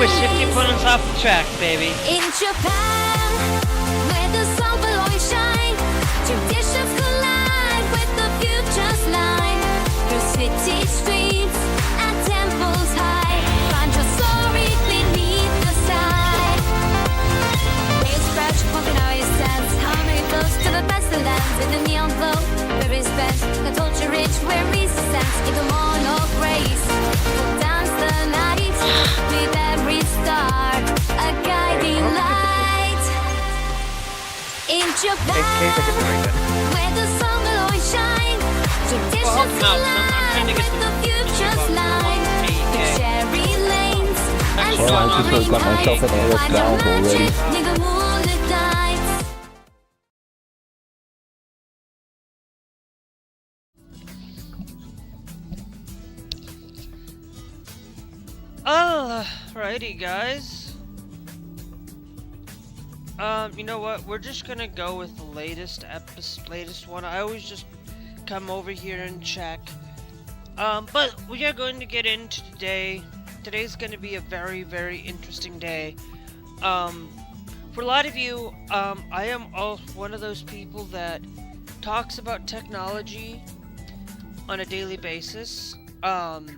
we're 50 points off the track, baby. In Japan, where the sun will always shine, traditions collide with the future's line. Through city streets and temples high, find your story beneath the sky. They scratch Okinawa stands, harmony flows to the best of lands. In the neon glow, where is best, the culture rich, where resistance in the morn of grace. We'll dance the night with every star, a guiding light. In Japan, where the sun will always shine, traditions collide with the future's line. The cherry lanes and Well, I just got myself in a find your valve already. magic near the moonlit nights. Alrighty, guys. You know what? We're just gonna go with the latest one. I always just come over here and check. But we are going to get into today. Today's going to be a very, very interesting day. For a lot of you, I am one of those people that talks about technology on a daily basis. Not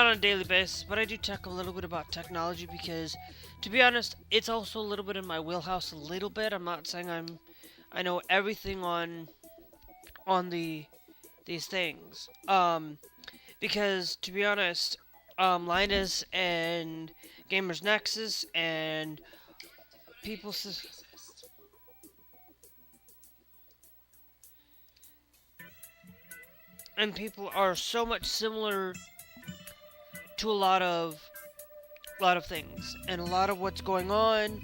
on a daily basis, but I do talk a little bit about technology because, to be honest, it's also a little bit in my wheelhouse. A little bit. I'm not saying I know everything on these things. Because to be honest, Linus and Gamers Nexus and people are so much similar to a lot of things and a lot of what's going on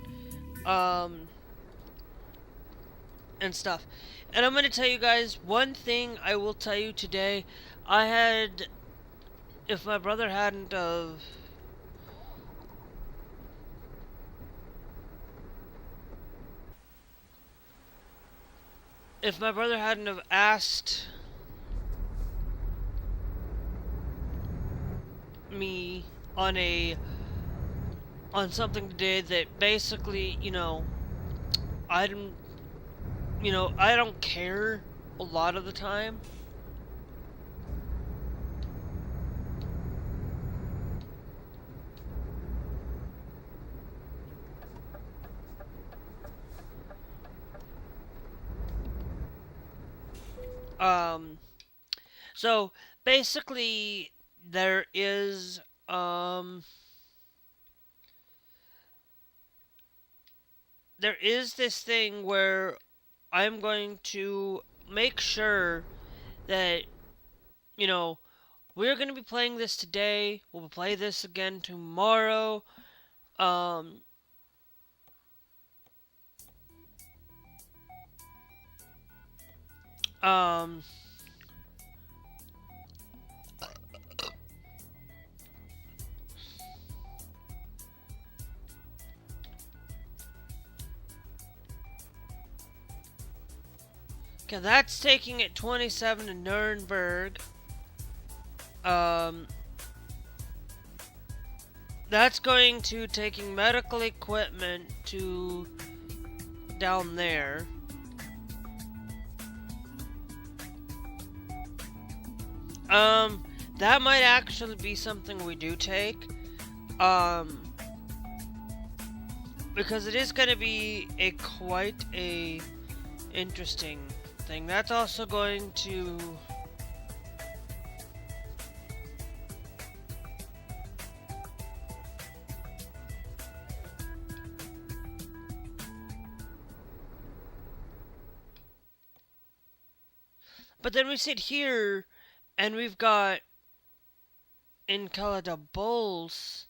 and stuff. And I'm going to tell you guys one thing I will tell you today. If my brother hadn't have asked me on something today that basically, I don't care a lot of the time. So basically there is this thing where I'm going to make sure that, we're going to be playing this today. We'll play this again tomorrow. Okay, that's taking it 27 to Nuremberg. That's going to taking medical equipment to down there. That might actually be something we do take. Because it is going to be quite a interesting thing. That's also going to but then we sit here and we've got incredibles.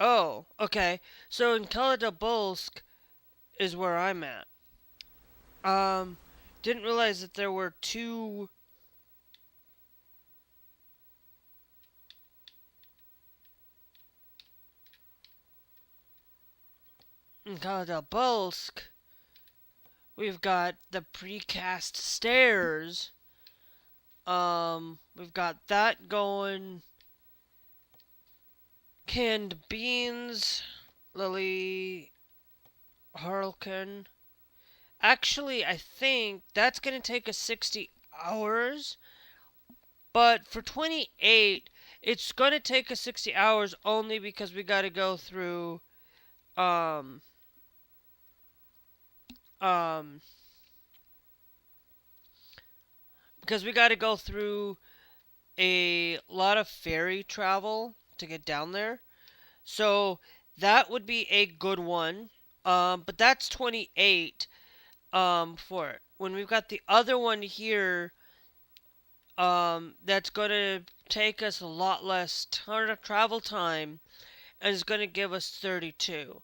Oh, okay. So in Kalatobolsk is where I'm at. Didn't realize that there were two. In Kalabulsk, we've got the precast stairs. We've got that going. Canned beans, Lily Harlequin. Actually, I think that's going to take us 60 hours. But for 28, it's going to take us 60 hours only because we got to go through, um, um, because we got to go through a lot of ferry travel to get down there. So that would be a good one. But that's 28, for it. When we've got the other one here, that's going to take us a lot less travel time and is going to give us 32.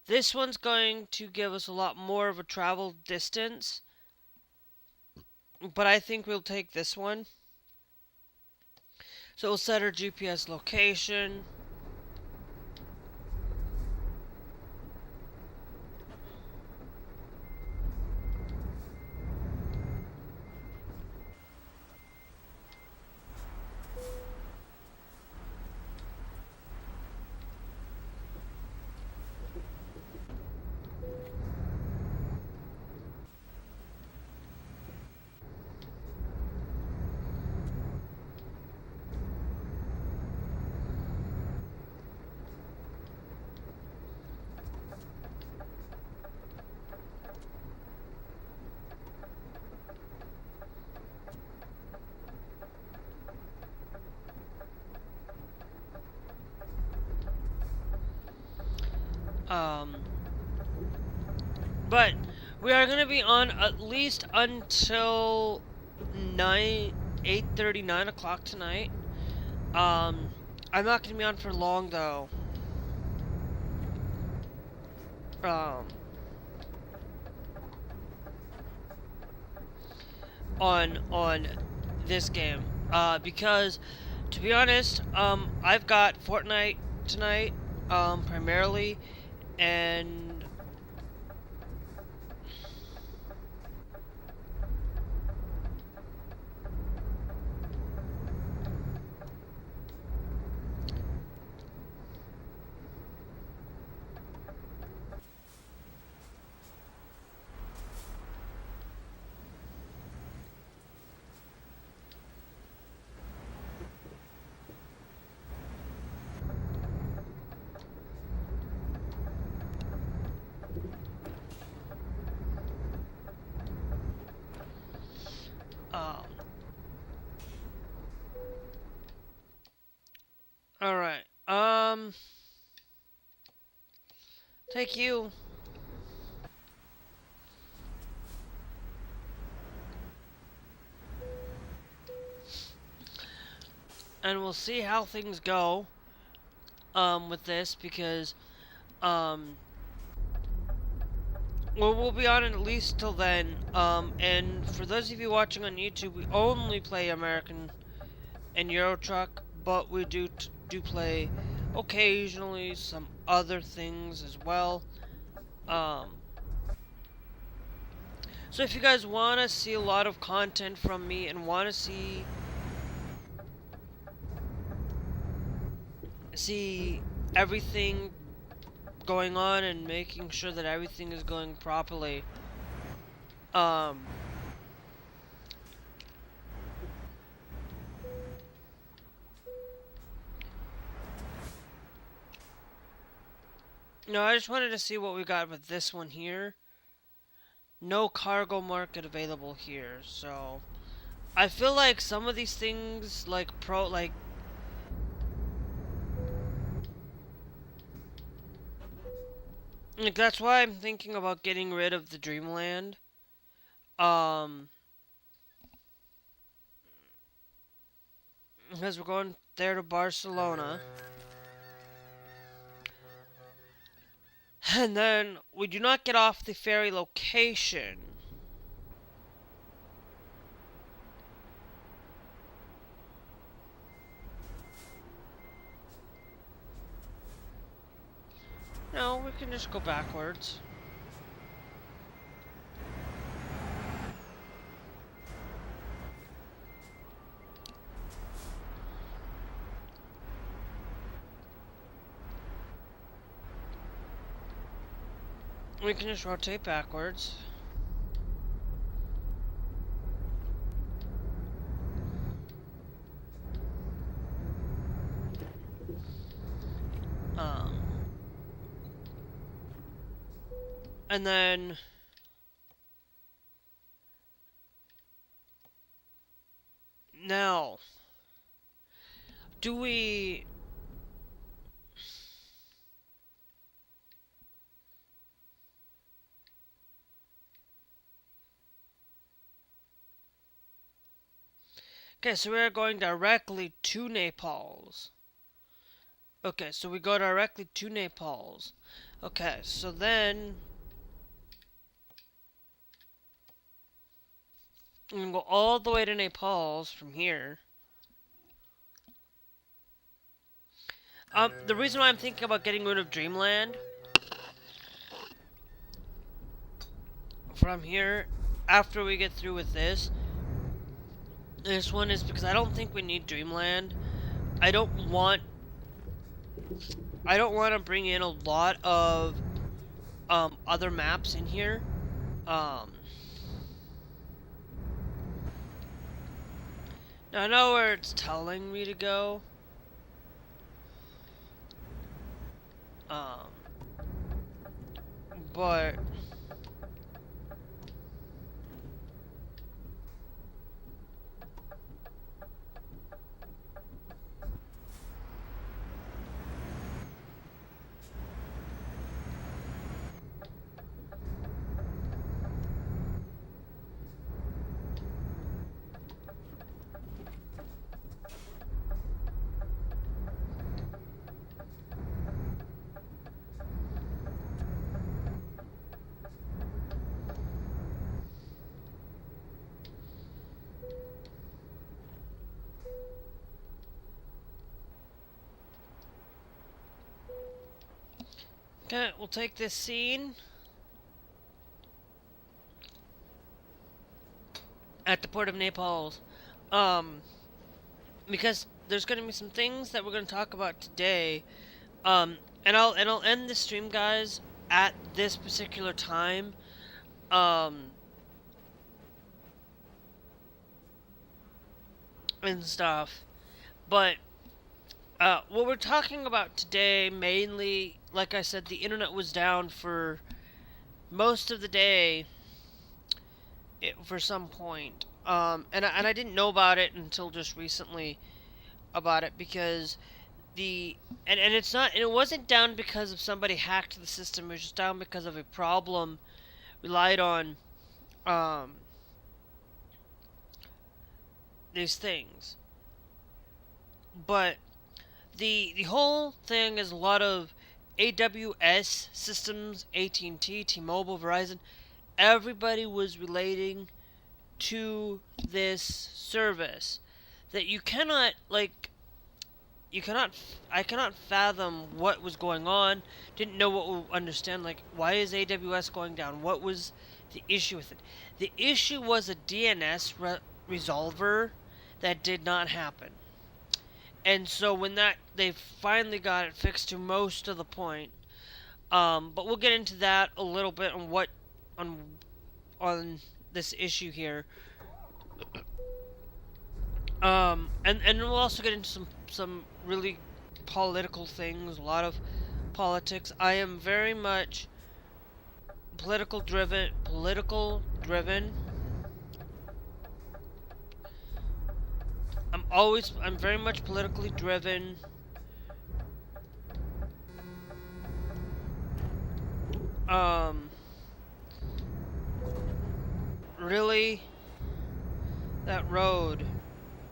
This one's going to give us a lot more of a travel distance, but I think we'll take this one. So we'll set our GPS location. But we are going to be on at least until 8:30, 9 o'clock tonight. I'm not going to be on for long though. On this game, because to be honest, I've got Fortnite tonight, primarily, and all right. Take you. And we'll see how things go with this, because well, we'll be on it at least till then. And for those of you watching on YouTube, we only play American and Euro Truck, but we do play occasionally some other things as well. So if you guys want to see a lot of content from me and want to see everything going on and making sure that everything is going properly, no, I just wanted to see what we got with this one here. No cargo market available here, so I feel like some of these things, like that's why I'm thinking about getting rid of the Dreamland. Because we're going there to Barcelona. And then we do not get off the ferry location. No, no, we can just go backwards. We can just rotate backwards. And then now, do we... Okay, so we're going directly to Naples. Okay, so we go directly to Naples. Okay, so then we can go all the way to Naples from here. The reason why I'm thinking about getting rid of Dreamland from here after we get through with this one is because I don't think we need Dreamland. I don't want to bring in a lot of other maps in here. Now I know where it's telling me to go. But okay, we'll take this scene at the port of Naples, because there's going to be some things that we're going to talk about today, and I'll end the stream, guys, at this particular time, and stuff, but what we're talking about today, mainly, like I said, the internet was down for most of the day, for some point, and I didn't know about it until just recently about it, because and it wasn't down because of somebody hacked the system. It was just down because of a problem relied on these things. But the whole thing is a lot of AWS systems, AT&T, T-Mobile, Verizon. Everybody was relating to this service that I cannot fathom what was going on. Didn't know what understand, like, why is AWS going down? What was the issue with it? The issue was a DNS resolver that did not happen. And so when they finally got it fixed to most of the point, but we'll get into that a little bit on this issue here. And we'll also get into some really political things, a lot of politics. I am very much political driven. I'm very much politically driven. Really, that road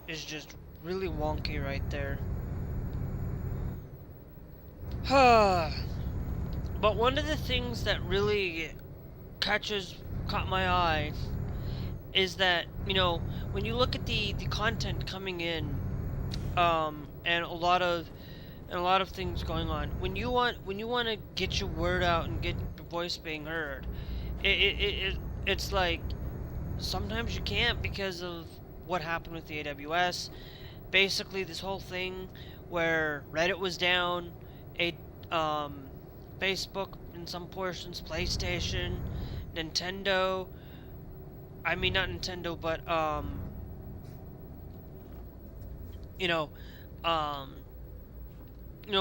is just really wonky right there. But one of the things that really caught my eye is that, you know, when you look at the content coming in, and a lot of and a lot of things going on. When you want to get your word out and get your voice being heard, it's like sometimes you can't because of what happened with the AWS. Basically, this whole thing where Reddit was down, Facebook in some portions, PlayStation, Nintendo. I mean, not Nintendo, but you know,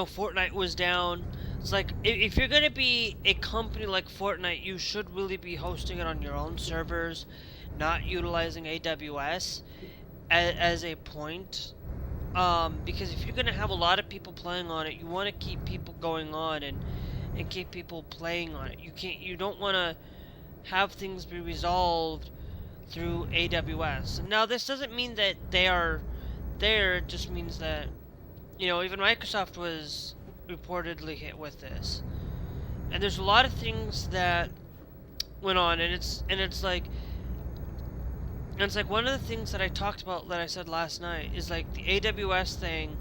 Fortnite was down. It's like, if you're gonna be a company like Fortnite, you should really be hosting it on your own servers, not utilizing AWS as a point. Because if you're gonna have a lot of people playing on it, you want to keep people going on and keep people playing on it. You don't want to have things be resolved through AWS. And now this doesn't mean that they are there, it just means that, even Microsoft was reportedly hit with this. And there's a lot of things that went on, and it's like one of the things that I talked about that I said last night is like the AWS thing.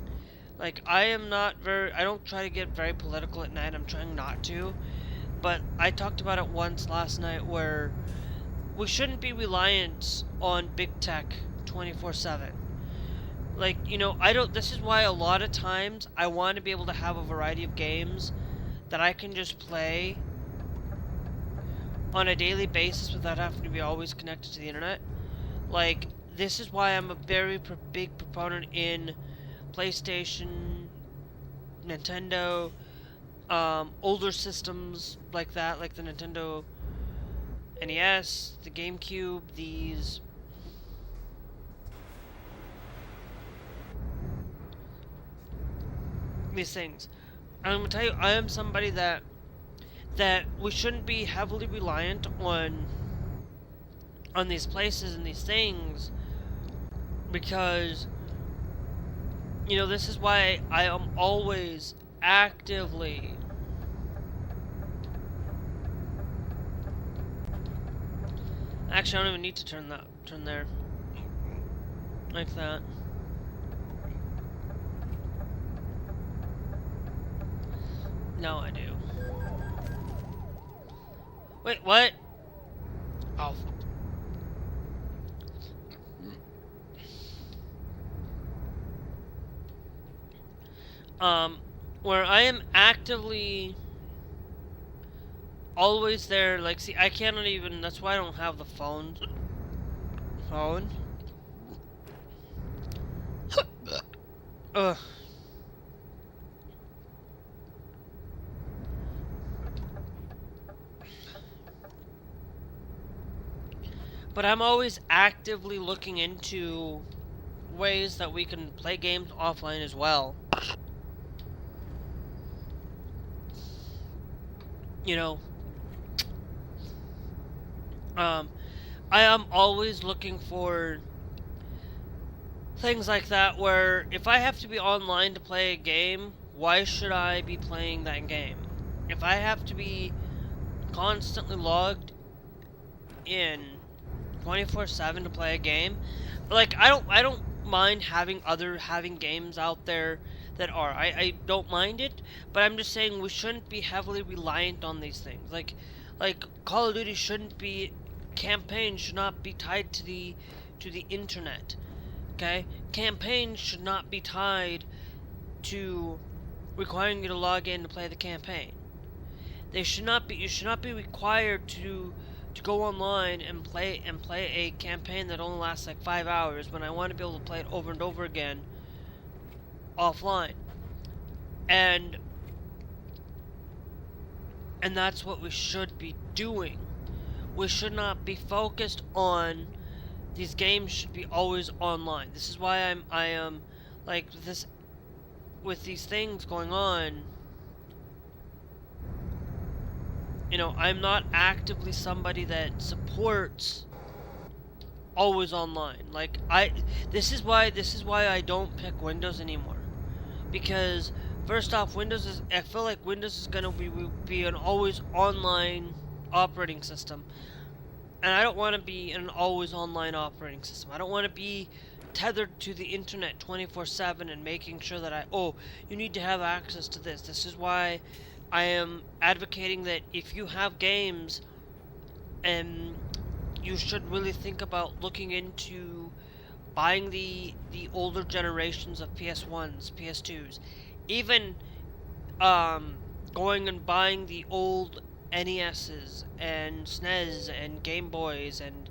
Like, I don't try to get very political at night. I'm trying not to. But I talked about it once last night where we shouldn't be reliant on big tech 24/7. Like, this is why a lot of times I want to be able to have a variety of games that I can just play on a daily basis without having to be always connected to the internet. Like, this is why I'm a very big proponent in PlayStation, Nintendo, older systems like that, like the Nintendo NES, the GameCube, these things. I'm gonna tell you, I am somebody that we shouldn't be heavily reliant on these places and these things, because this is why I am always actively actually I don't even need to turn there like that. No, I do. Wait, what? Oh. Where I am actively always there, like, see, I cannot even, that's why I don't have the phone. Ugh. But I'm always actively looking into ways that we can play games offline as well. I am always looking for things like that where if I have to be online to play a game, why should I be playing that game? If I have to be constantly logged in 24/7 to play a game, like, I don't mind having games out there that are. I don't mind it, but I'm just saying we shouldn't be heavily reliant on these things. Like Call of Duty shouldn't be, campaigns should not be tied to the internet. Okay? Campaigns should not be tied to requiring you to log in to play the campaign. You should not be required to go online and play a campaign that only lasts like 5 hours when I want to be able to play it over and over again offline. And that's what we should be doing. We should not be focused on these games should be always online. This is why I am like this with these things going on. I'm not actively somebody that supports always online. Like, this is why I don't pick Windows anymore. Because first off, I feel like Windows is gonna be an always online operating system. And I don't want to be an always online operating system. I don't want to be tethered to the internet 24/7 and making sure that you need to have access to this. This is why I am advocating that if you have games, and you should really think about looking into buying the older generations of PS1s, PS2s, even going and buying the old NESs and SNES and Game Boys and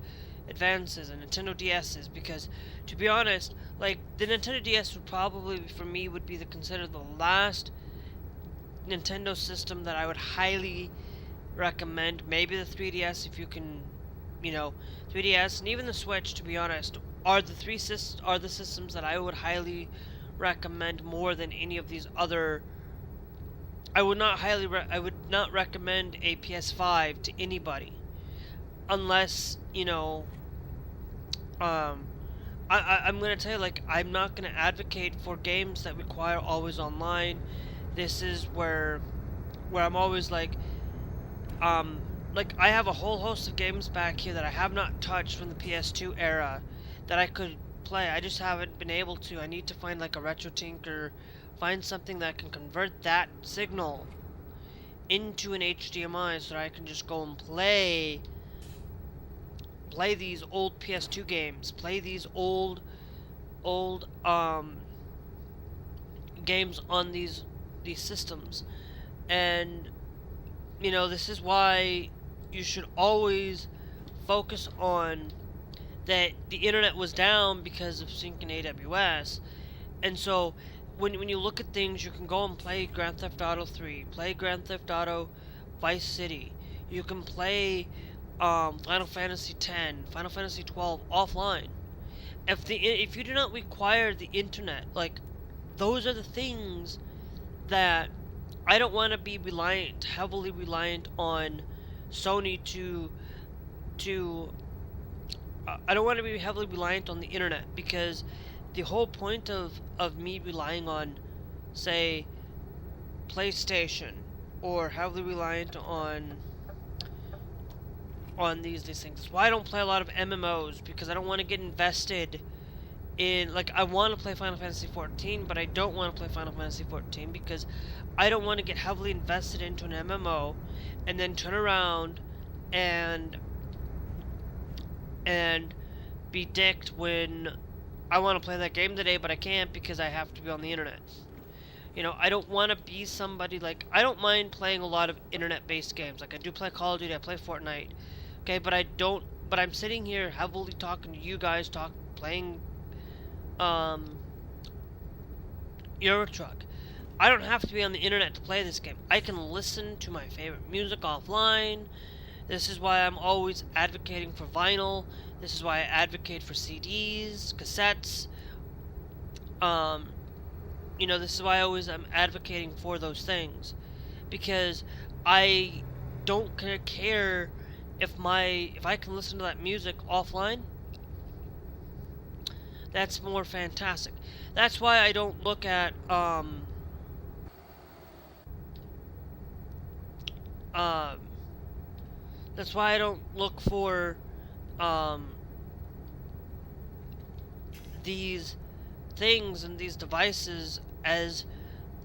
Advances and Nintendo DSs, because to be honest, like, the Nintendo DS would probably, for me, would be considered the last Nintendo system that I would highly recommend. Maybe the 3DS, if you can, 3DS, and even the Switch, to be honest, are the systems that I would highly recommend more than any of these other. I would not recommend a PS5 to anybody, unless, I'm gonna tell you, like, I'm not gonna advocate for games that require always online. This is where I'm always like I have a whole host of games back here that I have not touched from the PS2 era that I could play. I just haven't been able to. I need to find like a RetroTink or find something that can convert that signal into an HDMI so that I can just go and play these old PS2 games, play these old games on these systems. And this is why you should always focus on that the internet was down because of syncing AWS. And so when you look at things, you can go and play Grand Theft Auto 3, play Grand Theft Auto Vice City. You can play Final Fantasy X, Final Fantasy 12 offline. If you do not require the internet, like, those are the things that I don't want to be heavily reliant on Sony to I don't want to be heavily reliant on the internet, because the whole point of me relying on, say, PlayStation, or heavily reliant on these things. That's why I don't play a lot of MMOs, because I don't want to get invested in, like, I want to play Final Fantasy 14, but I don't want to play Final Fantasy 14 because I don't want to get heavily invested into an MMO and then turn around and be dicked when I want to play that game today, but I can't because I have to be on the internet. I don't want to be somebody, like, I don't mind playing a lot of internet-based games. Like, I do play Call of Duty, I play Fortnite, okay, but I'm sitting here heavily talking to you guys, playing Euro Truck. I don't have to be on the internet to play this game. I can listen to my favorite music offline. This is why I'm always advocating for vinyl. This is why I advocate for CDs, cassettes. This is why I'm advocating for those things, because I don't care if I can listen to that music offline. That's more fantastic. That's why I don't look at that's why I don't look for these things and these devices as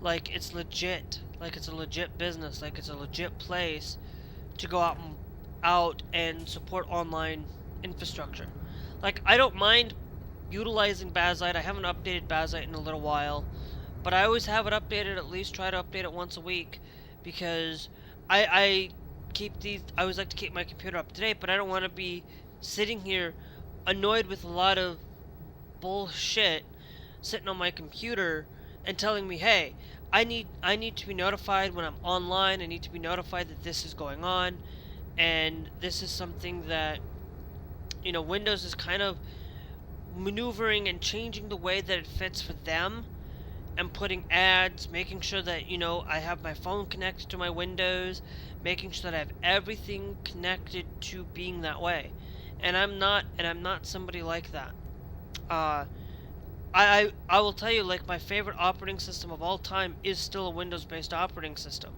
like it's legit, like it's a legit business, like it's a legit place to go out and support online infrastructure. Like, I don't mind utilizing Bazite. I haven't updated Bazite in a little while, but I always have it updated, at least try to update it once a week, because I always like to keep my computer up to date, but I don't want to be sitting here annoyed with a lot of bullshit sitting on my computer and telling me, hey, I need to be notified when I'm online. I need to be notified that this is going on, and this is something that Windows is kind of maneuvering and changing the way that it fits for them, and putting ads, making sure that I have my phone connected to my Windows, making sure that I have everything connected to being that way. And I'm not somebody like that. I will tell you, like, my favorite operating system of all time is still a Windows-based operating system.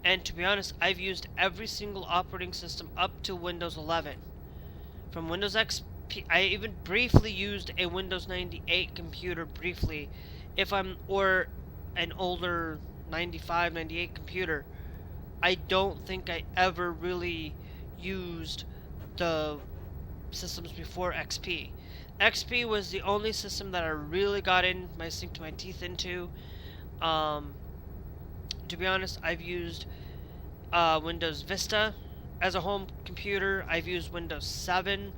And to be honest, I've used every single operating system up to Windows 11. From Windows XP I even briefly used a Windows 98 computer briefly, or an older 95, 98 computer. I don't think I ever really used the systems before XP. XP was the only system that I really got sink my teeth into. To be honest, I've used Windows Vista as a home computer. I've used Windows 7.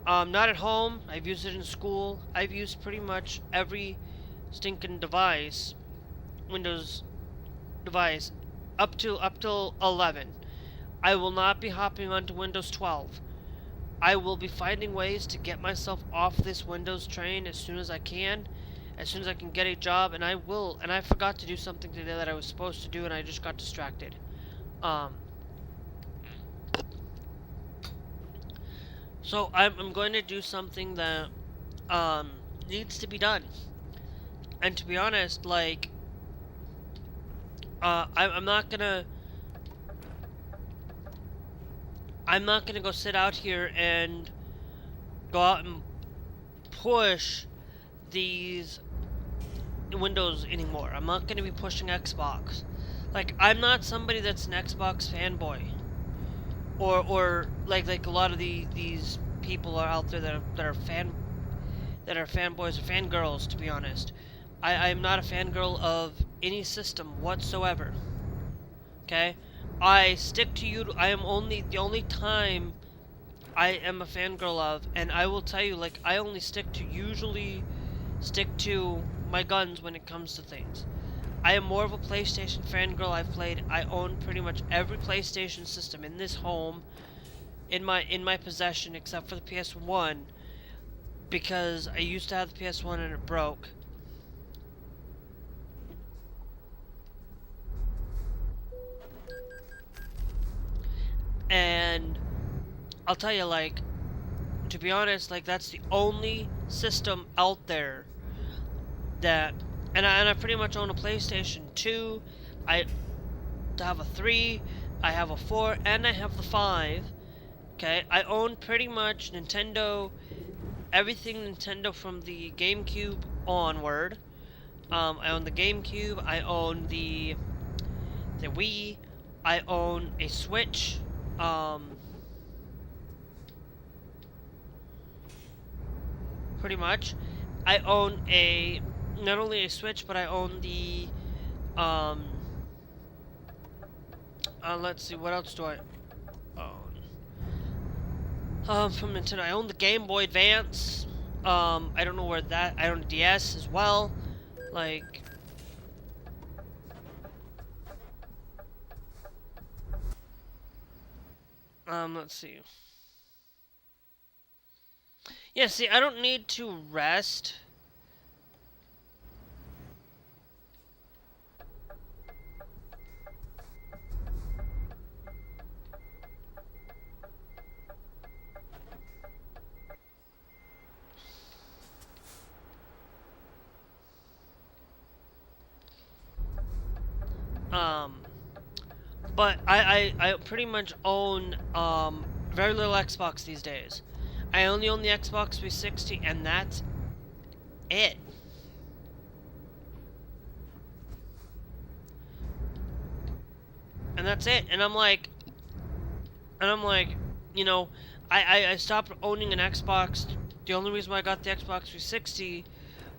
Not at home. I've used it in school. I've used pretty much every stinking device, Windows device, up till 11. I will not be hopping onto Windows 12. I will be finding ways to get myself off this Windows train as soon as I can. As soon as I can get a job, and I will. And I forgot to do something today that I was supposed to do, and I just got distracted. So I'm going to do something that needs to be done. And to be honest, like, I'm not gonna go sit out here and go out and push these Windows anymore. I'm not going to be pushing Xbox. Like, I'm not somebody that's an Xbox fanboy, or like a lot of these people are out there that are fanboys or fangirls. To be honest, I'm not a fangirl of any system whatsoever. Okay, I stick to you. I am the only time I am a fangirl of, and I will tell you, like, I only usually stick to my guns when it comes to things. I am more of a PlayStation fangirl. I own pretty much every PlayStation system in this home in my possession except for the PS1, because I used to have the PS1 and it broke. And I'll tell you, like, to be honest, like, that's the only system out there that, and I pretty much own a PlayStation 2, I have a 3, I have a 4, and I have the 5, okay? I own pretty much Nintendo, everything Nintendo from the GameCube onward. I own the GameCube, I own the Wii, I own a Switch, pretty much. I own not only a Switch, but I own the, let's see, what else do I own? From Nintendo, I own the Game Boy Advance. I don't know where I own a DS as well. Like, let's see. Yeah, see, I don't need to rest. But I pretty much own, very little Xbox these days. I only own the Xbox 360, and that's it. And that's it. And I'm like, you know, I stopped owning an Xbox. The only reason why I got the Xbox 360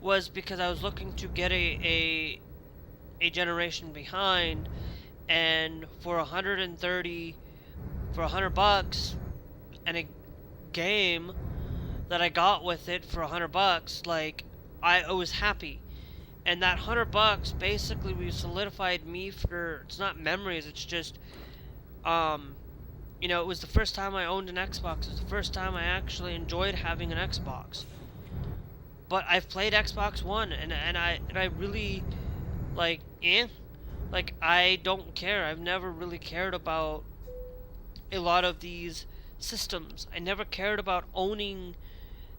was because I was looking to get a generation behind, and for $100 and a game that I got with it for $100, like, I was happy. And that $100 basically solidified me for, it's not memories, it's just, you know, it was the first time I owned an Xbox. It was the first time I actually enjoyed having an Xbox. But I've played Xbox One, and I really, like, like, I don't care. I've never really cared about a lot of these systems. I never cared about owning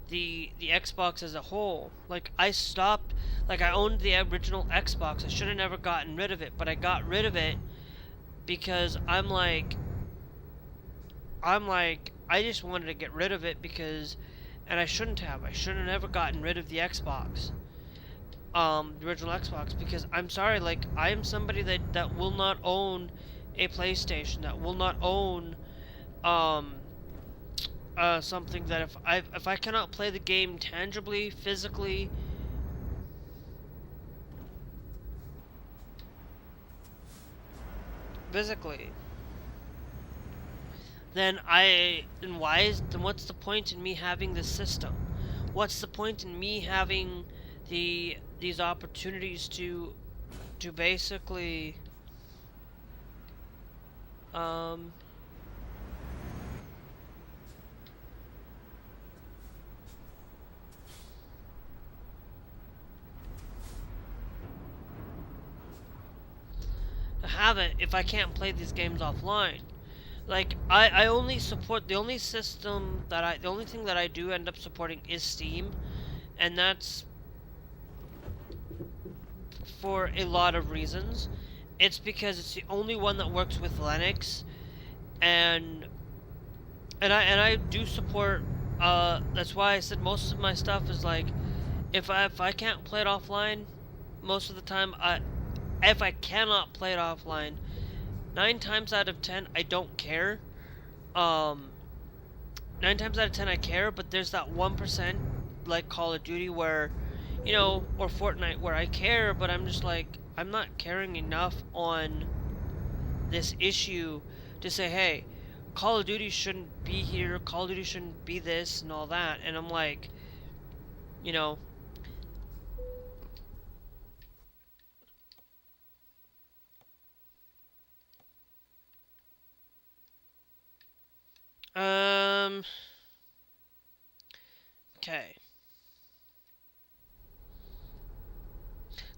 the Xbox as a whole. Like, I stopped, like, I owned the original Xbox. I should have never gotten rid of it, but I got rid of it because I just wanted to get rid of it because and I shouldn't have. I should have never gotten rid of the Xbox, the original Xbox, because I'm sorry, like, I am somebody that will not own a PlayStation, that will not own something that if I cannot play the game tangibly, physically, then what's the point in me having this system? What's the point in me having these opportunities to basically have it if I can't play these games offline? Like, I only support, the only thing that I do end up supporting is Steam, and that's for a lot of reasons. It's because it's the only one that works with Linux, and I do support, that's why I said most of my stuff is like, if I can't play it offline, most of the time, if I cannot play it offline, 9 times out of 10, I don't care. 9 times out of 10, I care, but there's that 1%, like Call of Duty, where, you know, or Fortnite, where I care, but I'm just like, I'm not caring enough on this issue to say, hey, Call of Duty shouldn't be here, Call of Duty shouldn't be this, and all that, and I'm like, you know, okay.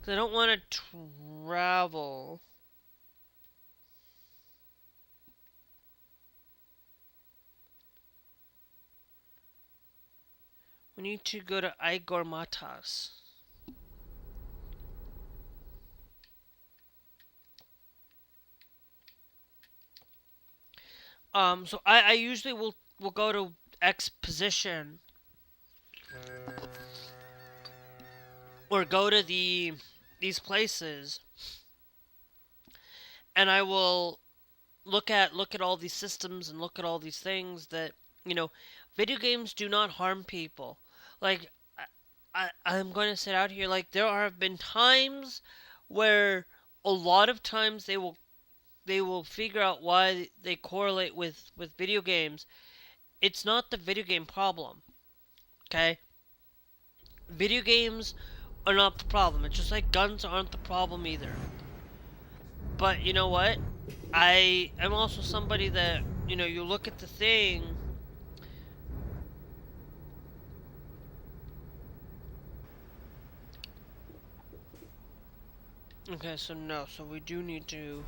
Because I don't want to travel. We need to go to Igor Matas. So I usually will go to X position, or go to these places, and I will look at all these systems and look at all these things that, you know, video games do not harm people. Like, I'm going to sit out here, like, there have been times where a lot of times they will figure out why they correlate with video games. It's not the video game problem, okay? Video games are not the problem. It's just like guns aren't the problem either. But you know what? I am also somebody that, you know, you look at the thing. Okay, so no, so we do need to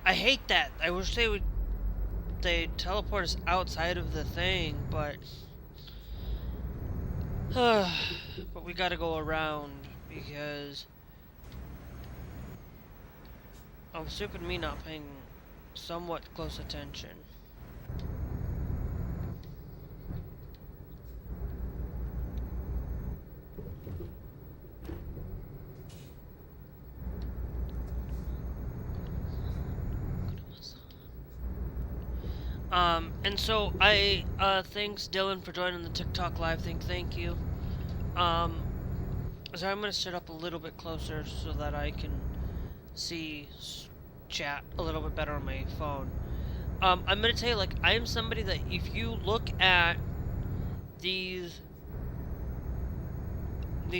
I hate that. I wish they teleport us outside of the thing, but but we gotta go around because stupid me not paying somewhat close attention. And so I, thanks Dylan for joining the TikTok live thing, thank you. So I'm gonna sit up a little bit closer so that I can see chat a little bit better on my phone. I'm gonna tell you, like, I am somebody that if you look at these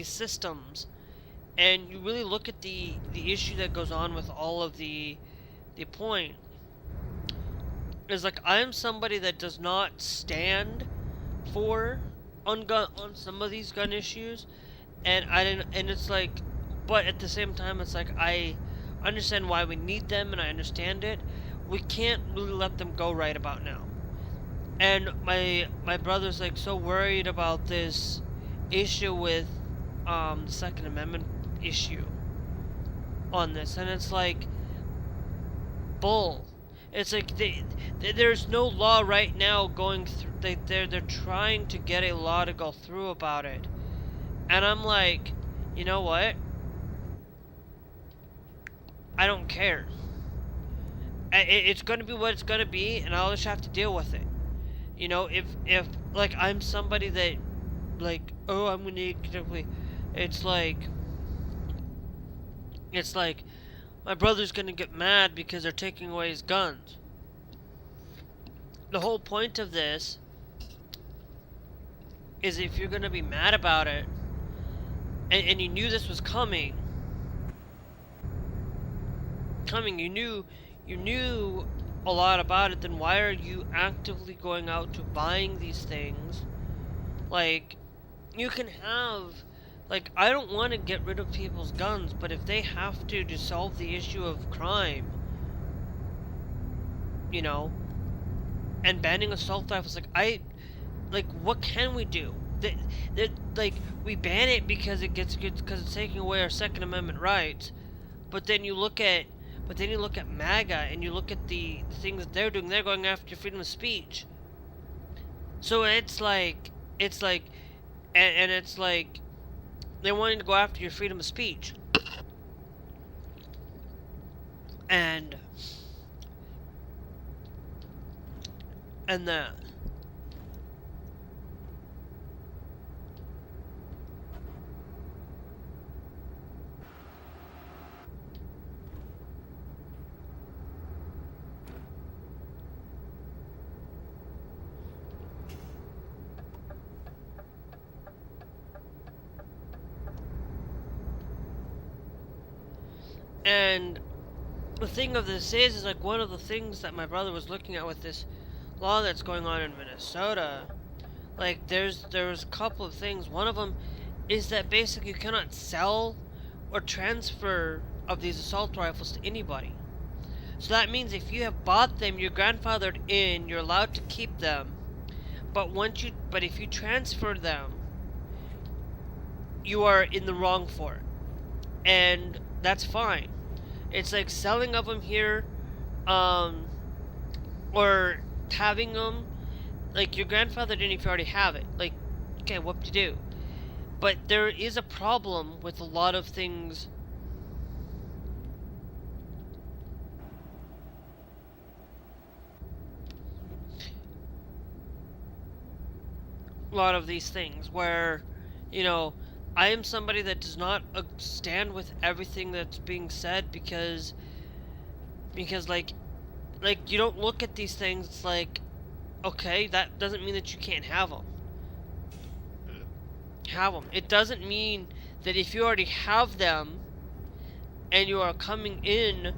systems and you really look at the issue that goes on with all of the point, is like, I am somebody that does not stand for on some of these gun issues, and it's like, but at the same time, it's like, I understand why we need them, and I understand it. We can't really let them go right about now. And my brother's like so worried about this issue with the Second Amendment issue on this, and it's like, bull. It's like there's no law right now going through. They're trying to get a law to go through about it, and I'm like, you know what? I don't care. It's gonna be what it's gonna be, and I'll just have to deal with it. You know, if like I'm somebody that, like, oh, I'm gonna it's like my brother's gonna get mad because they're taking away his guns. The whole point of this is if you're gonna be mad about it, and you knew this was coming, you knew a lot about it, then why are you actively going out to buying these things? Like, you can have, like, I don't want to get rid of people's guns, but if they have to solve the issue of crime, you know, and banning assault rifles, like, what can we do? Like, we ban it because because it's taking away our Second Amendment rights, but then you look at MAGA and you look at the things that they're doing. They're going after freedom of speech. So it's like, and it's like they're wanting to go after your freedom of speech, and that. And the thing of this is like one of the things that my brother was looking at with this law that's going on in Minnesota. Like there's a couple of things. One of them is that basically you cannot sell or transfer of these assault rifles to anybody. So that means if you have bought them, you're grandfathered in, you're allowed to keep them. But if you transfer them, you are in the wrong for it. And that's fine. It's like selling of them here, or having them, like your grandfathered in if you already have it. Like, okay, what to do? But there is a problem with a lot of things. A lot of these things where, you know, I am somebody that does not stand with everything that's being said because like you don't look at these things. It's like, okay, that doesn't mean that you can't have them. It doesn't mean that if you already have them and you are coming in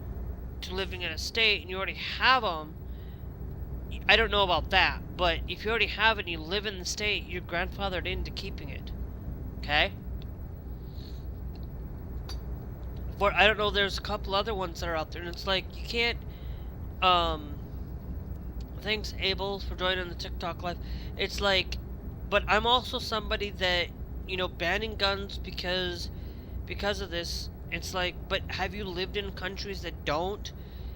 to living in a state and you already have them, I don't know about that, but if you already have it and you live in the state, you're grandfathered into keeping it. Okay? But I don't know, there's a couple other ones that are out there, and it's like, you can't, thanks Abel for joining the TikTok live. It's like, but I'm also somebody that, you know, banning guns because of this, it's like, but have you lived in countries that don't?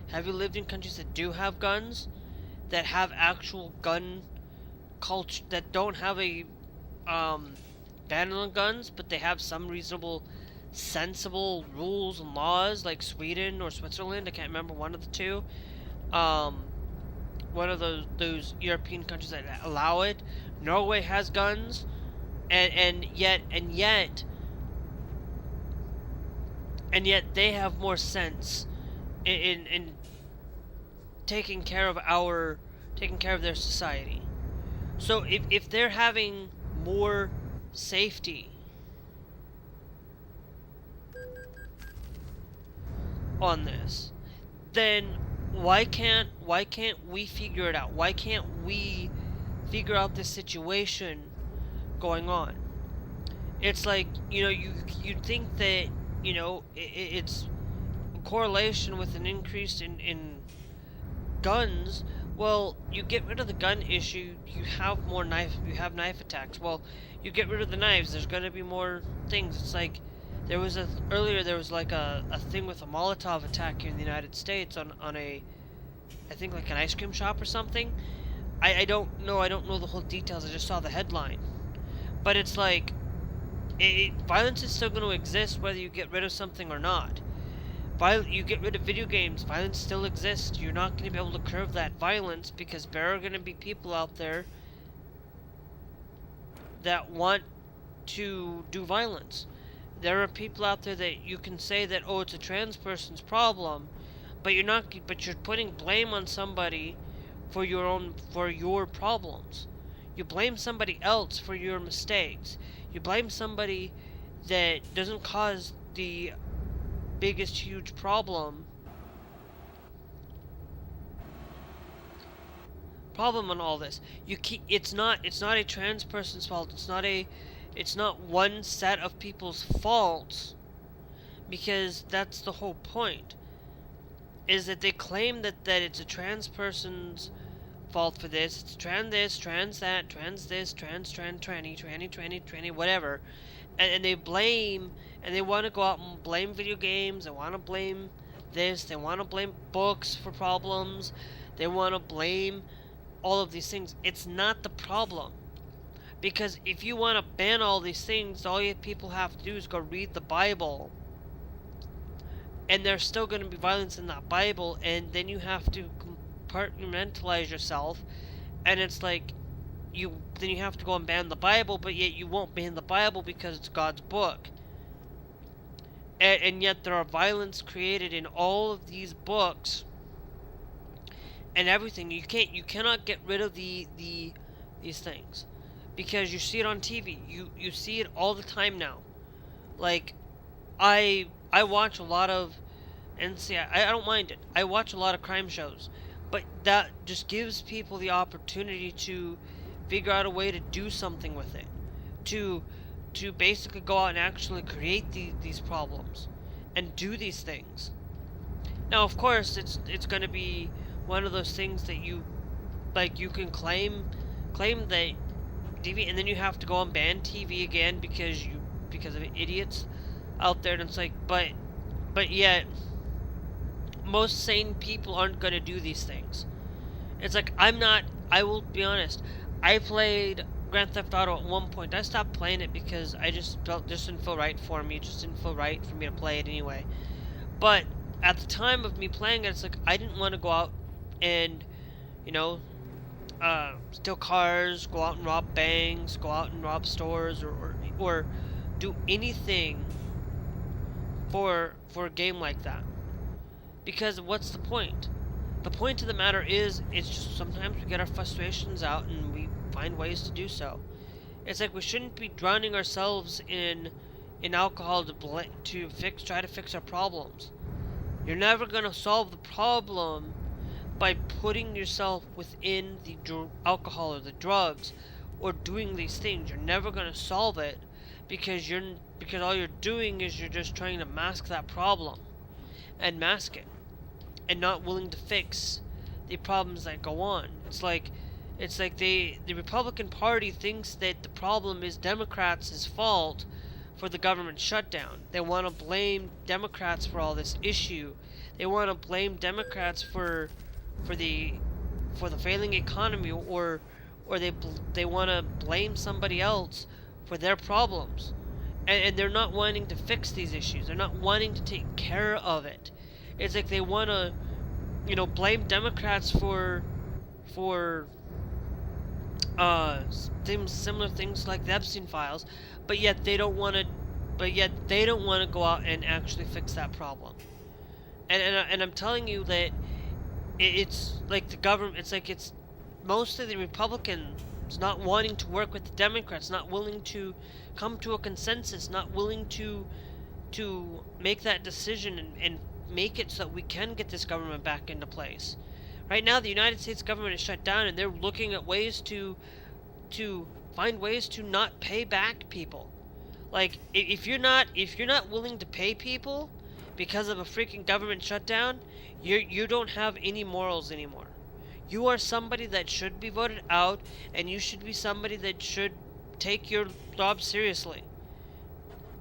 Have you lived in countries that do have guns? That have actual gun culture, that don't have a, ban on guns, but they have some reasonable, sensible rules and laws, like Sweden or Switzerland. I can't remember, one of the two. One of those European countries that allow it. Norway has guns, and yet they have more sense in taking care of their society. So if they're having more safety on this, then why can't we figure it out? Why can't we figure out this situation going on? It's like, you know, you'd think that, you know, it's a correlation with an increase in guns. Well, you get rid of the gun issue, you have knife attacks. Well, you get rid of the knives, there's gonna be more things. It's like, earlier there was like a thing with a Molotov attack here in the United States on a I think like an ice cream shop or something. I don't know the whole details. I just saw the headline. But it's like, violence is still going to exist whether you get rid of something or not. You get rid of video games, violence still exists. You're not going to be able to curb that violence because there are going to be people out there that want to do violence. There are people out there that you can say that, oh, it's a trans person's problem, but you're putting blame on somebody for your problems. You blame somebody else for your mistakes. You blame somebody that doesn't cause the biggest huge problem on all this. It's not a trans person's fault. It's not one set of people's faults, because that's the whole point. Is that they claim that it's a trans person's fault for this. It's trans this, trans that, trans this, tranny, whatever. And they blame, and they want to go out and blame video games. They want to blame this. They want to blame books for problems. They want to blame all of these things. It's not the problem. Because if you want to ban all these things, all you people have to do is go read the Bible. And there's still going to be violence in that Bible, and then you have to compartmentalize yourself. And it's like, then you have to go and ban the Bible, but yet you won't ban the Bible because it's God's book. And yet there are violence created in all of these books and everything. You cannot get rid of these things, because you see it on TV. You see it all the time now. Like, I watch a lot of NCI. I don't mind it. I watch a lot of crime shows, but that just gives people the opportunity to figure out a way to do something with it, to basically go out and actually create these problems and do these things. Now, of course, it's going to be one of those things that you can claim that TV, and then you have to go and ban TV again because of idiots out there. And it's like, but yet most sane people aren't going to do these things. It's like, I will be honest, I played Grand Theft Auto at one point. I stopped playing it because I just didn't feel right for me. It just didn't feel right for me to play it anyway. But at the time of me playing it, it's like, I didn't want to go out and, steal cars, go out and rob banks, go out and rob stores, or do anything for a game like that. Because what's the point? The point of the matter is, it's just sometimes we get our frustrations out and we find ways to do so. It's like we shouldn't be drowning ourselves in alcohol to try to fix our problems. You're never going to solve the problem by putting yourself within the alcohol or the drugs or doing these things. You're never going to solve it because all you're doing is you're just trying to mask that problem and mask it, and not willing to fix the problems that go on. It's like the Republican Party thinks that the problem is Democrats' fault for the government shutdown. They want to blame Democrats for all this issue. They want to blame Democrats for the failing economy, or they want to blame somebody else for their problems. And they're not wanting to fix these issues. They're not wanting to take care of it. It's like they want to, blame Democrats for similar things like the Epstein files, but yet they don't want to go out and actually fix that problem. And I'm telling you that it's like the government. It's like it's mostly the Republicans not wanting to work with the Democrats, not willing to come to a consensus, not willing to make that decision and make it so that we can get this government back into place. Right now, the United States government is shut down, and they're looking at ways to find ways to not pay back people. Like, if you're not willing to pay people because of a freaking government shutdown, you don't have any morals anymore. You are somebody that should be voted out, and you should be somebody that should take your job seriously.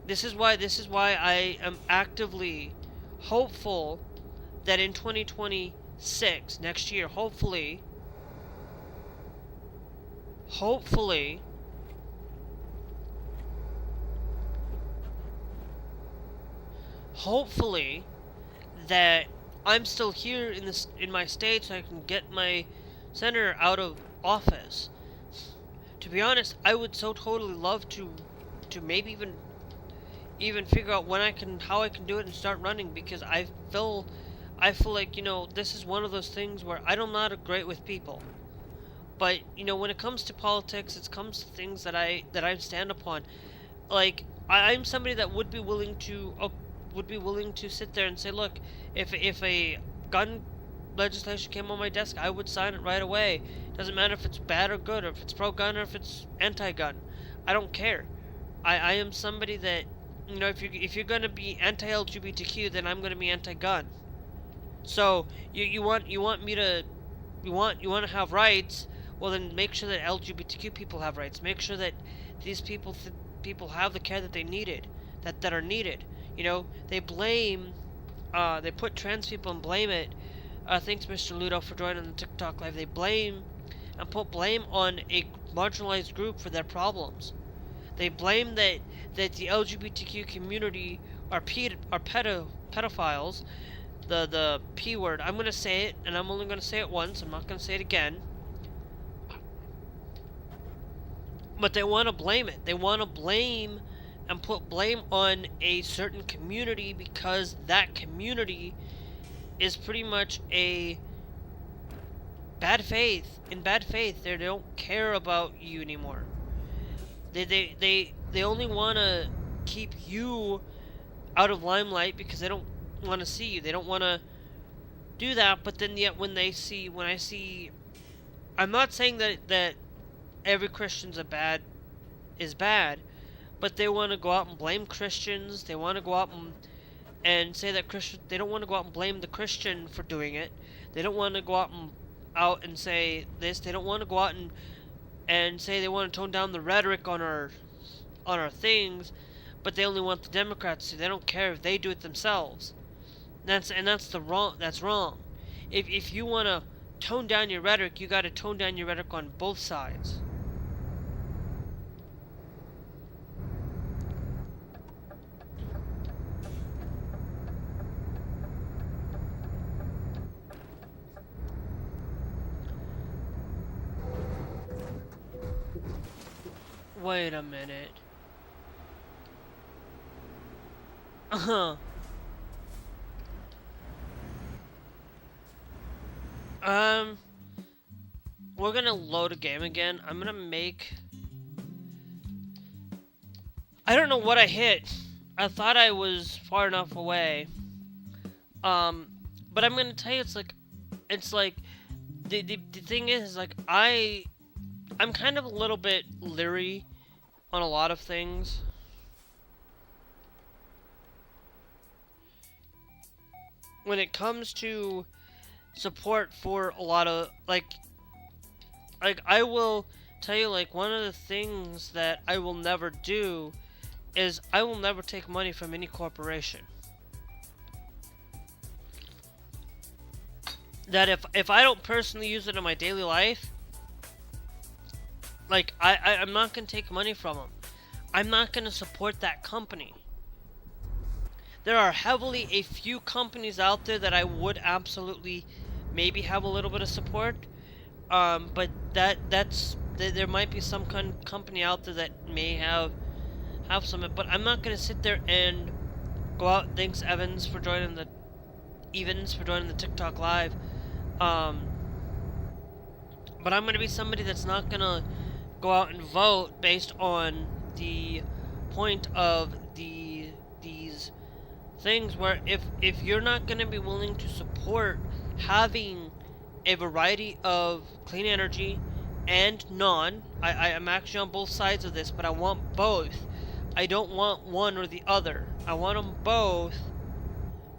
This is why I am actively hopeful that in 2020 26 next year, hopefully that I'm still here in my state so I can get my senator out of office. To be honest, I would so totally love to maybe even figure out how I can do it and start running, because I feel like, you know, this is one of those things where I'm not great with people. But, you know, when it comes to politics, it comes to things that I stand upon. Like, I'm somebody that would be willing to sit there and say, look, if a gun legislation came on my desk, I would sign it right away. Doesn't matter if it's bad or good, or if it's pro-gun or if it's anti-gun. I don't care. I am somebody that, you know, if you're gonna be anti-LGBTQ, then I'm gonna be anti-gun. So you want to have rights. Well, then make sure that LGBTQ people have rights. Make sure that these people have the care that they needed, that are needed. You know, they put trans people and blame it. Thanks, Mr. Ludo, for joining the TikTok live. They put blame on a marginalized group for their problems. They blame that the LGBTQ community are pedophiles. The P word. I'm gonna say it, and I'm only gonna say it once. I'm not gonna say it again. But they want to blame it. They want to blame and put blame on a certain community because that community is pretty much a bad faith. In bad faith, they don't care about you anymore. They only want to keep you out of limelight because they don't want to see you. They don't want to do that. But then yet when I see, I'm not saying that every Christian's is bad, but they want to go out and blame Christians. They want to go out and say that they don't want to go out and blame the Christian for doing it. They don't want to go out and say this. They don't want to go out and say they want to tone down the rhetoric on our things, but they only want the Democrats to. They don't care if they do it themselves. That's wrong. If you want to tone down your rhetoric, you got to tone down your rhetoric on both sides. Wait a minute. We're gonna load a game again. I'm gonna make... I don't know what I hit. I thought I was far enough away. But I'm gonna tell you, it's like the thing is, like, I'm kind of a little bit leery on a lot of things. When it comes to support for a lot of, like I will tell you, like, one of the things that I will never do is I will never take money from any corporation. That if I don't personally use it in my daily life, like, I'm not going to take money from them. I'm not going to support that company. There are heavily a few companies out there that I would absolutely maybe have a little bit of support. But there might be some company out there that may have some, but I'm not going to sit there and go out. Thanks, Evans, for joining the TikTok live. But I'm going to be somebody that's not going to go out and vote based on the point of these things, where if you're not going to be willing to support having a variety of clean energy and I'm actually on both sides of this, but I want both. I don't want one or the other. I want them both,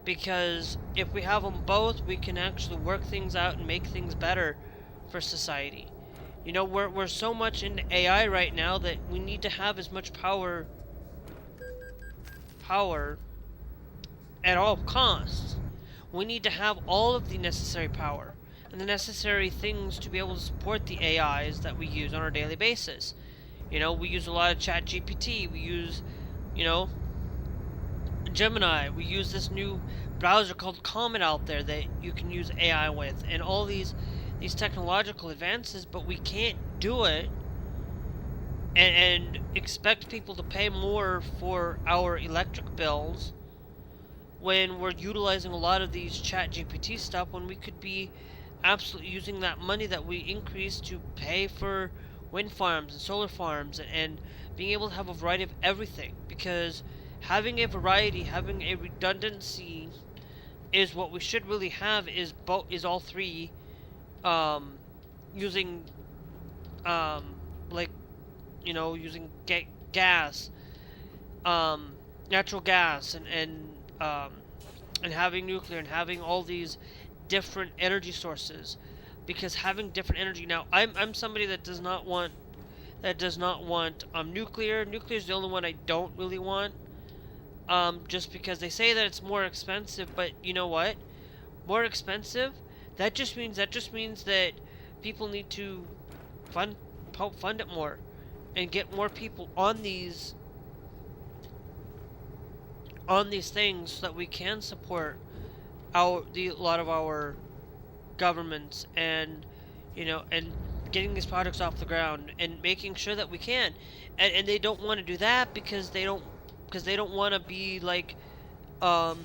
because if we have them both, we can actually work things out and make things better for society. You know, we're so much into AI right now that we need to have as much power at all costs. we need to have all of the necessary power and the necessary things to be able to support the AIs that we use on our daily basis. You know, we use a lot of Chat GPT, we use, you know, Gemini, we use this new browser called Comet out there that you can use AI with, and all these technological advances, but we can't do it and expect people to pay more for our electric bills when we're utilizing a lot of these Chat GPT stuff, when we could be absolutely using that money that we increase to pay for wind farms and solar farms and being able to have a variety of everything. Because having a variety, having a redundancy is what we should really have, is all three, using like, you know, using gas, natural gas, and having nuclear, and having all these different energy sources. Because having different energy, now I'm somebody that does not want nuclear. Nuclear is the only one I don't really want, just because they say that it's more expensive, but you know what? More expensive? That just means that people need to help fund it more, and get more people on these things, so that we can support a lot of our governments, and you know, and getting these projects off the ground, and making sure that we can. And they don't want to do that because they don't want to be like, because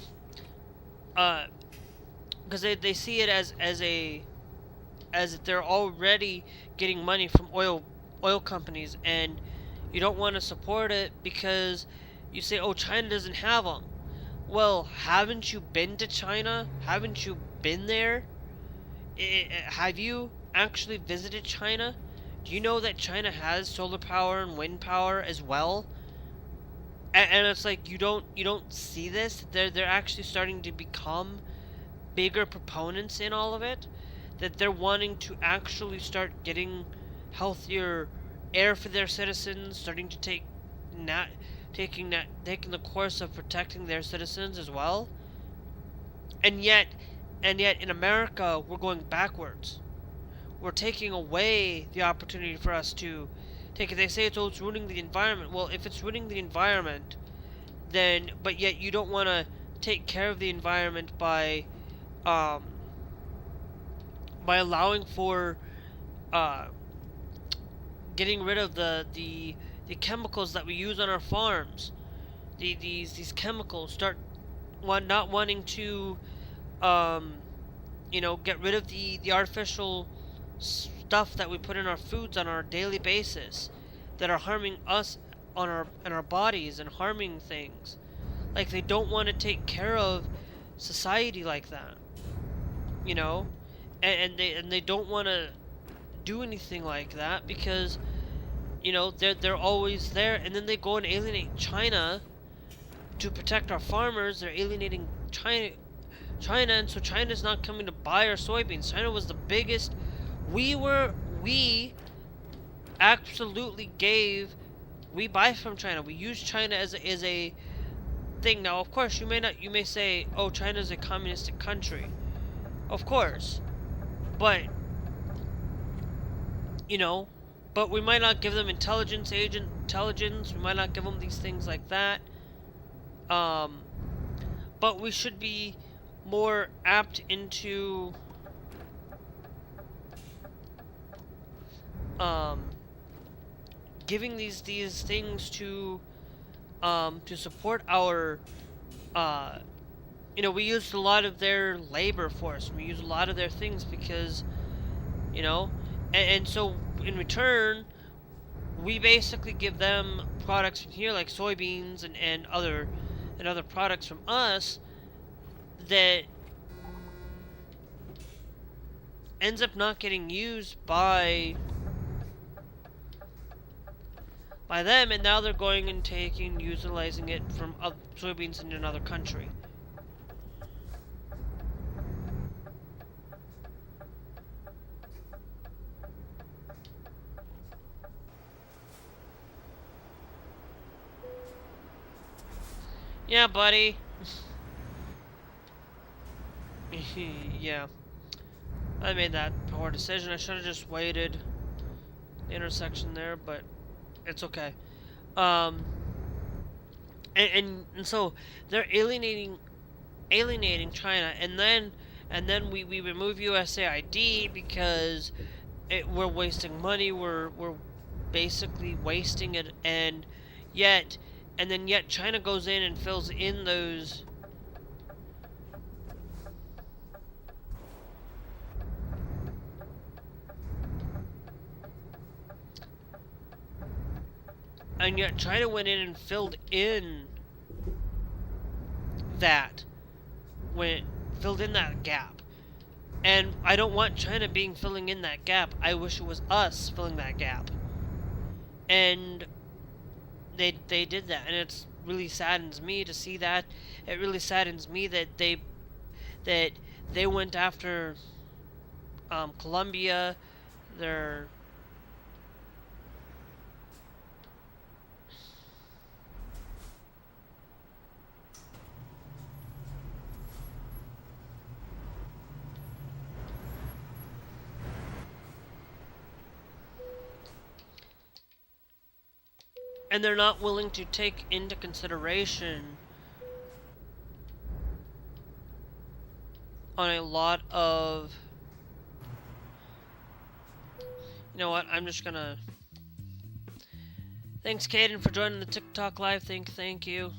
they see it as if they're already getting money from oil companies, and you don't want to support it because you say, oh, China doesn't have them. Well, haven't you been to China? Haven't you been there? Have you actually visited China? Do you know that China has solar power and wind power as well? And it's like, you don't see this. They're actually starting to become bigger proponents in all of it. That they're wanting to actually start getting healthier air for their citizens, starting to taking the course of protecting their citizens as well. And yet in America, we're going backwards. We're taking away the opportunity for us to take it. They say it's ruining the environment. Well, if it's ruining the environment, then, but yet you don't want to take care of the environment by allowing for getting rid of the chemicals that we use on our farms. These chemicals not wanting to you know, get rid of the artificial stuff that we put in our foods on our daily basis, that are harming us in our bodies and harming things. Like, they don't want to take care of society like that, you know, and they don't want to do anything like that because, you know, they're always there. And then they go and alienate China to protect our farmers. They're alienating China, and so China's not coming to buy our soybeans. China was the biggest. We absolutely we buy from China. We use China as a thing. Now, of course, you may say, oh, China's a communistic country. Of course. But, you know, but we might not give them intelligence. We might not give them these things like that. But we should be more apt into giving these things to support our you know, we use a lot of their labor force. We use a lot of their things because, you know, and so in return, we basically give them products from here, like soybeans and other products from us, that ends up not getting used by them, and now they're going and utilizing it from soybeans in another country. Yeah, buddy. Yeah. I made that poor decision. I should have just waited the intersection there, but it's okay. Um, and so they're alienating China, and then we remove USAID because we're wasting money. We're basically wasting it, and yet China goes in and fills in those. And yet China went in and filled in that filled in that gap. And I don't want China filling in that gap. I wish it was us filling that gap. And they did that, and it really saddens me to see that. It really saddens me that they went after Colombia. They're and they're not willing to take into consideration on a lot of. You know what? I'm just gonna. Thanks, Caden, for joining the TikTok live. Thank you.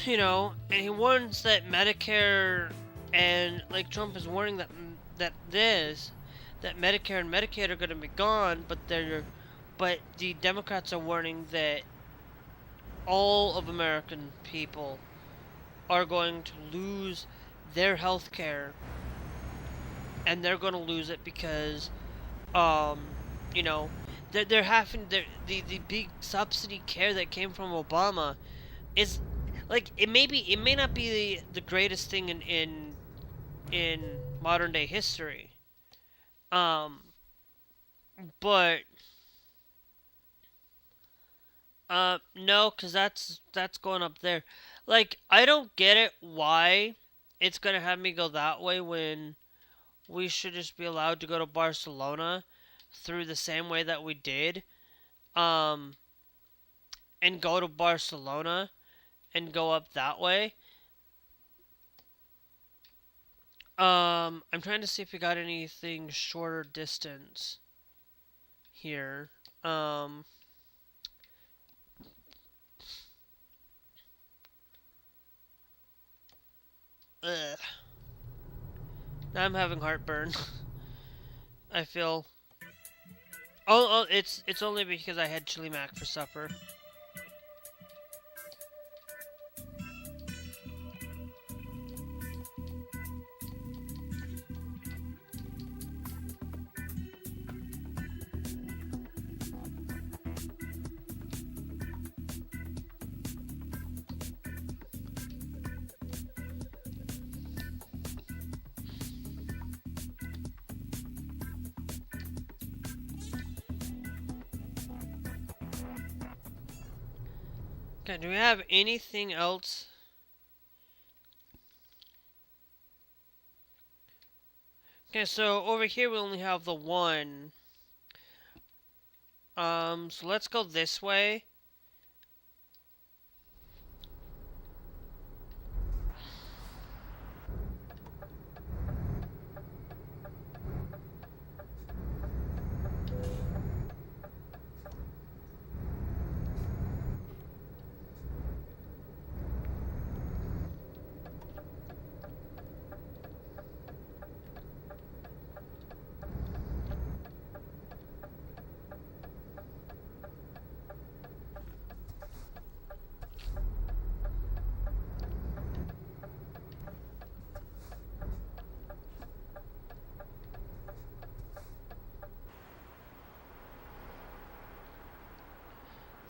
You know, and he warns that Medicare and like Trump is warning that Medicare and Medicaid are going to be gone, but the Democrats are warning that all of American people are going to lose their health care, and they're going to lose it because you know, they're having the big subsidy care that came from Obama is like it may not be the greatest thing in modern day history, but no, because that's going up there. Like, I don't get it why it's gonna have me go that way when we should just be allowed to go to Barcelona through the same way that we did, and go to Barcelona and go up that way. I'm trying to see if we got anything shorter distance here. Ugh. Now I'm having heartburn. I feel. Oh, it's only because I had chili mac for supper. Okay, do we have anything else? Okay, so over here we only have the one. So let's go this way.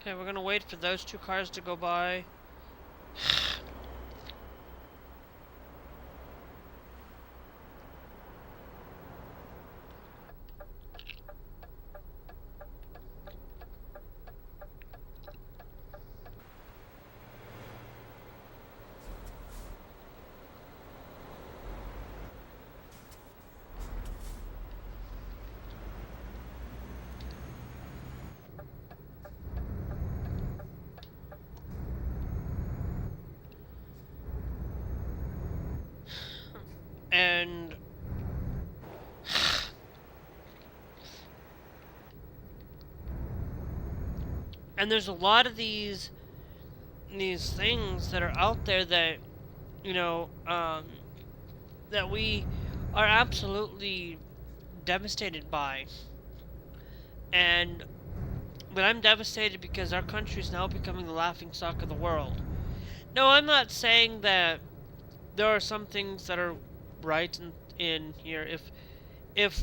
Okay, we're gonna wait for those two cars to go by. And there's a lot of these things that are out there that, you know, that we are absolutely devastated by. And but I'm devastated because our country is now becoming the laughing stock of the world. No, I'm not saying that there are some things that are right in here. If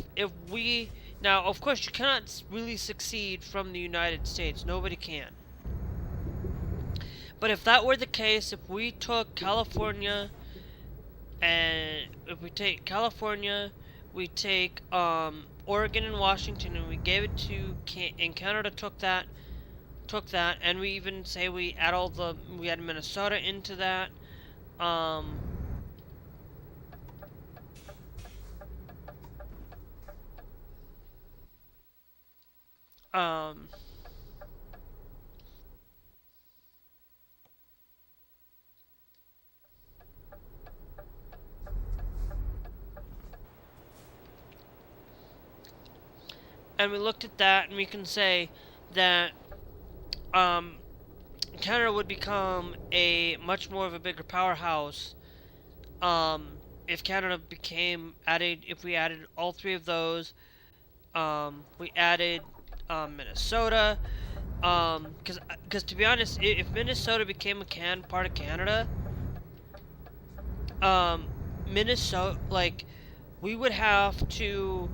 we now, of course, you cannot really succeed from the United States. Nobody can. But if that were the case, if we took California, and if we take California, we take Oregon and Washington, and we gave it to and Canada took that, and we even say we add Minnesota into that. Um, um, and we looked at that, and we can say that um, Canada would become a much more of a bigger powerhouse if Canada became added. If we added all three of those, we added Minnesota. Because to be honest, if Minnesota became a part of Canada, um, Minnesota, like, we would have to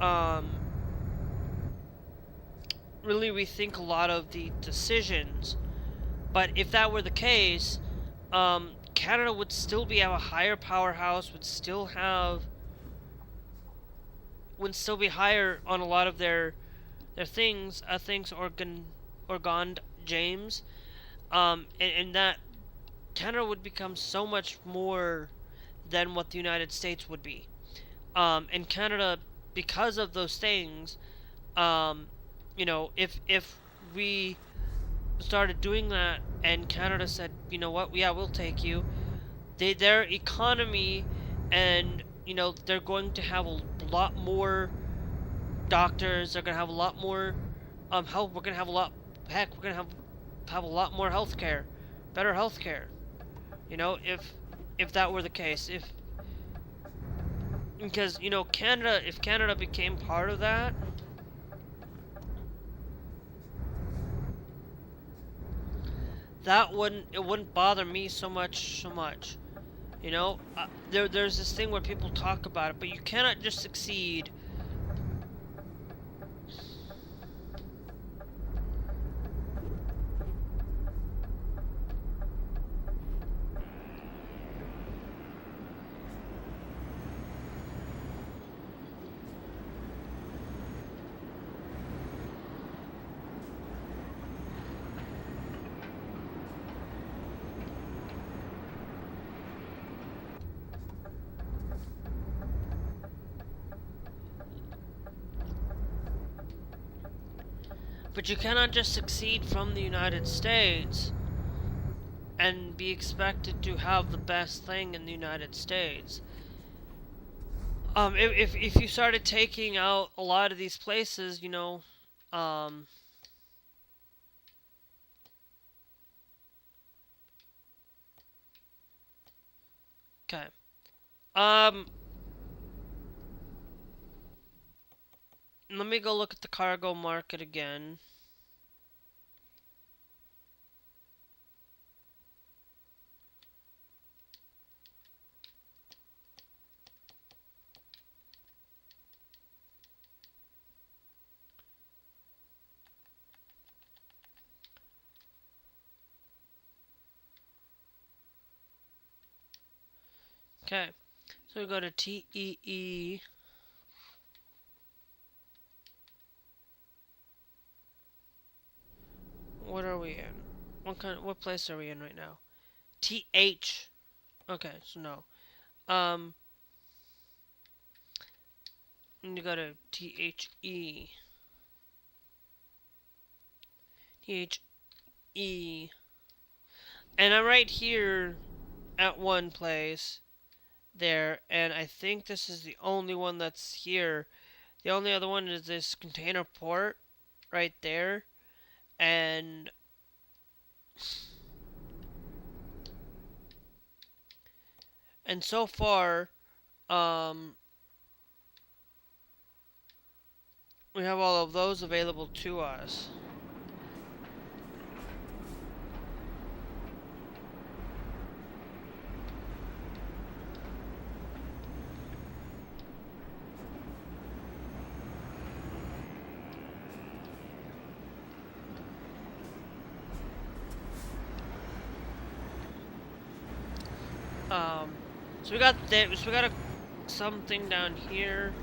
um, really rethink a lot of the decisions. But if that were the case, Canada would still be a higher powerhouse, would still be higher on a lot of their things Orgond James, and that Canada would become so much more than what the United States would be. And Canada, because of those things, um, if we started doing that, and Canada said, you know what, yeah, we'll take you. Their economy, and they're going to have a lot more doctors. They're gonna have a lot more health. We're gonna have a lot. Heck, we're gonna have a lot more healthcare, better healthcare. If that were the case, if because Canada, if Canada became part of that, it wouldn't bother me so much. There's this thing where people talk about it, but you cannot just succeed. But you cannot just succeed from the United States and be expected to have the best thing in the United States. If you started taking out a lot of these places, okay. Let me go look at the cargo market again. Okay, so we go to TEE. What are we in? What place are we in right now? TH. Okay, so no. And you go to THE. THE. And I'm right here at one place there, and I think this is the only one that's here. The only other one is this container port right there. And so far, we have all of those available to us. So we got that. So we got something down here.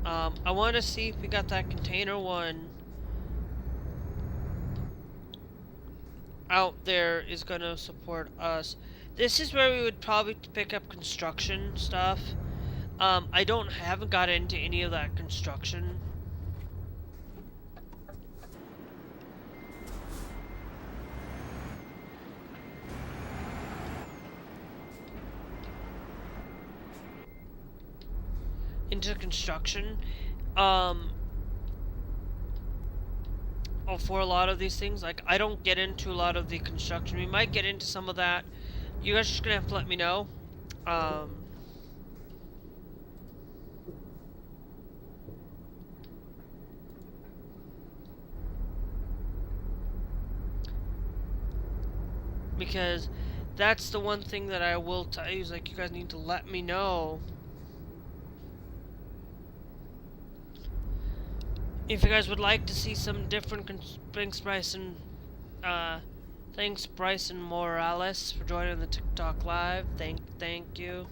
I want to see if we got that container one out there is gonna support us. This is where we would probably pick up construction stuff. I haven't got into any of that construction. Into construction. For a lot of these things, like, I don't get into a lot of the construction. We might get into some of that. You guys are just gonna have to let me know. Because that's the one thing that I will tell you is, like, you guys need to let me know if you guys would like to see some different things. Thanks Bryson Morales for joining the TikTok live. Thank you.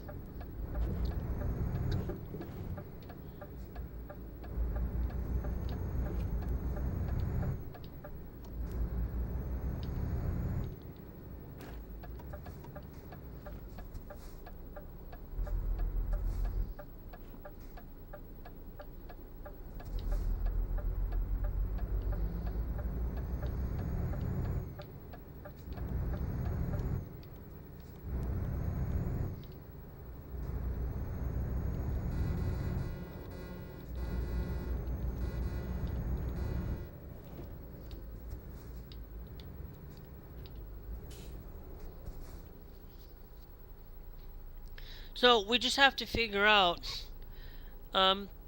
So we just have to figure out.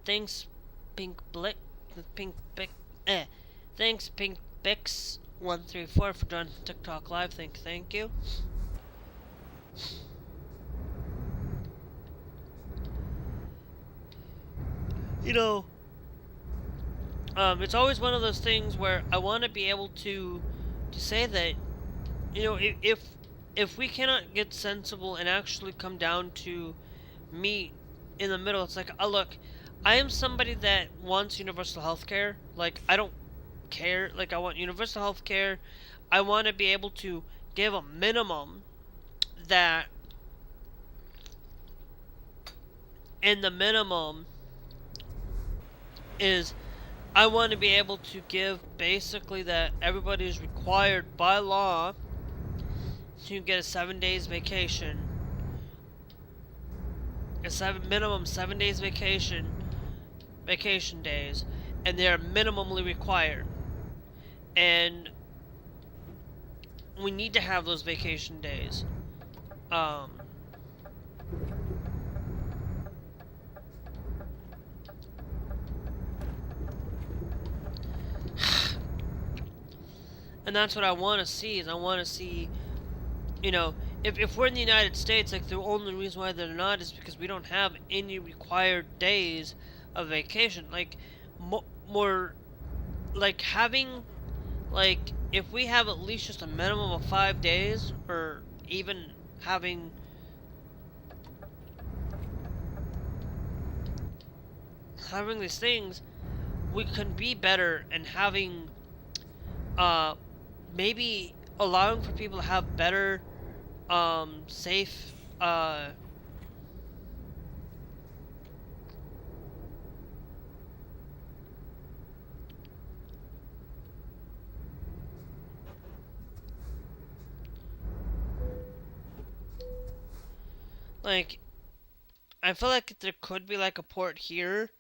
Thanks, Pink Blick, Thanks, Pink Bix 134 for joining TikTok live. Thank you. You know, it's always one of those things where I want to be able to say that, you know, if we cannot get sensible and actually come down to meet in the middle, it's like, look, I am somebody that wants universal health care. Like, I don't care. Like, I want universal health care. I want to be able to give a minimum that, and the minimum is, I want to be able to give basically that everybody is required by law to get a 7 days vacation. Minimum 7 days vacation days, and they are minimally required. And we need to have those vacation days. And that's what I want to see, is I want to see, you know, if we're in the United States, like, the only reason why they're not is because we don't have any required days of vacation. Like, more, like, having, like, if we have at least just a minimum of 5 days, or even having these things, we can be better, and having, maybe allowing for people to have better, safe, like, I feel like there could be, like, a port here.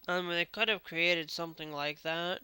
I mean, they could have created something like that.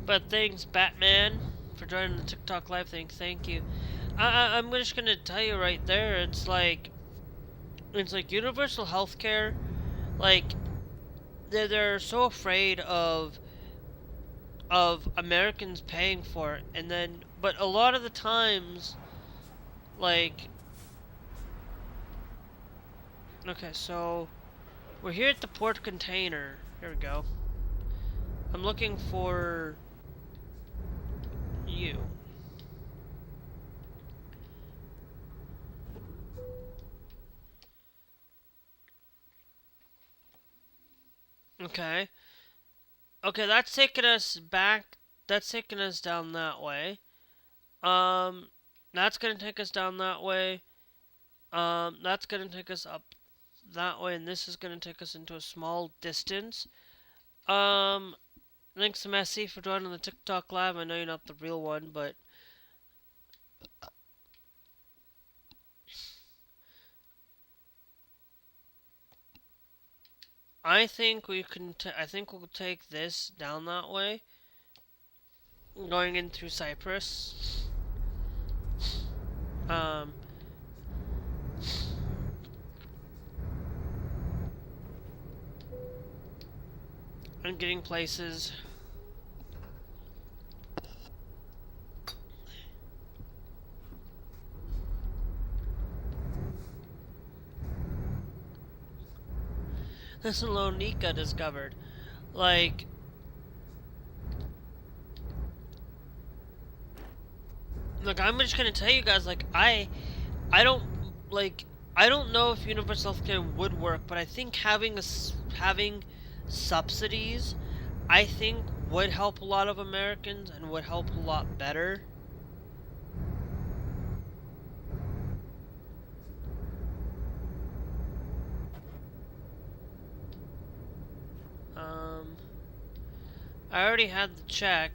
But thanks, Batman, for joining the TikTok live thing. Thank you. I'm just gonna tell you right there. It's like universal healthcare. Like they're so afraid of Americans paying for it, and then but a lot of the times, like, okay, so we're here at the port container. Here we go. I'm looking for you. Okay. Okay, that's taking us back. That's taking us down that way. That's gonna take us down that way. That's gonna take us up that way, and this is gonna take us into a small distance. Um, Thanks, Messi, for joining the TikTok live. I know you're not the real one, but I think we can. I think we'll take this down that way, going in through Cyprus. Um, and getting places. This alone Nika discovered. Like, look, I'm just gonna tell you guys, like, I don't, like, I don't know if universal healthcare would work, but I think having subsidies, I think would help a lot of Americans and would help a lot better. I already had the check.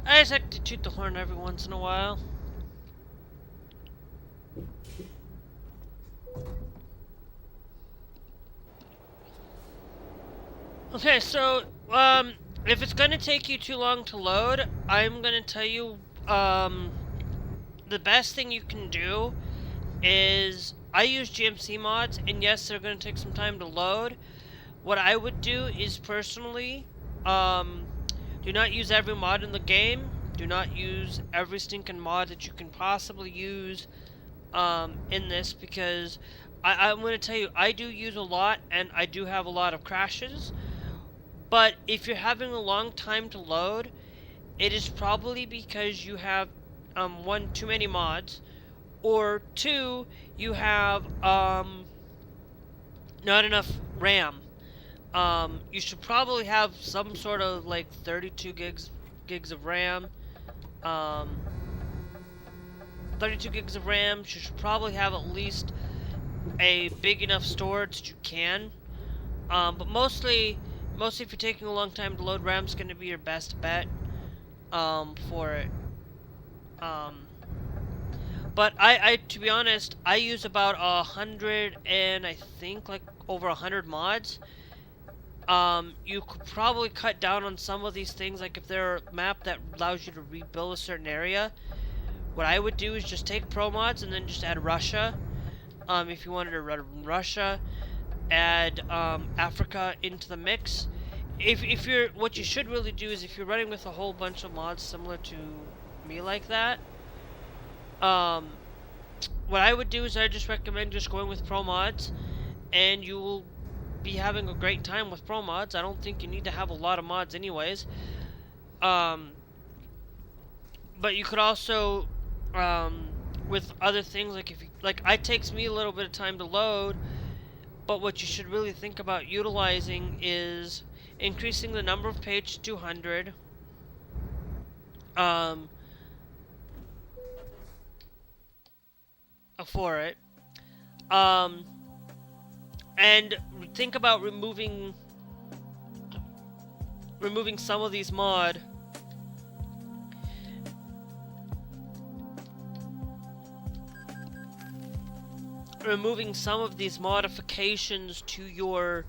I just like to toot the horn every once in a while. Okay, so, if it's gonna take you too long to load, I'm gonna tell you, the best thing you can do is, I use GMC mods, and yes, they're gonna take some time to load. What I would do is, personally, do not use every mod in the game. Do not use every stinking mod that you can possibly use, in this, because I'm gonna tell you, I do use a lot, and I do have a lot of crashes. But if you're having a long time to load, it is probably because you have one, too many mods, or two, you have not enough RAM. You should probably have some sort of like 32 gigs of RAM. 32 gigs of RAM. You should probably have at least a big enough storage that you can. But mostly if you're taking a long time to load, RAM's going to be your best bet for it. But I, to be honest, I use about 100 and I think like over 100 mods. You could probably cut down on some of these things, like if there are a map that allows you to rebuild a certain area. What I would do is just take pro mods and then just add Russia. If you wanted to run Russia, add Africa into the mix. If you're, what you should really do is if you're running with a whole bunch of mods similar to me like that, what I would do is I just recommend just going with pro mods, and you will be having a great time with pro mods. I don't think you need to have a lot of mods anyways. But you could also, with other things, like if you, like, it takes me a little bit of time to load, but what you should really think about utilizing is increasing the number of page to 200. For it. And think about removing some of these modifications to your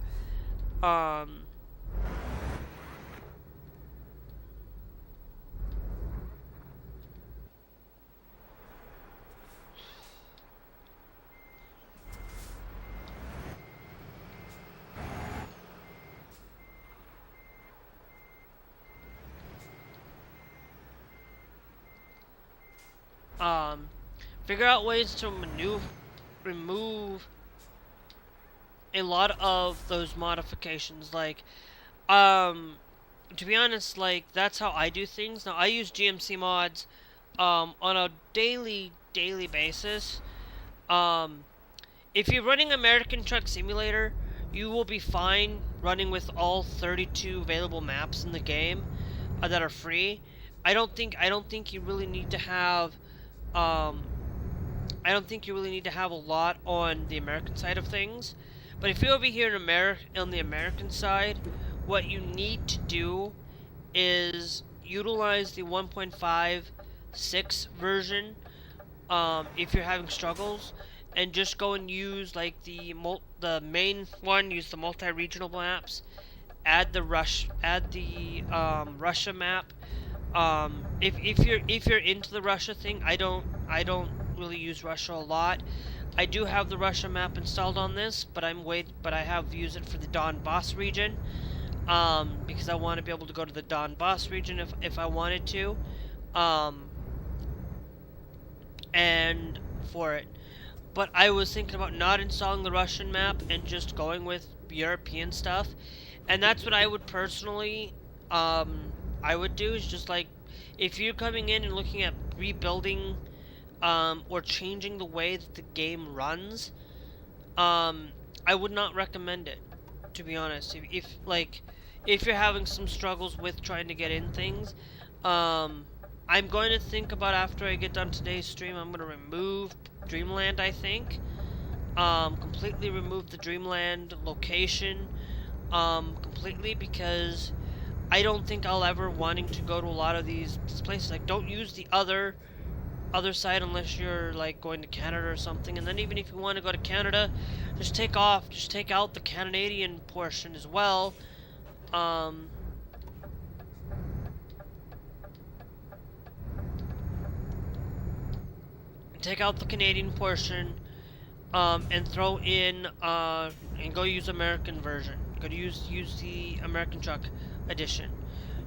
figure out ways to remove a lot of those modifications. Like, to be honest, like, that's how I do things. Now, I use GMC mods on a daily basis. If you're running American Truck Simulator, you will be fine running with all 32 available maps in the game that are free. I don't think you really need to have a lot on the American side of things. But if you're over here on the American side, what you need to do is utilize the 1.56 version if you're having struggles, and just go and use like the main one. Use the multi-regional maps. Add the Russia map. If you're into the Russia thing, I don't really use Russia a lot. I do have the Russia map installed on this, but I have used it for the Donbass region, because I want to be able to go to the Donbass region if I wanted to, and for it. But I was thinking about not installing the Russian map and just going with European stuff, and that's what I would personally, I would do, is just like, if you're coming in and looking at rebuilding, or changing the way that the game runs, I would not recommend it, to be honest. If you're having some struggles with trying to get in things, I'm going to think about, after I get done today's stream, I'm going to remove Dreamland, I think. Completely remove the Dreamland location, completely, because I don't think I'll ever wanting to go to a lot of these places. Like, don't use the other side unless you're like going to Canada or something. And then even if you want to go to Canada, just take out the Canadian portion as well. Take out the Canadian portion, and throw in and go use American version. Go to use the American Truck edition.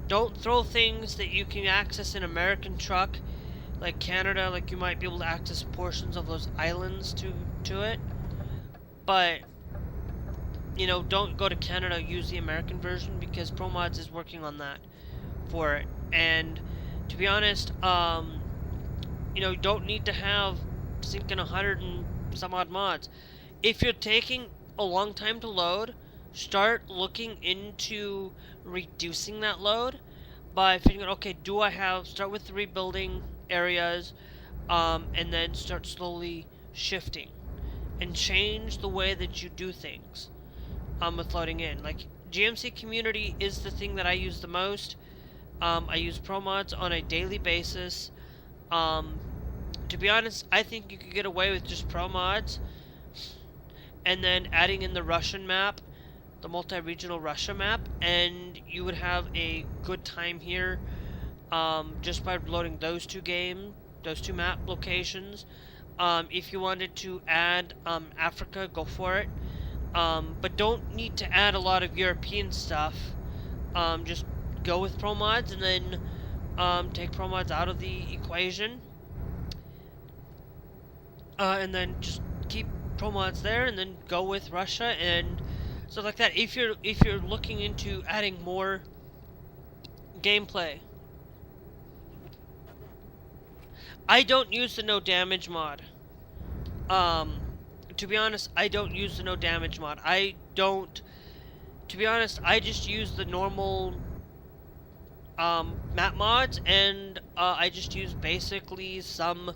Don't throw things that you can access in American Truck, like Canada, like you might be able to access portions of those islands to it. But you know, don't go to Canada, use the American version, because ProMods is working on that for it. And to be honest, you know, you don't need to have sinking 100 and some odd mods. If you're taking a long time to load, start looking into reducing that load by figuring, okay, start with the rebuilding areas, and then start slowly shifting and change the way that you do things with loading in. Like, GMC Community is the thing that I use the most. I use ProMods on a daily basis. To be honest, I think you could get away with just ProMods and then adding in the Russian map, the multi-regional Russia map, and you would have a good time here just by loading those two map locations. If you wanted to add Africa, go for it. But don't need to add a lot of European stuff. Just go with ProMods and then take ProMods out of the equation. And then just keep ProMods there and then go with Russia and stuff like that. If you're looking into adding more gameplay. I don't use the no damage mod. To be honest, I don't use the no damage mod. To be honest, I just use the normal map mods, and I just use basically some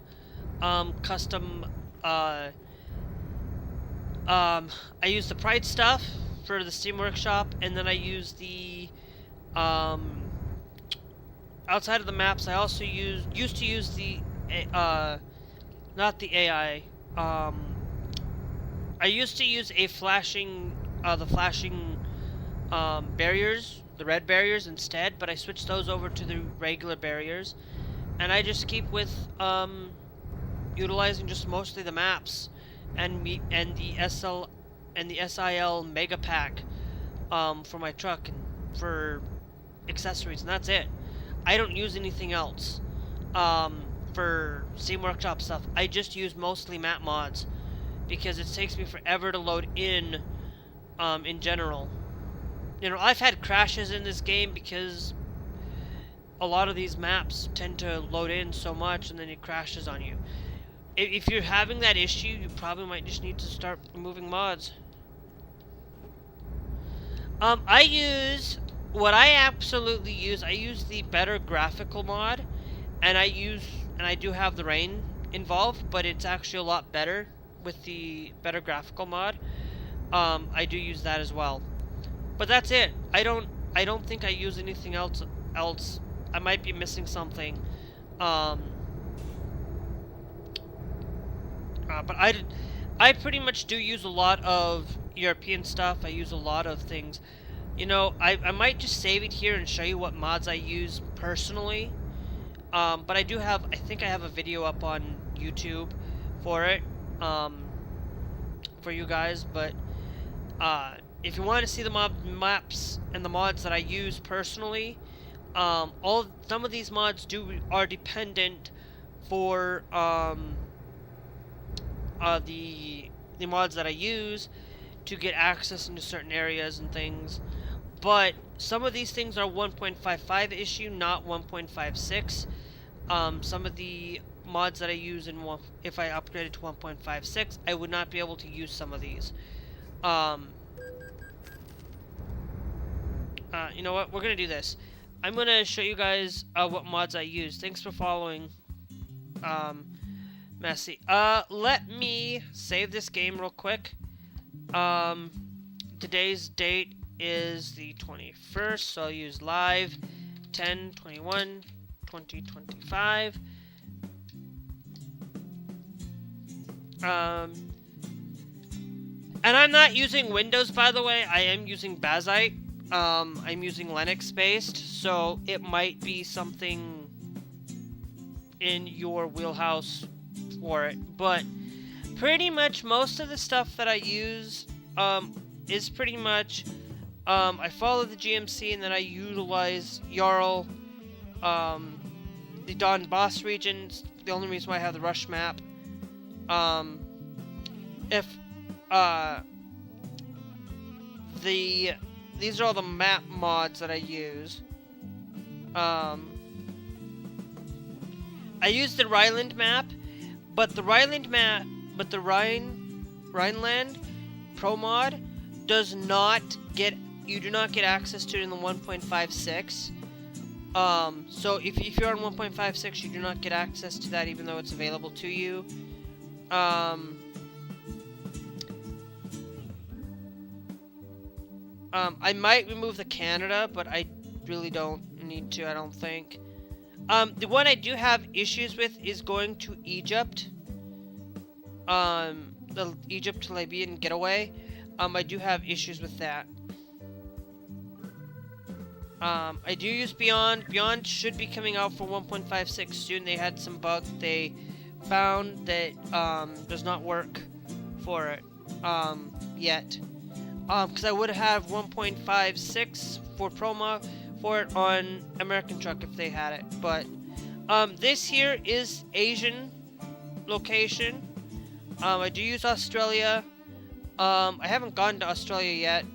custom I use the Pride stuff for the Steam Workshop, and then I use the outside of the maps. I also used to use the not the AI. I used to use the flashing barriers, the red barriers instead, but I switched those over to the regular barriers, and I just keep with utilizing just mostly the maps and the SIL mega pack for my truck and for accessories, and that's it. I don't use anything else for Steam Workshop stuff. I just use mostly map mods because it takes me forever to load in general. You know, I've had crashes in this game because a lot of these maps tend to load in so much and then it crashes on you. If you're having that issue, you probably might just need to start removing mods. I use the better graphical mod, and I do have the rain involved, but it's actually a lot better with the better graphical mod. I do use that as well, but that's it. I don't think I use anything else. I might be missing something. But I pretty much do use a lot of European stuff. I use a lot of things. You know, I might just save it here and show you what mods I use personally. But I think I have a video up on YouTube for it, for you guys. But if you want to see the maps and the mods that I use personally, some of these mods are dependent for the mods that I use to get access into certain areas and things, but some of these things are 1.55 issue, not 1.56. Some of the mods that I use if I upgraded to 1.56, I would not be able to use some of these. You know what? We're gonna do this. I'm gonna show you guys what mods I use. Thanks for following. Messy. Let me save this game real quick. Today's date is the 21st, so I'll use live 10/21/2025. And I'm not using Windows, by the way. I am using Bazite. I'm using Linux based, so it might be something in your wheelhouse for it, but pretty much most of the stuff that I use is pretty much I follow the GMC and then I utilize Jarl, the Donbass regions. The only reason why I have the Rush map. these are all the map mods that I use. I use the Rhineland map, but the Rhineland Pro mod does not get, you do not get access to it in the 1.56. So if you're on 1.56, you do not get access to that, even though it's available to you. I might remove the Canada, but I really don't need to, I don't think. The one I do have issues with is going to Egypt. The Egypt to Libyan getaway. I do have issues with that. I do use Beyond. Beyond should be coming out for 1.56 soon. They had some bug they found that does not work for it yet. Because I would have 1.56 for promo for it on American Truck if they had it. But this here is Asian location. I do use Australia. I haven't gone to Australia yet.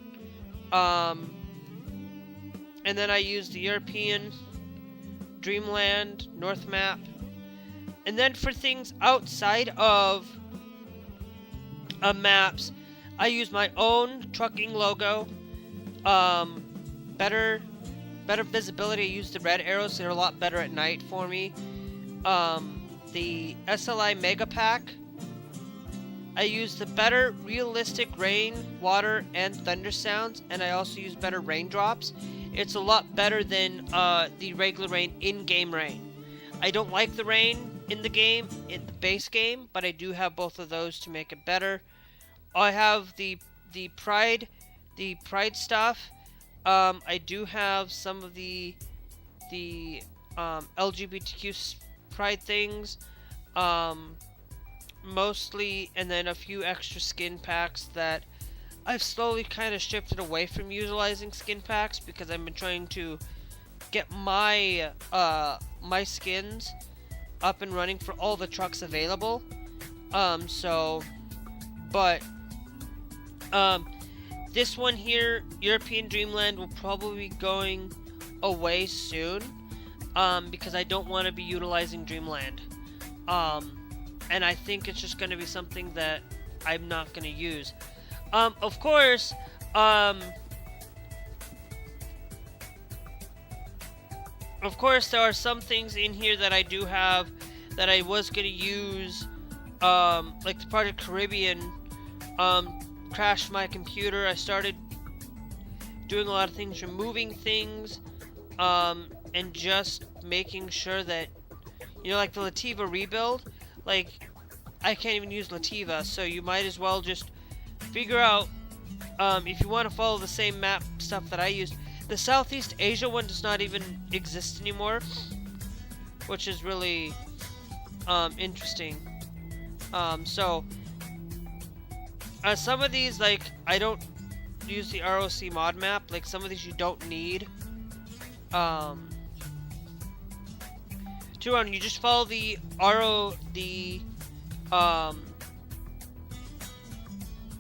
And then I use the European, Dreamland, North Map. And then for things outside of maps, I use my own trucking logo. Better visibility. I use the red arrows. They're a lot better at night for me. The SLI Mega Pack. I use the better realistic rain, water, and thunder sounds, and I also use better raindrops. It's a lot better than the regular rain, in-game rain. I don't like the rain in the game, in the base game, but I do have both of those to make it better. I have the Pride stuff. I do have some of the LGBTQ Pride things. Mostly, and then a few extra skin packs that I've slowly kind of shifted away from utilizing skin packs because I've been trying to get my my skins up and running for all the trucks available. This one here, European Dreamland, will probably be going away soon because I don't want to be utilizing Dreamland. And I think it's just going to be something that I'm not going to use. Of course, there are some things in here that I do have that I was going to use, like the Project Caribbean, crashed my computer. I started doing a lot of things, removing things, and just making sure that, you know, like the Lativa rebuild, like, I can't even use Lativa, so you might as well just figure out, if you want to follow the same map stuff that I used. The Southeast Asia one does not even exist anymore, which is really, interesting. Some of these, like, I don't use the ROC mod map, like, some of these you don't need, to run. You just follow the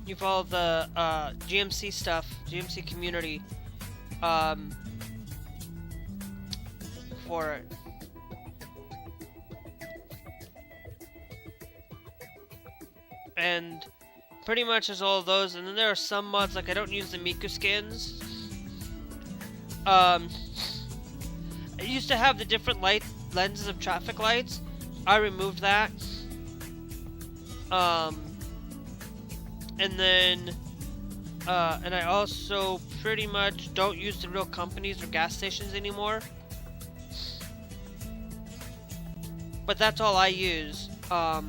you follow the GMC stuff, GMC community for it. And pretty much is all of those. And then there are some mods, like I don't use the Miku skins. I used to have the different lenses of traffic lights. I removed that. And then and I also pretty much don't use the real companies or gas stations anymore. But that's all I use. I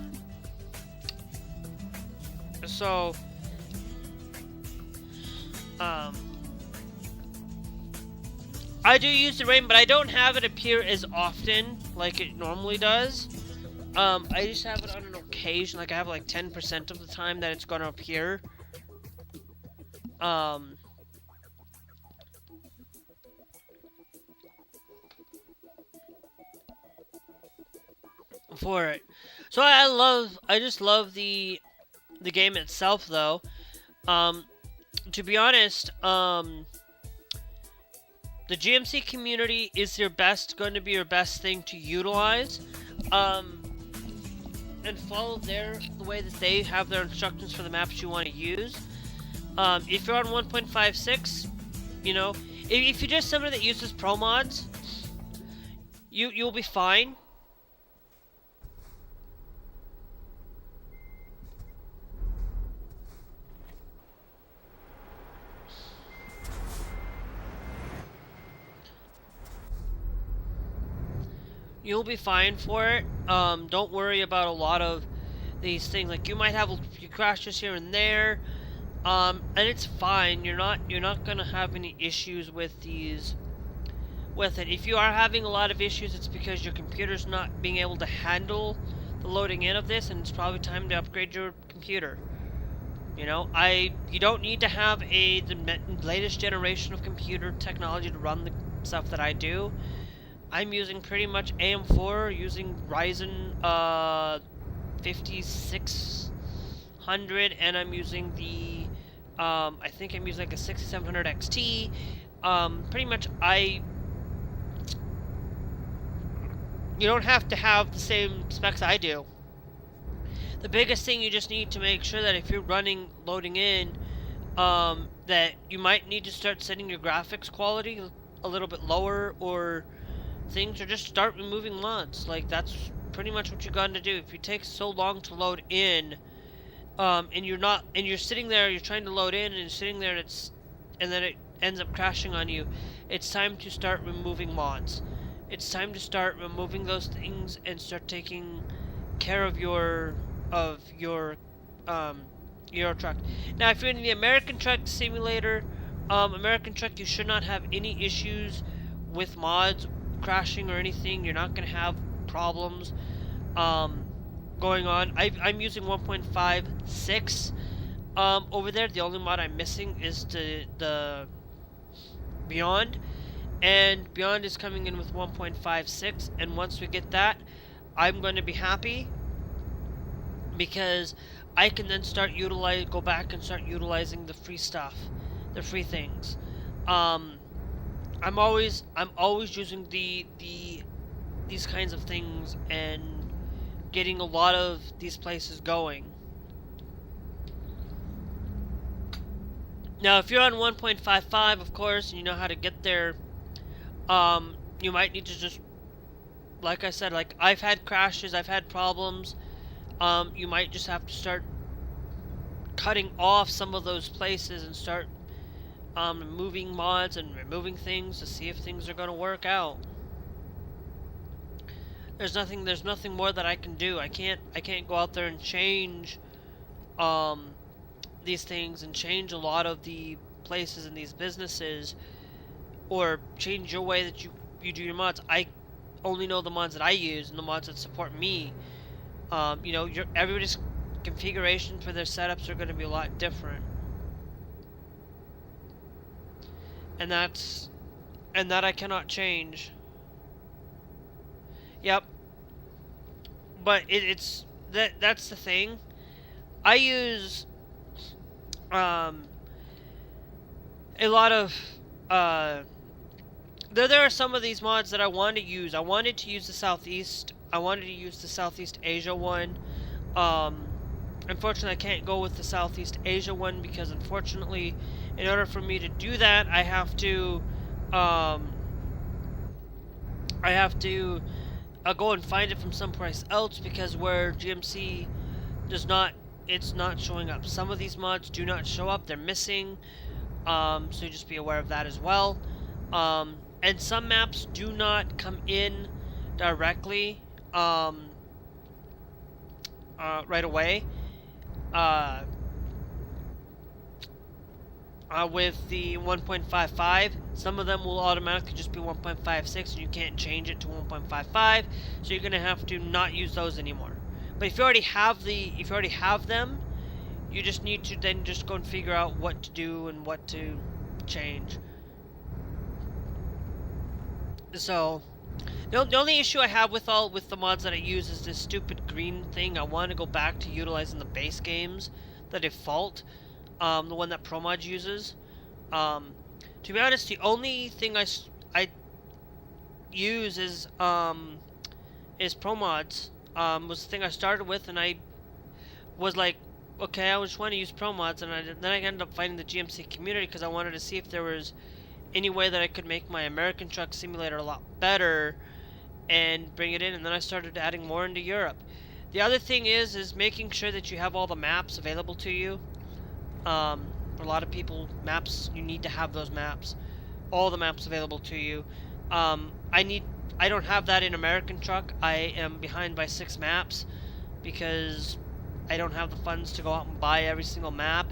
do use the rain, but I don't have it appear as often like it normally does. I just have it on an occasion, like I have like 10% of the time that it's gonna appear. For it. So I just love the game itself though. to be honest, the GMC community is going to be your best thing to utilize, and follow the way that they have their instructions for the maps you want to use. If you're on 1.56, you know, if you're just somebody that uses pro mods, you'll be fine. You'll be fine for it. Don't worry about a lot of these things. Like, you might have a few crashes here and there, and it's fine. You're not gonna have any issues with it. If you are having a lot of issues, it's because your computer's not being able to handle the loading in of this, and it's probably time to upgrade your computer. You know, you don't need to have the latest generation of computer technology to run the stuff that I do. I'm using pretty much AM4, using Ryzen 5600, and I'm using the I think I'm using like a 6700 XT. Pretty much you don't have to have the same specs I do. The biggest thing, you just need to make sure that if you're loading in, that you might need to start setting your graphics quality a little bit lower, or things, or just start removing mods. Like, that's pretty much what you got to do. If it takes so long to load in, and you're sitting there, you're trying to load in, and you're sitting there, and then it ends up crashing on you, it's time to start removing mods. It's time to start removing those things and start taking care of your Euro Truck. Now, if you're in the American Truck Simulator, American Truck, you should not have any issues with mods crashing or anything. You're not going to have problems going on. I'm using 1.56 over there. The only mod I'm missing is the Beyond, and Beyond is coming in with 1.56, and once we get that, I'm going to be happy, because I can then go back and start utilizing the free stuff, the free things. I'm always using these kinds of things and getting a lot of these places going. Now, if you're on 1.55, of course, and you know how to get there, you might need to just, like I said, like, I've had crashes, I've had problems. You might just have to start cutting off some of those places and start removing mods and removing things to see if things are going to work out. There's nothing more that I can do. I can't go out there and change these things and change a lot of the places in these businesses, or change your way that you do your mods. I only know the mods that I use and the mods that support me. You know, everybody's configuration for their setups are going to be a lot different. And that I cannot change. Yep. But that's the thing. I use a lot of there are some of these mods that I want to use. I wanted to use the Southeast Asia one. Unfortunately, I can't go with the Southeast Asia one, because unfortunately, in order for me to do that, I have to go and find it from someplace else, because where GMC does not, it's not showing up. Some of these mods do not show up; they're missing. So just be aware of that as well. And some maps do not come in directly right away. With the 1.55, some of them will automatically just be 1.56, and you can't change it to 1.55, so you're gonna have to not use those anymore. But if you already have them, you just need to then just go and figure out what to do and what to change. So the only issue I have with the mods that I use is this stupid green thing. I want to go back to utilizing the base games, the default. the one that ProMod uses. To be honest, the only thing I use is ProMods. Was the thing I started with, and I was like, okay, I just want to use ProMods, and then I ended up finding the GMC community because I wanted to see if there was any way that I could make my American Truck Simulator a lot better and bring it in, and then I started adding more into Europe. The other thing is making sure that you have all the maps available to you. For a lot of people, maps, you need to have those maps, all the maps available to you. I don't have that in American Truck. I am behind by 6 maps because I don't have the funds to go out and buy every single map.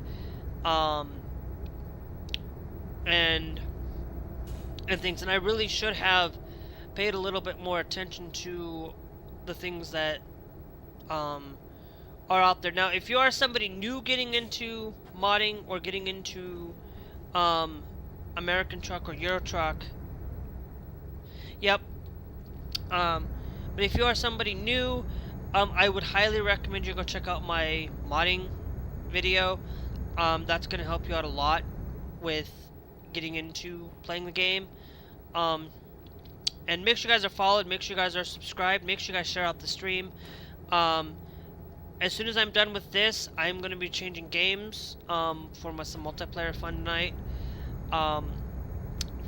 And things, and I really should have paid a little bit more attention to the things that are out there. Now, if you are somebody new getting into modding or getting into American Truck or Euro Truck, yep. But if you are somebody new, I would highly recommend you go check out my modding video. That's going to help you out a lot with getting into playing the game. And make sure you guys are followed, make sure you guys are subscribed, make sure you guys share out the stream. As soon as I'm done with this, I'm going to be changing games for some multiplayer fun tonight.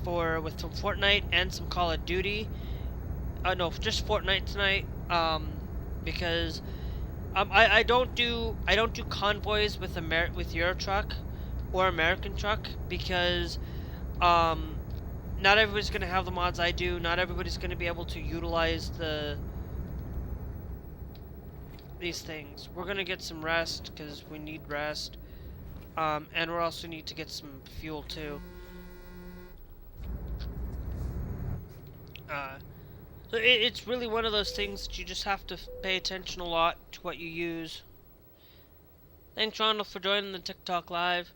With some Fortnite and some Call of Duty. No, just Fortnite tonight. Because I don't do convoys with Euro Truck or American Truck because not everybody's going to have the mods I do. Not everybody's going to be able to utilize these things. We're going to get some rest because we need rest. And we also need to get some fuel too. So it's really one of those things that you just have to pay attention a lot to what you use. Thanks, Ronald, for joining the TikTok live.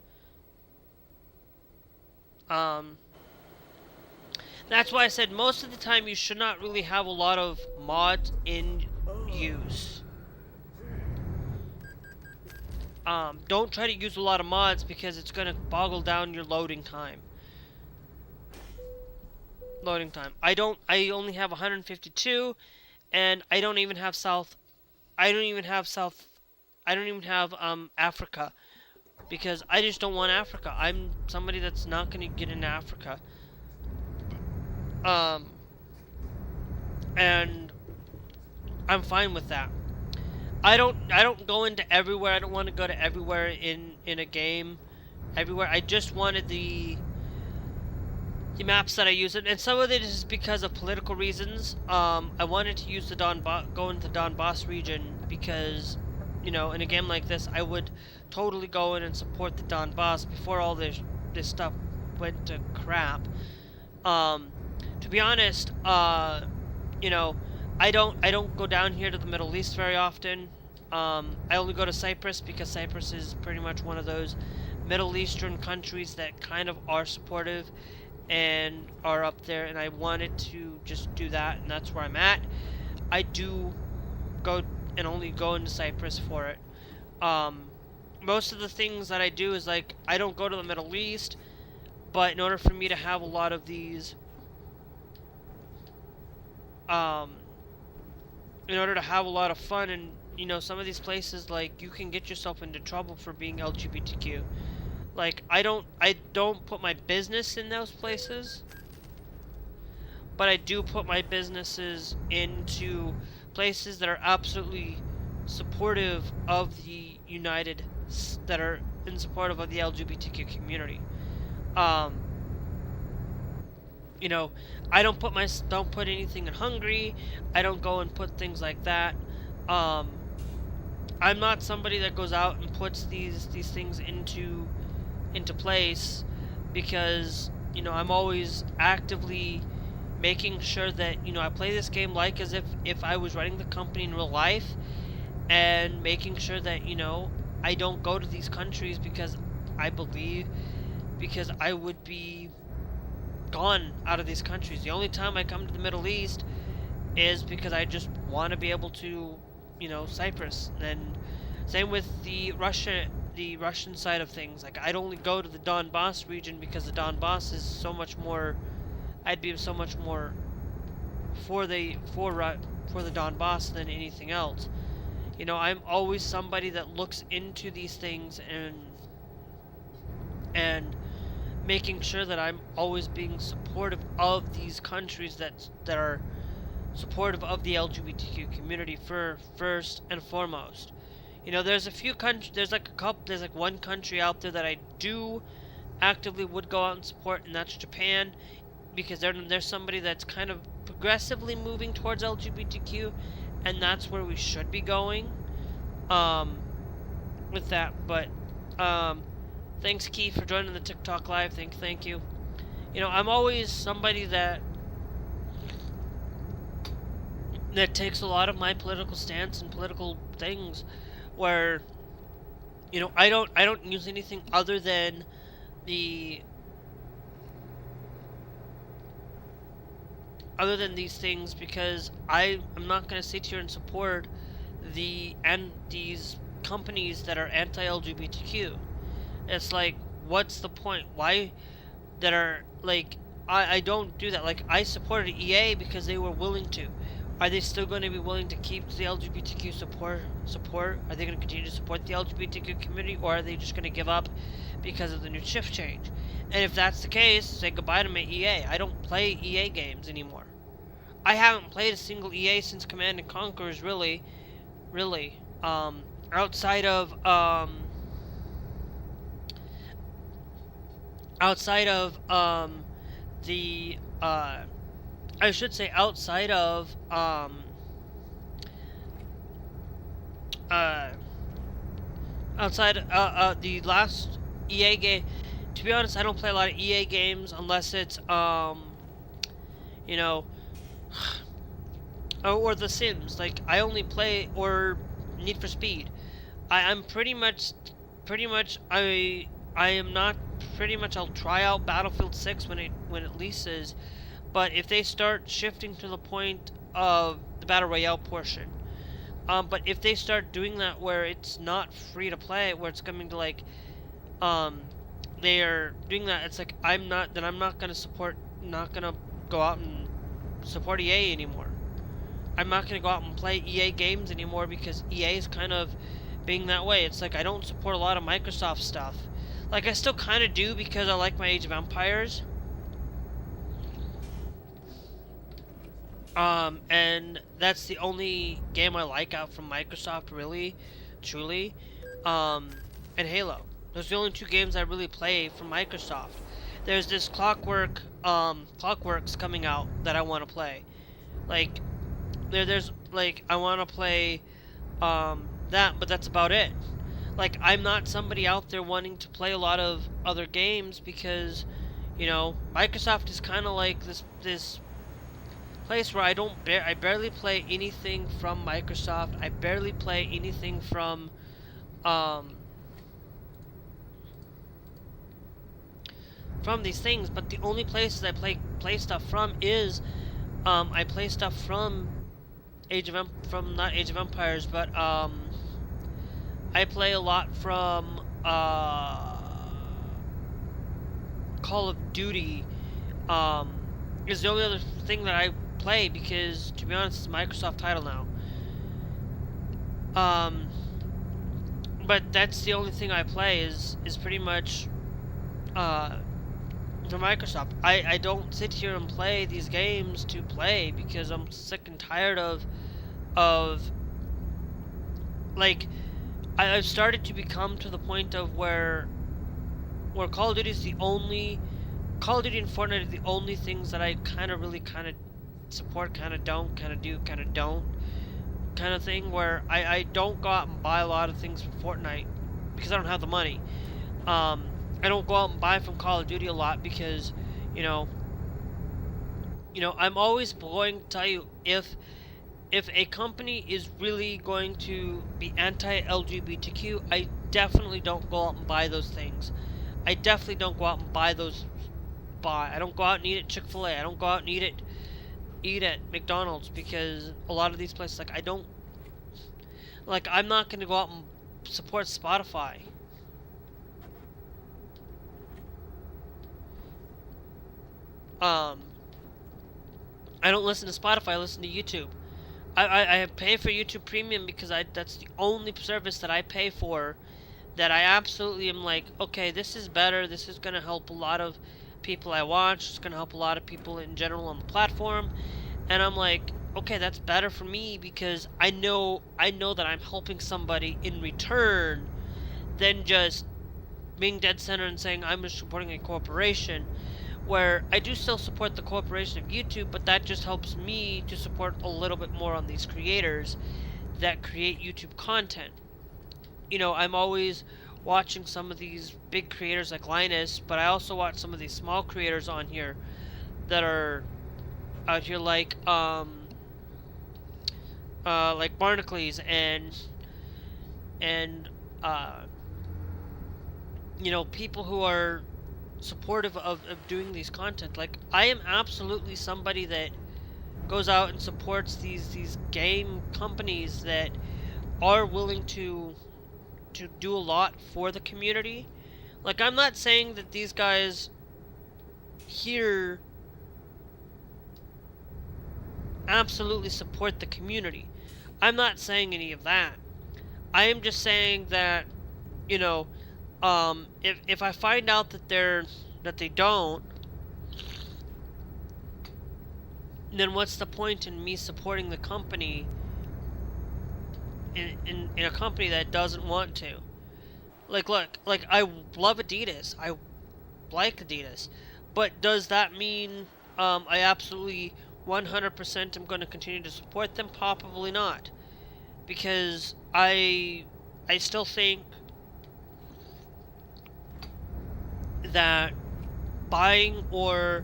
That's why I said most of the time you should not really have a lot of mods in use. Don't try to use a lot of mods because it's going to boggle down your loading time. I only have 152, and I don't even have Africa, because I just don't want Africa. I'm somebody that's not going to get into Africa. And I'm fine with that. I don't go into everywhere. I don't want to go to everywhere in a game. Everywhere. I just wanted the maps that I use, and some of it is because of political reasons. I wanted to use go into the Donbass region because, you know, in a game like this, I would totally go in and support the Donbass before all this stuff went to crap. To be honest, you know, I don't go down here to the Middle East very often. I only go to Cyprus because Cyprus is pretty much one of those Middle Eastern countries that kind of are supportive and are up there, and I wanted to just do that, and that's where I'm at. I do go and only go into Cyprus for it. Most of the things that I do is, like, I don't go to the Middle East, but in order for me to have a lot of these, in order to have a lot of fun, and, you know, some of these places, like, you can get yourself into trouble for being LGBTQ. Like, I don't put my business in those places, but I do put my businesses into places that are absolutely supportive of the that are in support of the LGBTQ community. You know, I don't put anything in Hungary. I don't go and put things like that. I'm not somebody that goes out and puts these things into place, because, you know, I'm always actively making sure that, you know, I play this game like as if I was running the company in real life, and making sure that, you know, I don't go to these countries because I would be gone out of these countries. The only time I come to the Middle East is because I just want to be able to, you know, Cyprus. And same with the Russia the Russian side of things. Like, I'd only go to the Donbass region because the Donbass is so much more. I'd be so much more for the Donbass than anything else. You know, I'm always somebody that looks into these things and making sure that I'm always being supportive of these countries that are supportive of the LGBTQ community first and foremost. You know, there's a few countries, there's like one country out there that I do actively would go out and support, and that's Japan, because there's somebody that's kind of progressively moving towards LGBTQ, and that's where we should be going with that. But thanks, Keith, for joining the TikTok live. Thank you. You know, I'm always somebody that takes a lot of my political stance and political things where, you know, I don't use anything other than these things, because I'm not going to sit here and support these companies that are anti-LGBTQ. It's like, what's the point? Why that are like, I don't do that. Like, I supported EA because they were willing to. Are they still going to be willing to keep the LGBTQ support? Are they going to continue to support the LGBTQ community, or are they just going to give up because of the new shift change? And if that's the case, say goodbye to my EA. I don't play EA games anymore. I haven't played a single EA since Command and Conquer's, really. Outside of the I should say outside of the last EA game. To be honest, I don't play a lot of EA games unless it's you know, or The Sims. Like, I only play, or Need for Speed. I'm pretty much I am not pretty much. I'll try out Battlefield 6 when it releases, but if they start shifting to the point of the Battle Royale portion, but if they start doing that where it's not free to play, where it's coming to like, they're doing that, it's like I'm not gonna go out and support EA anymore. I'm not gonna go out and play EA games anymore because EA is kind of being that way. It's like I don't support a lot of Microsoft stuff. Like, I still kind of do because I like my Age of Empires. And that's the only game I like out from Microsoft, really, truly. And Halo. Those are the only two games I really play from Microsoft. There's this Clockworks coming out that I want to play. Like, there's like, I want to play that, but that's about it. Like, I'm not somebody out there wanting to play a lot of other games because, you know, Microsoft is kind of like this place where I barely play anything from Microsoft. I barely play anything from these things, but the only places I play stuff from is I play stuff from not Age of Empires, but I play a lot from Call of Duty. Is the only other thing that I play because, to be honest, it's a Microsoft title now. But that's the only thing I play is pretty much for Microsoft. I don't sit here and play these games to play because I'm sick and tired of like, I've started to become to the point of where Call of Duty and Fortnite are the only things that I kind of support, kind of don't, kind of do, kind of don't, kind of thing, where I don't go out and buy a lot of things from Fortnite because I don't have the money. I don't go out and buy from Call of Duty a lot because, you know, I'm always going to tell you, if a company is really going to be anti-LGBTQ, I definitely don't go out and buy those things. I definitely don't go out and buy those. I don't go out and eat at Chick-fil-A. I don't go out and eat at McDonald's because a lot of these places, like, I'm not going to go out and support Spotify. I don't listen to Spotify, I listen to YouTube. I pay for YouTube Premium because that's the only service that I pay for that I absolutely am like, okay, this is better, this is going to help a lot of people I watch, it's going to help a lot of people in general on the platform, and I'm like, okay, that's better for me because I know that I'm helping somebody in return than just being dead center and saying I'm just supporting a corporation, where I do still support the corporation of YouTube, but that just helps me to support a little bit more on these creators that create YouTube content. You know, I'm always watching some of these big creators like Linus, but I also watch some of these small creators on here that are out here like Barnacles and you know, people who are supportive of doing these content. Like, I am absolutely somebody that goes out and supports these game companies that are willing to do a lot for the community. Like, I'm not saying that these guys here absolutely support the community. I'm not saying any of that. I am just saying that, you know, if I find out that they don't, then what's the point in me supporting the company in a company that doesn't want to? Like, look, like, I love Adidas. I like Adidas. But does that mean I absolutely 100% am going to continue to support them? Probably not. Because I still think that buying or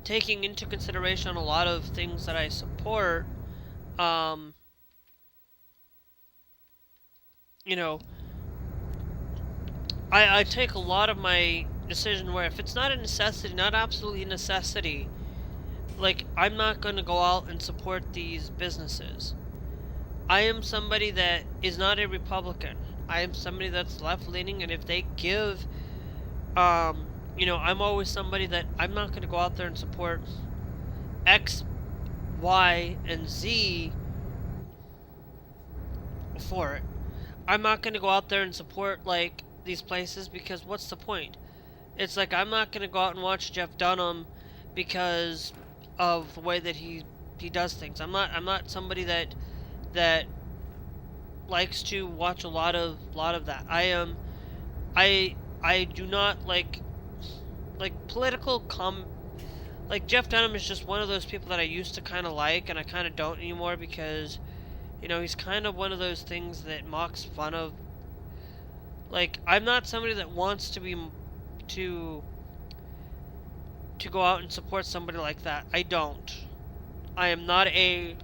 taking into consideration a lot of things that I support, you know, I take a lot of my decision where if it's not a necessity, not absolutely a necessity, like, I'm not going to go out and support these businesses. I am somebody that is not a Republican. I am somebody that's left-leaning, and if they give, you know, I'm always somebody that I'm not going to go out there and support X, Y, and Z for it. I'm not going to go out there and support, like, these places because what's the point? It's like, I'm not going to go out and watch Jeff Dunham because of the way that he does things. I'm not somebody that likes to watch a lot of that. I do not like political like, Jeff Dunham is just one of those people that I used to kind of like, and I kind of don't anymore because, you know, he's kind of one of those things that mocks fun of. Like, I'm not somebody that wants to be to go out and support somebody like that. I don't. I am not a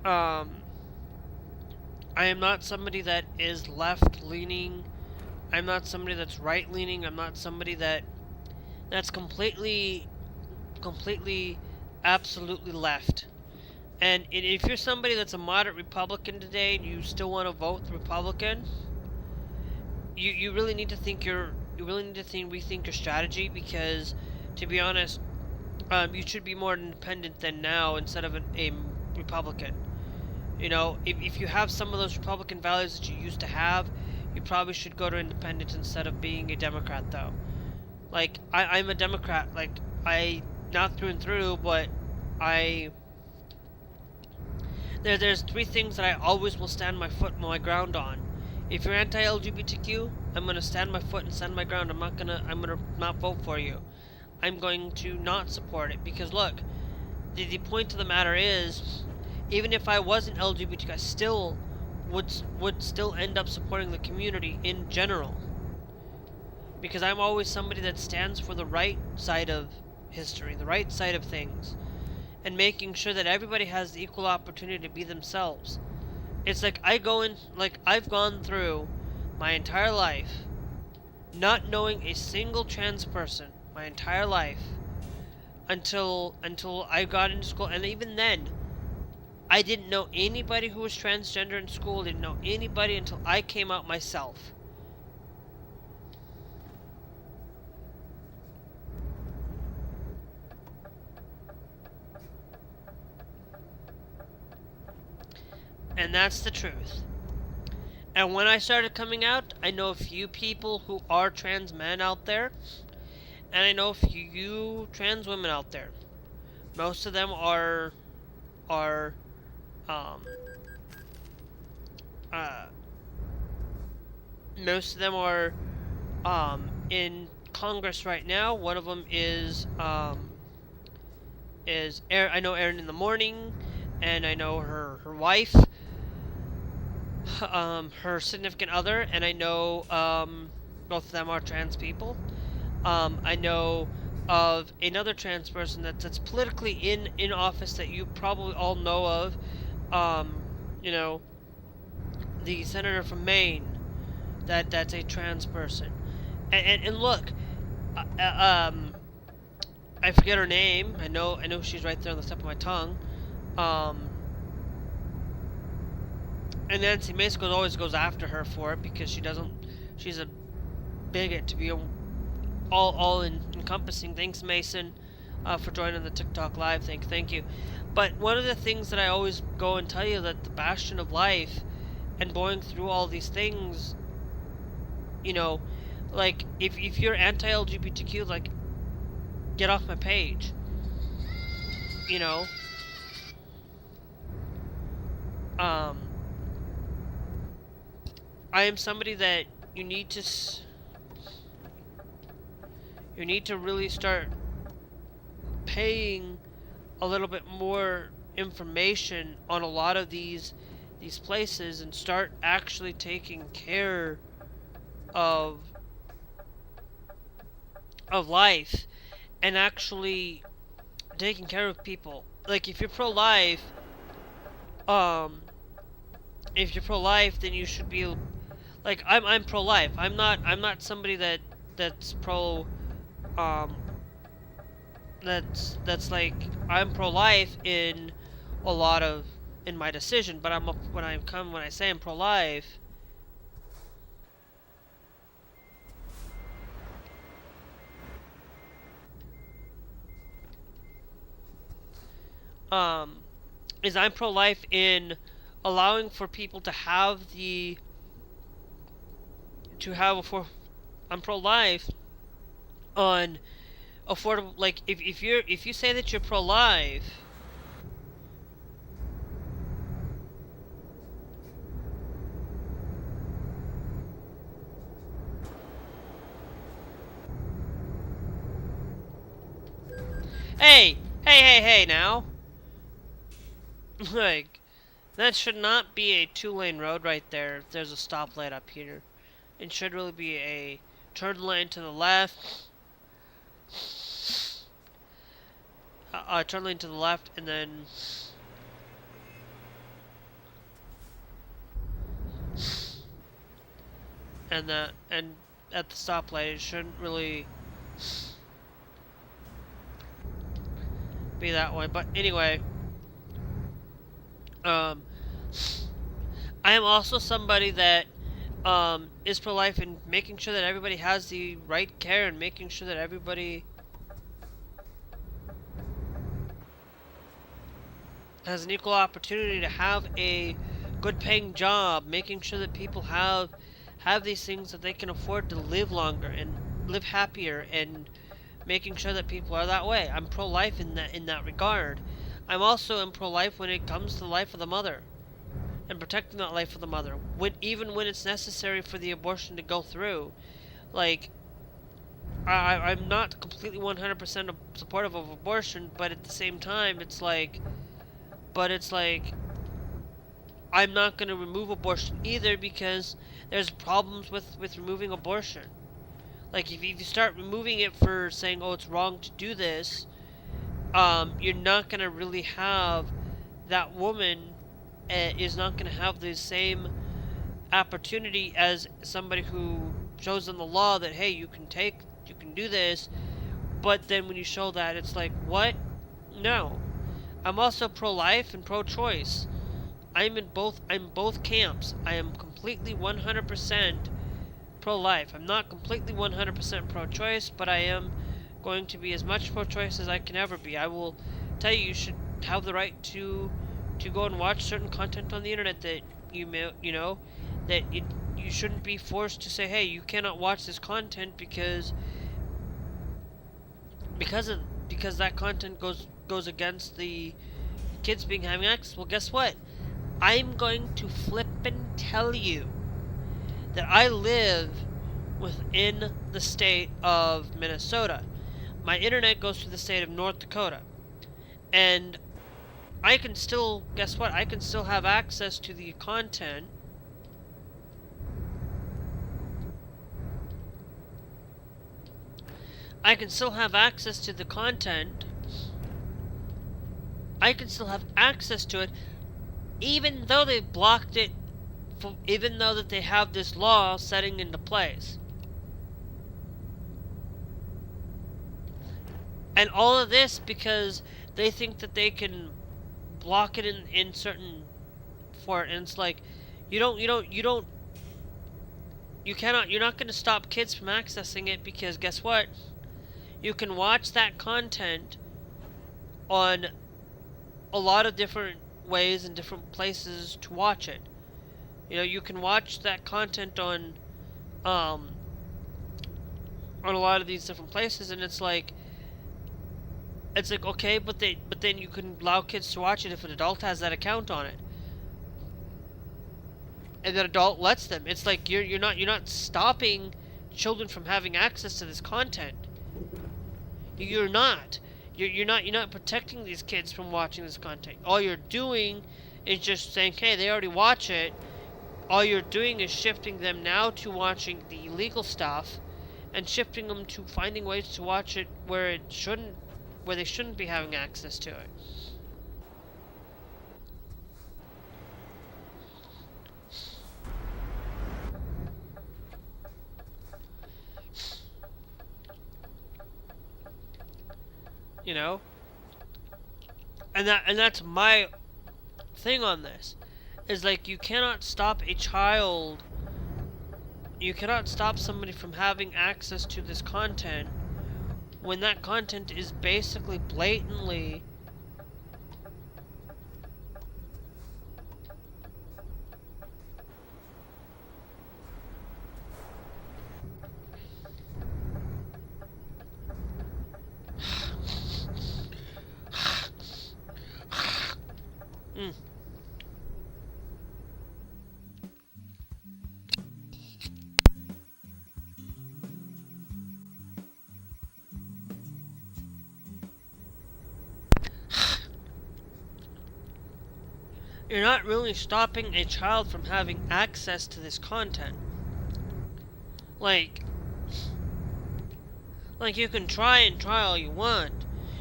I am not somebody that is left-leaning. I'm not somebody that's right-leaning. I'm not somebody that's completely, absolutely left. And if you're somebody that's a moderate Republican today and you still want to vote Republican, you really need to rethink your strategy, because, to be honest, you should be more independent than now instead of a Republican. You know, if you have some of those Republican values that you used to have, you probably should go to independence instead of being a Democrat, though. Like, I'm a Democrat. Like, not through and through, but there's three things that I always will stand my ground on. If you're anti-LGBTQ, I'm gonna stand my foot and stand my ground. I'm gonna not vote for you. I'm going to not support it, because look, the point of the matter is, even if I wasn't LGBTQ, I still would still end up supporting the community in general, because I'm always somebody that stands for the right side of history, the right side of things, and making sure that everybody has the equal opportunity to be themselves. It's like, I've gone through my entire life not knowing a single trans person my entire life until I got into school, and even then I didn't know anybody who was transgender in school. Didn't know anybody until I came out myself. And that's the truth. And when I started coming out, I know a few people who are trans men out there, and I know a few trans women out there. Most of them are um uh most of them are in Congress right now. One of them is I know Erin in the morning, and I know her wife, her significant other, and I know both of them are trans people. I know of another trans person that's politically in office that you probably all know of. You know, the senator from Maine. That's a trans person. And look, I forget her name. I know she's right there on the tip of my tongue. And Nancy Mace always goes after her for it because she's a bigot to be all encompassing. Thanks, Mason, for joining the TikTok live. Thank you. But one of the things that I always go and tell you, that the bastion of life and going through all these things, you know, like if you're anti-LGBTQ, like, get off my page. You know, I am somebody that you need to really start paying a little bit more information on a lot of these places, and start actually taking care of life, and actually taking care of people. Like, if you're pro-life, then you should be, like, I'm pro-life. I'm not somebody that's pro, that's like, I'm pro-life in a lot of, in my decision, but when I say I'm pro-life, is I'm pro-life in allowing for people to have I'm pro-life on affordable, like, if you say that you're pro-life, hey now. Like, that should not be a 2-lane road right there. There's a stoplight up here. It should really be a turn lane to the left. Turn lane to the left, and then and at the stoplight, it shouldn't really be that way. But anyway, I am also somebody that is pro-life in making sure that everybody has the right care, and making sure that everybody has an equal opportunity to have a good paying job, making sure that people have these things that they can afford to live longer and live happier, and making sure that people are that way. I'm pro-life in that regard. I'm also pro-life when it comes to the life of the mother, and protecting that life of the mother, even when it's necessary for the abortion to go through. Like, I'm not completely 100% supportive of abortion, but at the same time, it's like, I'm not going to remove abortion either, because there's problems with removing abortion. Like, if you start removing it for saying, oh, it's wrong to do this, you're not going to really have, that woman is not going to have the same opportunity as somebody who shows in the law that, hey, you can do this, but then when you show that, it's like, what? No. I'm also pro-life and pro-choice. I'm both camps. I am completely 100% pro-life. I'm not completely 100% pro-choice, but I am going to be as much pro-choice as I can ever be. I will tell you, you should have the right to to go and watch certain content on the internet that you know that you shouldn't be forced to say, hey, you cannot watch this content because that content goes against the kids being having access. Well, guess what? I'm going to flip and tell you that I live within the state of Minnesota. My internet goes to the state of North Dakota. And I can still, guess what? I can still have access to the content. I can still have access to the content. I can still have access to it, even though they blocked it, even though that they have this law setting into place. And all of this because they think that they can block it in certain for it. And it's like, you're not going to stop kids from accessing it, because guess what? You can watch that content on a lot of different ways and different places to watch it. You know, you can watch that content on a lot of these different places, and it's like okay, but then you can allow kids to watch it if an adult has that account on it, and that adult lets them. It's like you're not stopping children from having access to this content. You're not protecting these kids from watching this content. All you're doing is just saying, hey, they already watch it. All you're doing is shifting them now to watching the illegal stuff, and shifting them to finding ways to watch it where they shouldn't be having access to it. You know? And that's my thing on this. Is like, you cannot stop a child, you cannot stop somebody from having access to this content when that content is basically blatantly you're not really stopping a child from having access to this content. Like you can try all you want.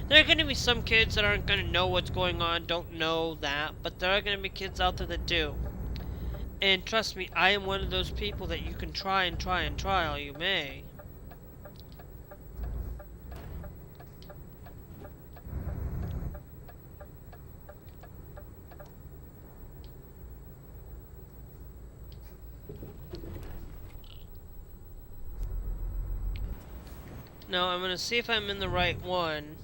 There are going to be some kids that aren't going to know what's going on, don't know that, but there are going to be kids out there that do. And trust me, I am one of those people that you can try all you may. Now, I'm going to see if I'm in the right one.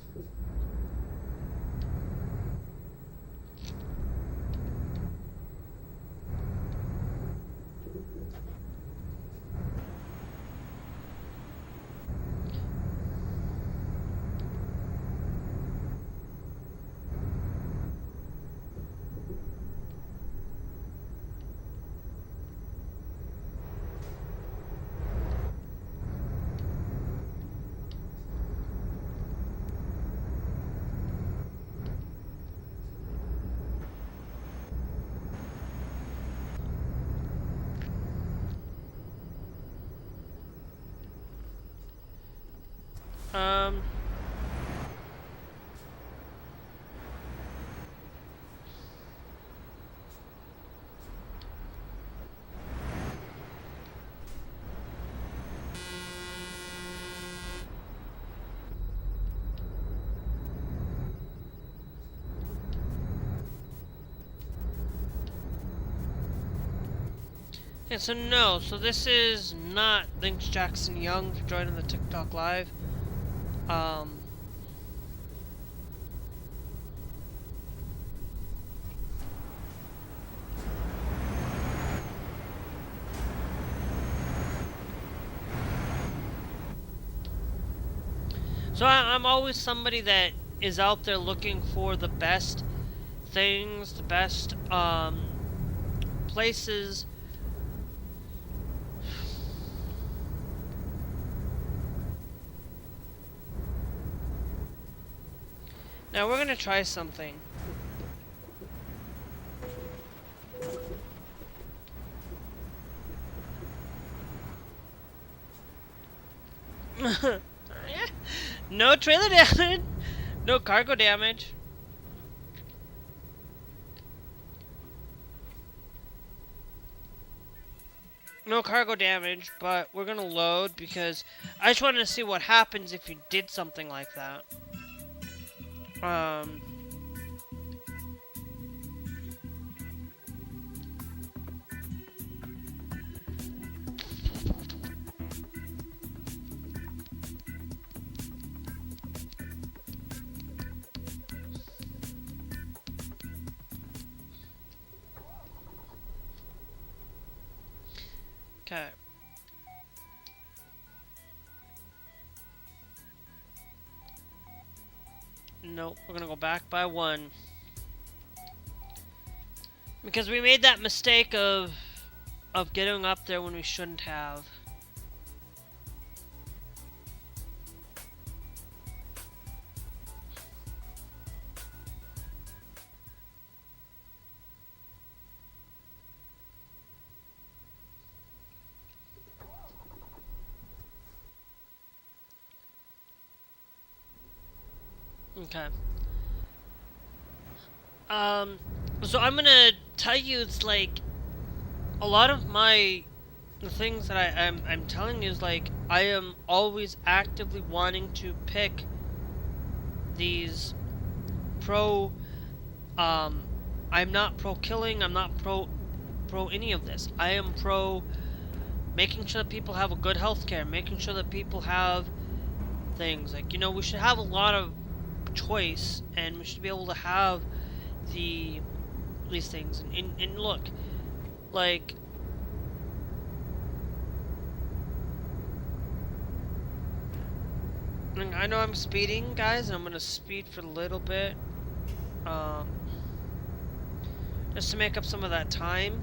Yeah, so no, so this is not Thanks Jackson Young for joining the TikTok live. So I'm always somebody that is out there looking for the best things, the best places. Now we're gonna try something. No trailer damage, no cargo damage. No cargo damage, but we're gonna load because I just wanted to see what happens if you did something like that. Okay. Nope, we're gonna go back by one. Because we made that mistake of getting up there when we shouldn't have. Okay. So I'm gonna tell you, it's like a lot of the things that I'm telling you is like I am always actively wanting to pick these pro. I'm not pro killing. I'm not pro any of this. I am pro making sure that people have a good healthcare, making sure that people have things like, you know, we should have a lot of choice, and we should be able to have these things. And look, like, I know I'm speeding, guys, and I'm gonna speed for a little bit, just to make up some of that time.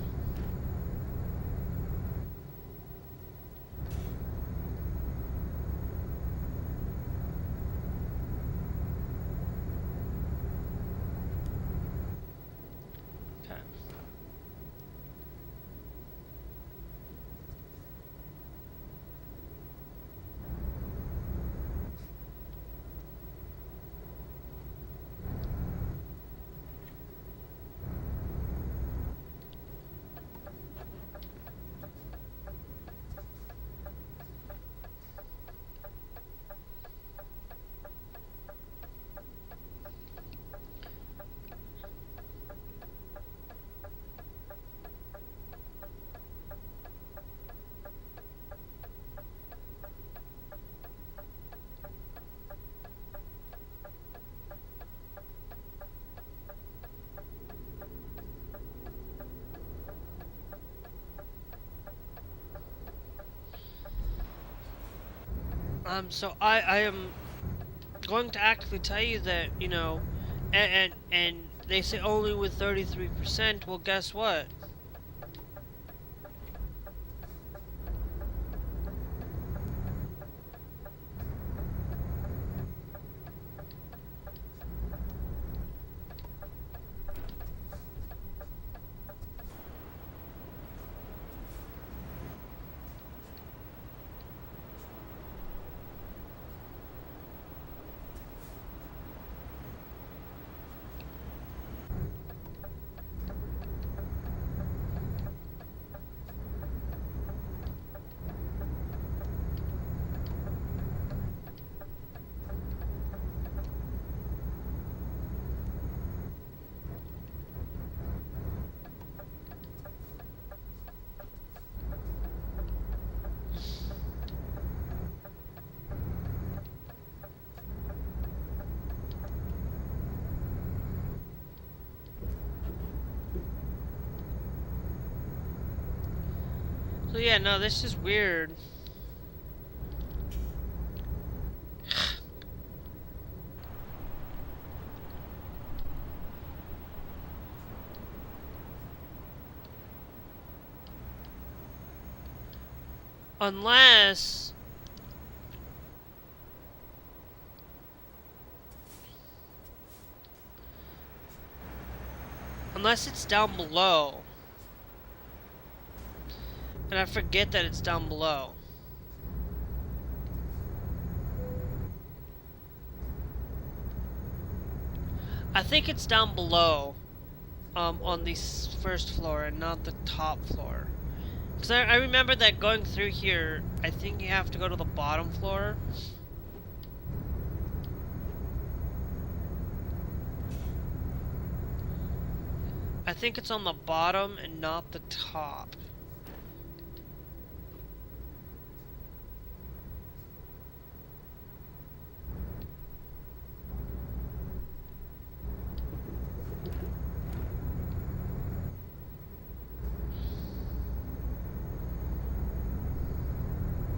So I am going to actively tell you that, you know, and they say only with 33%. Well, guess what? So yeah, no, this is weird. Unless... Unless it's down below. And I forget that it's down below. I think it's down below. On the first floor and not the top floor. Because I remember that going through here, I think you have to go to the bottom floor. I think it's on the bottom and not the top.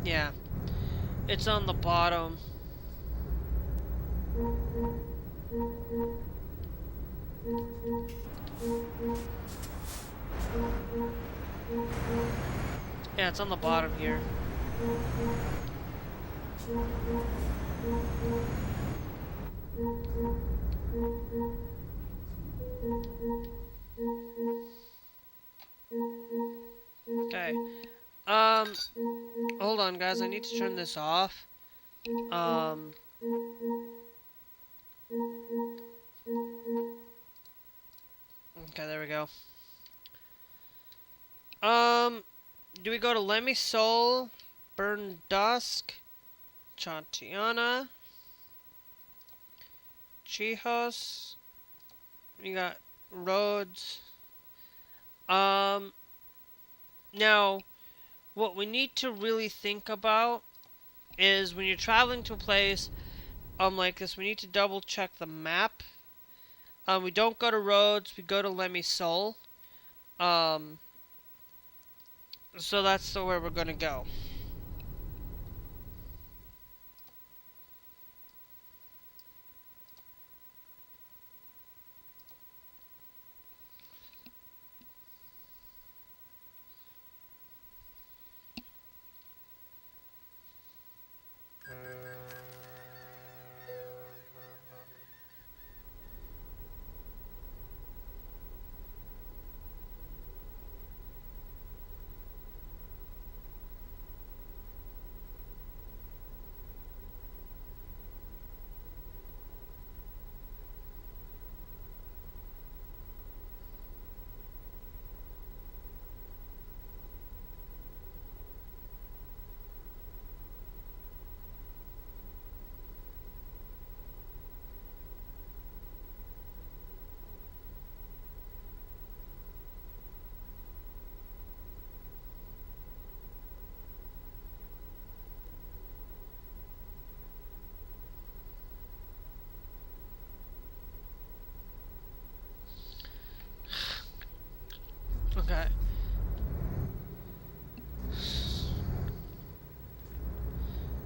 Yeah, it's on the bottom. Yeah, it's on the bottom here. Okay. Hold on, guys. I need to turn this off. Okay, there we go. Do we go to Lemmy Soul, Burn Dusk, Chantiana, Chihos? We got Rhodes. Now, what we need to really think about is when you're traveling to a place like this, we need to double check the map. We don't go to Rhodes, we go to Lemmy Soul. So that's where we're gonna go. Okay.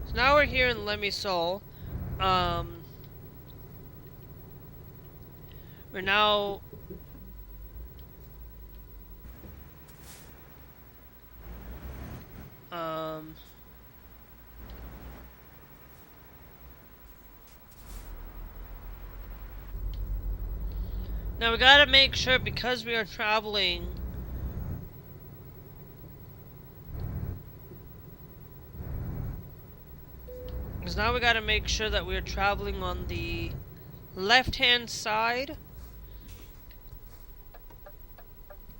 So now we're here in Lemmy Soul. We're now... Now we gotta make sure, because we are traveling... Because now we gotta make sure that we're traveling on the left-hand side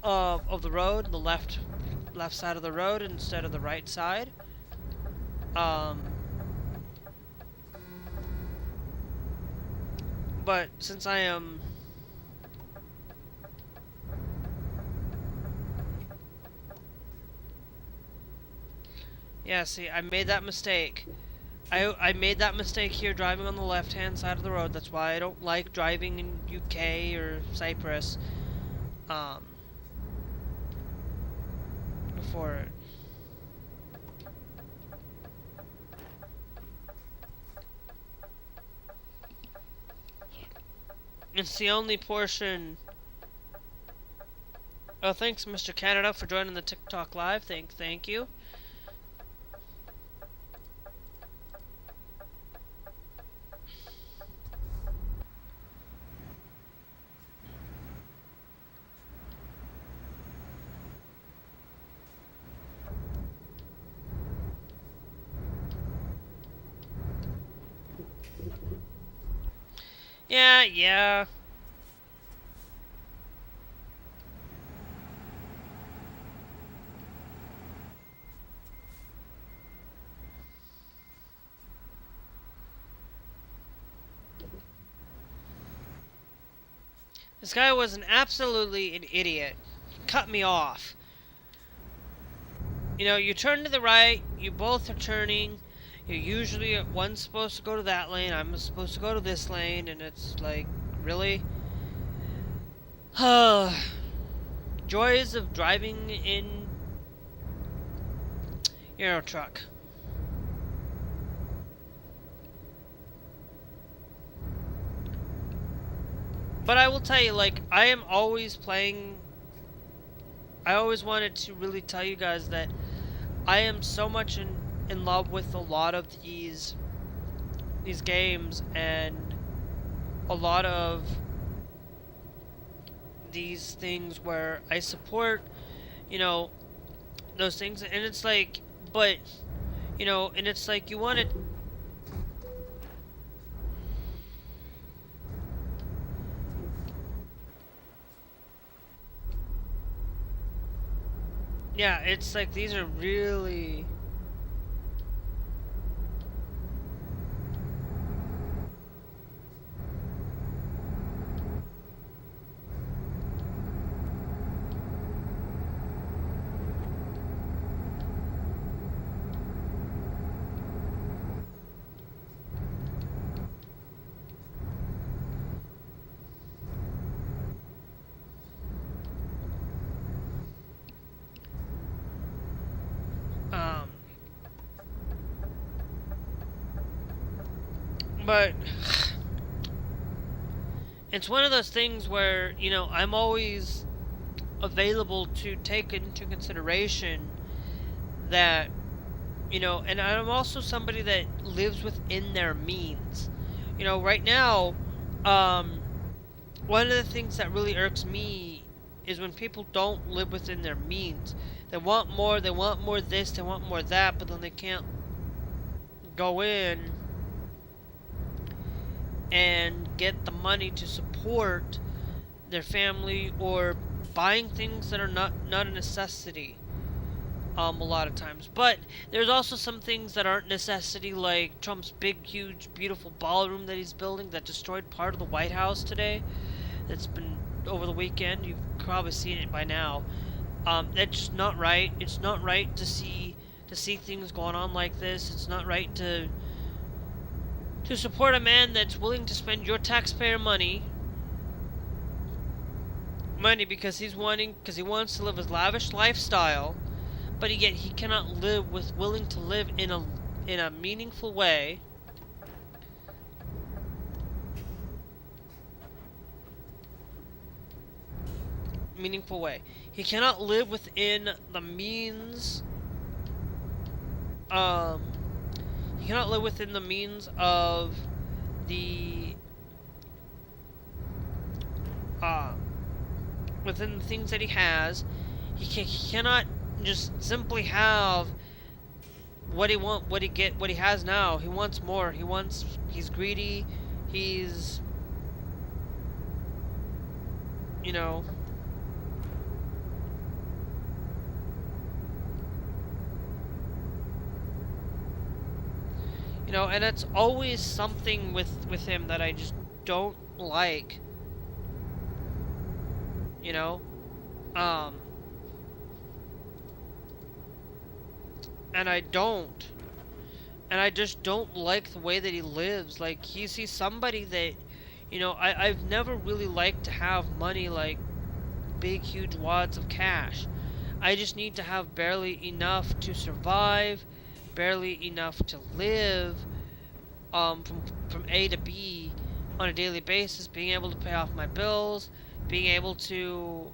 of the road, the left side of the road instead of the right side. But since I am... Yeah, see, I made that mistake. I made that mistake here driving on the left-hand side of the road. That's why I don't like driving in UK or Cyprus. Before it. It's the only portion... Oh, thanks, Mr. Canada, for joining the TikTok live. Thank you. Yeah. This guy was absolutely an idiot. Cut me off. You know, you turn to the right, you both are turning. You're usually, one's supposed to go to that lane, I'm supposed to go to this lane, and it's like, really? Joys of driving in Euro truck. But I will tell you, like, I am always playing. I always wanted to really tell you guys that I am so much in love with a lot of these games and a lot of these things where I support, you know, those things, and it's like, but, you know, and it's like you want to. Yeah, it's like these are really. But it's one of those things where, you know, I'm always available to take into consideration that, you know, and I'm also somebody that lives within their means. You know, right now, one of the things that really irks me is when people don't live within their means. They want more this, they want more that, but then they can't go in and get the money to support their family or buying things that are not a necessity. A lot of times, but there's also some things that aren't necessity, like Trump's big, huge, beautiful ballroom that he's building that destroyed part of the White House today. That's been over the weekend. You've probably seen it by now. That's just not right. It's not right to see things going on like this. It's not right to support a man that's willing to spend your taxpayer money because he wants to live his lavish lifestyle, but yet he cannot willing to live in a meaningful way. He cannot live within the means. He cannot live within the means of the within the things that he has. He cannot just simply have what he has now. He wants more. He's greedy. He's, you know, and it's always something with him that I just don't like. You know, and I just don't like the way that he lives. Like, he's somebody that, you know, I've never really liked to have money, like big, huge wads of cash. I just need to have barely enough to survive, barely enough to live, from A to B on a daily basis, being able to pay off my bills, being able to,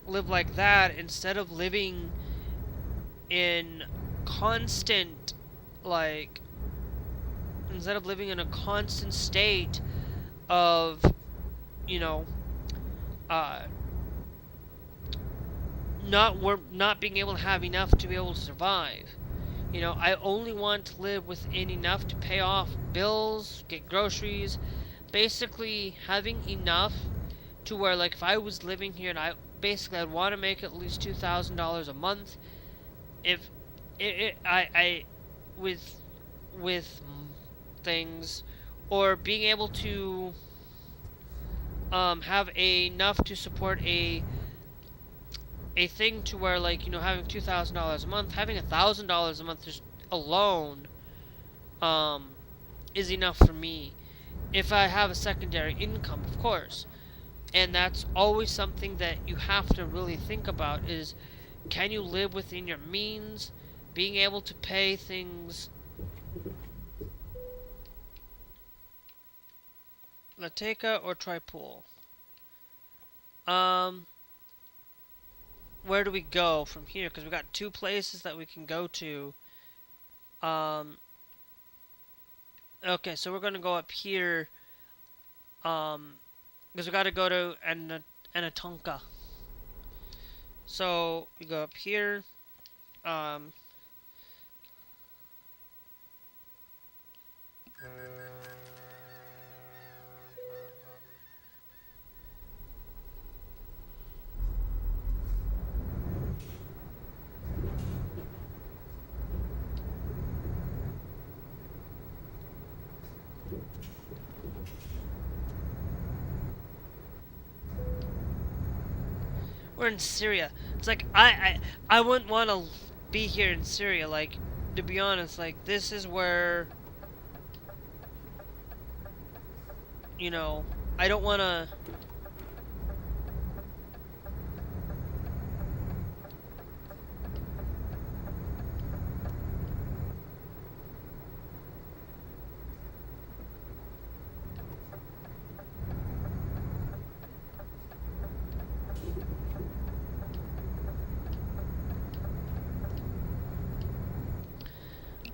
live like that instead of living in constant, like, instead of living in a constant state of, you know, not being able to have enough to be able to survive. You know, I only want to live within enough to pay off bills, get groceries, basically having enough to where, like, if I was living here and I'd want to make at least $2,000 a month. If I with things, or being able to have enough to support a thing to where, like, you know, having $2,000 a month, having $1,000 a month just alone is enough for me if I have a secondary income, of course. And that's always something that you have to really think about is, can you live within your means, being able to pay things. Lateka or Tripool? Where do we go from here? Because we got two places that we can go to. Okay, so we're gonna go up here. Because we gotta go to Anatonka. So we go up here. We're in Syria. It's like I wouldn't want to be here in Syria. Like, to be honest, like, this is where, you know, I don't want to.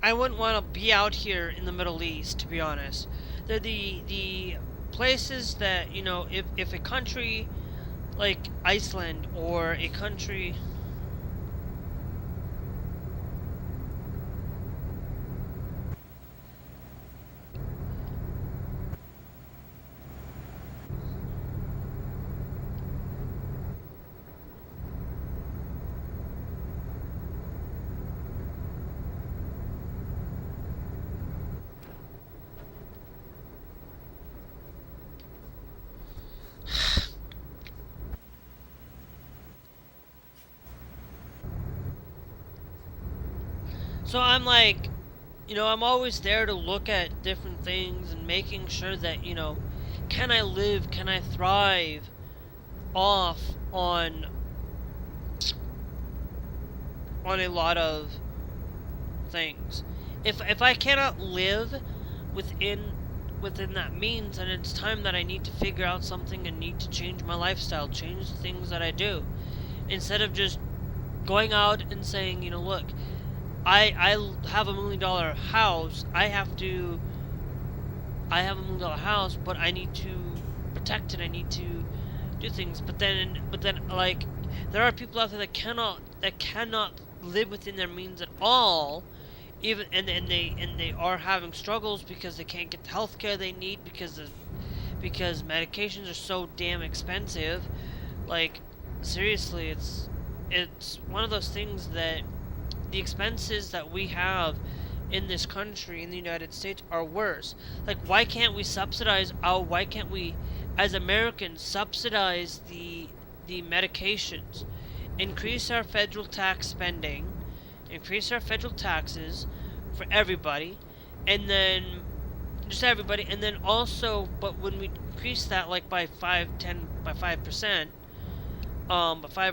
I wouldn't want to be out here in the Middle East, to be honest. They're the places that, you know, if a country like Iceland or a country. So I'm like, you know, I'm always there to look at different things and making sure that, you know, can I live, can I thrive off on a lot of things. If I cannot live within that means, then it's time that I need to figure out something and need to change my lifestyle, change the things that I do. Instead of just going out and saying, you know, look, I have $1 million house. I have a $1 million house, but I need to protect it. I need to do things. But then, like, there are people out there that cannot live within their means at all. Even and they are having struggles because they can't get the healthcare they need because medications are so damn expensive. Like, seriously, it's one of those things that the expenses that we have in this country, in the United States, are worse. Like, why can't we as Americans subsidize the medications, increase our federal tax spending, increase our federal taxes for everybody, and then just everybody, and then also, but when we increase that, like, by 5% by 5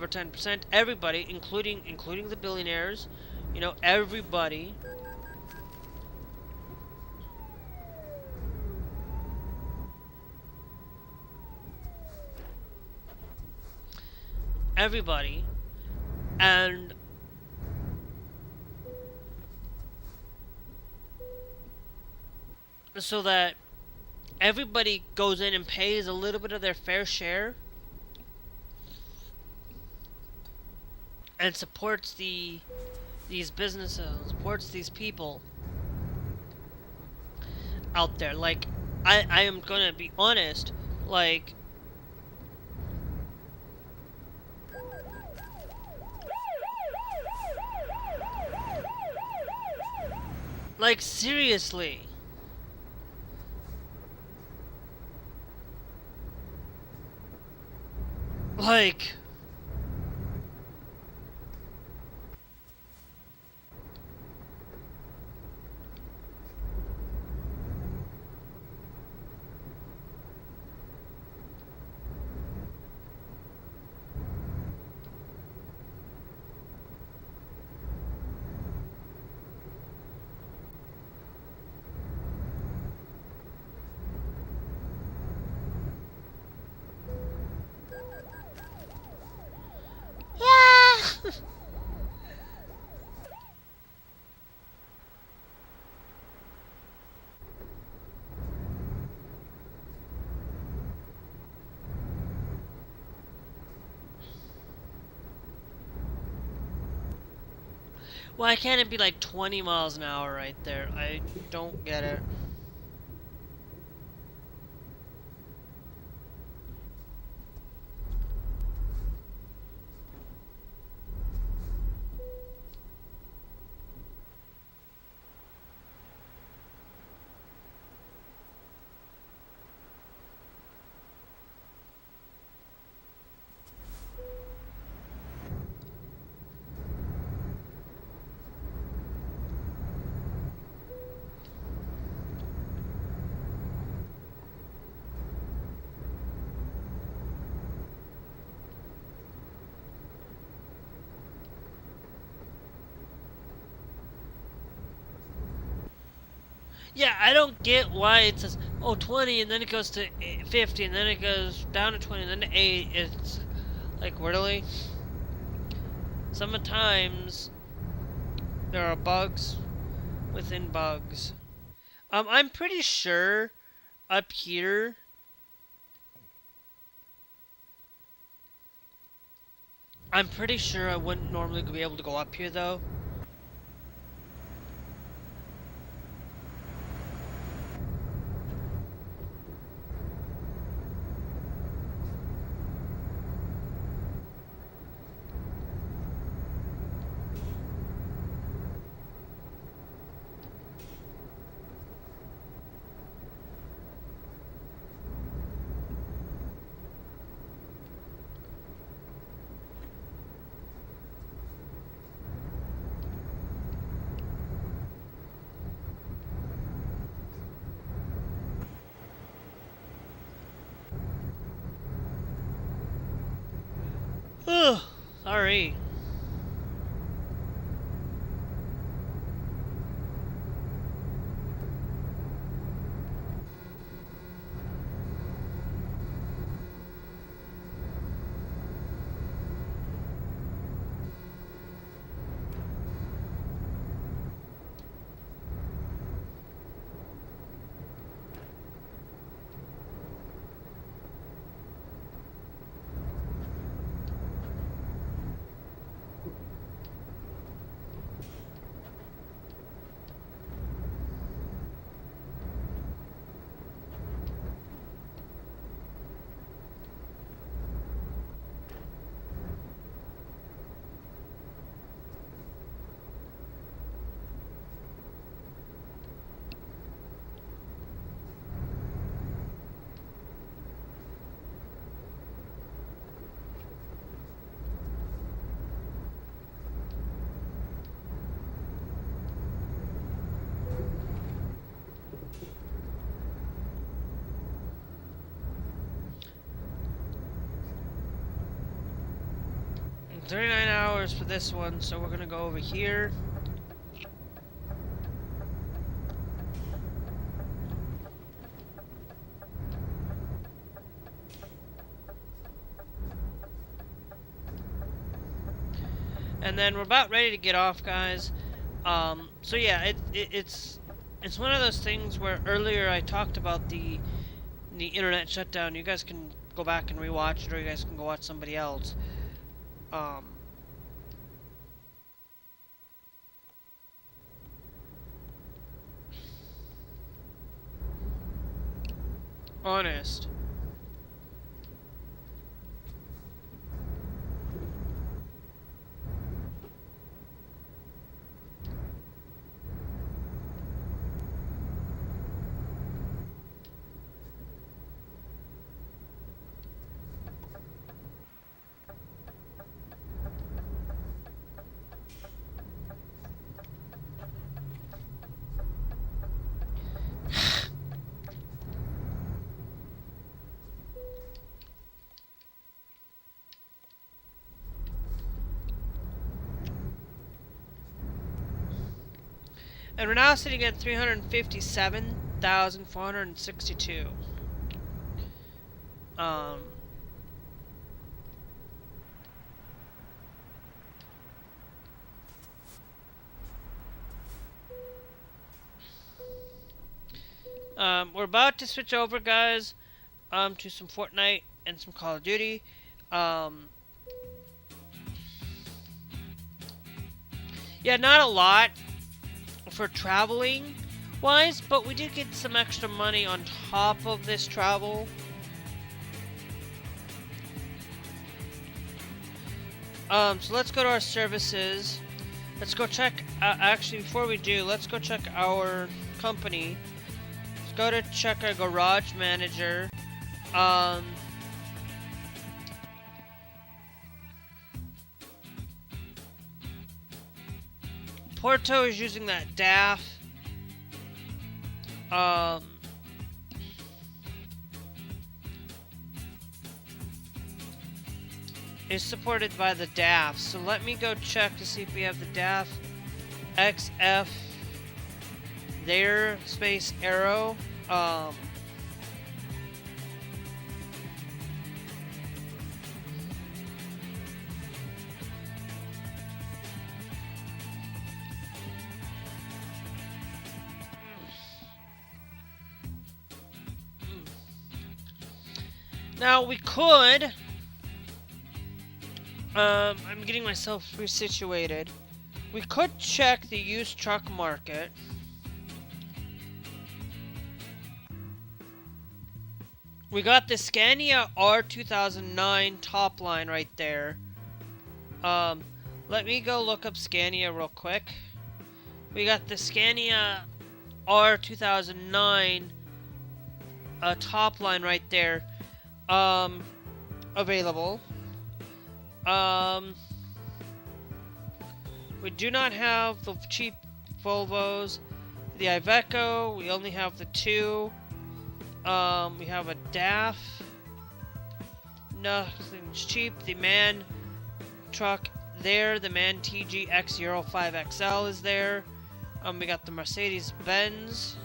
or 10%, everybody, including the billionaires, you know, everybody and so that everybody goes in and pays a little bit of their fair share. and supports these businesses, supports these people out there. Like, I am gonna be honest, like, seriously. Like, yeah. Why can't it be like 20 miles an hour right there? I don't get it. Yeah, I don't get why it says, oh, 20, and then it goes to 50, and then it goes down to 20, and then to 8. It's like, really? Sometimes there are bugs within bugs. I'm pretty sure up here, I'm pretty sure I wouldn't normally be able to go up here, though. Ugh, sorry. And 39 hours for this one, so we're gonna go over here. And then we're about ready to get off, guys. So yeah, it's one of those things where earlier I talked about the internet shutdown. You guys can go back and rewatch it, or you guys can go watch somebody else. Honest. And we're now sitting at 357,462. We're about to switch over, guys, to some Fortnite and some Call of Duty. Yeah, not a lot for traveling wise, but we did get some extra money on top of this travel. So let's go to our services. Let's go check, actually before we do, let's go check our company. Let's go to check our garage manager. Porto is using that DAF. Is supported by the DAF. So let me go check to see if we have the DAF XF there space arrow. Now we could. I'm getting myself resituated. We could check the used truck market. We got the Scania R2009 top line right there. Let me go look up Scania real quick. We got the Scania R2009 top line right there. Available. We do not have the cheap Volvos. The Iveco, we only have the two. We have a DAF. Nothing's cheap. The MAN truck there. The MAN TGX05XL is there. We got the Mercedes Benz.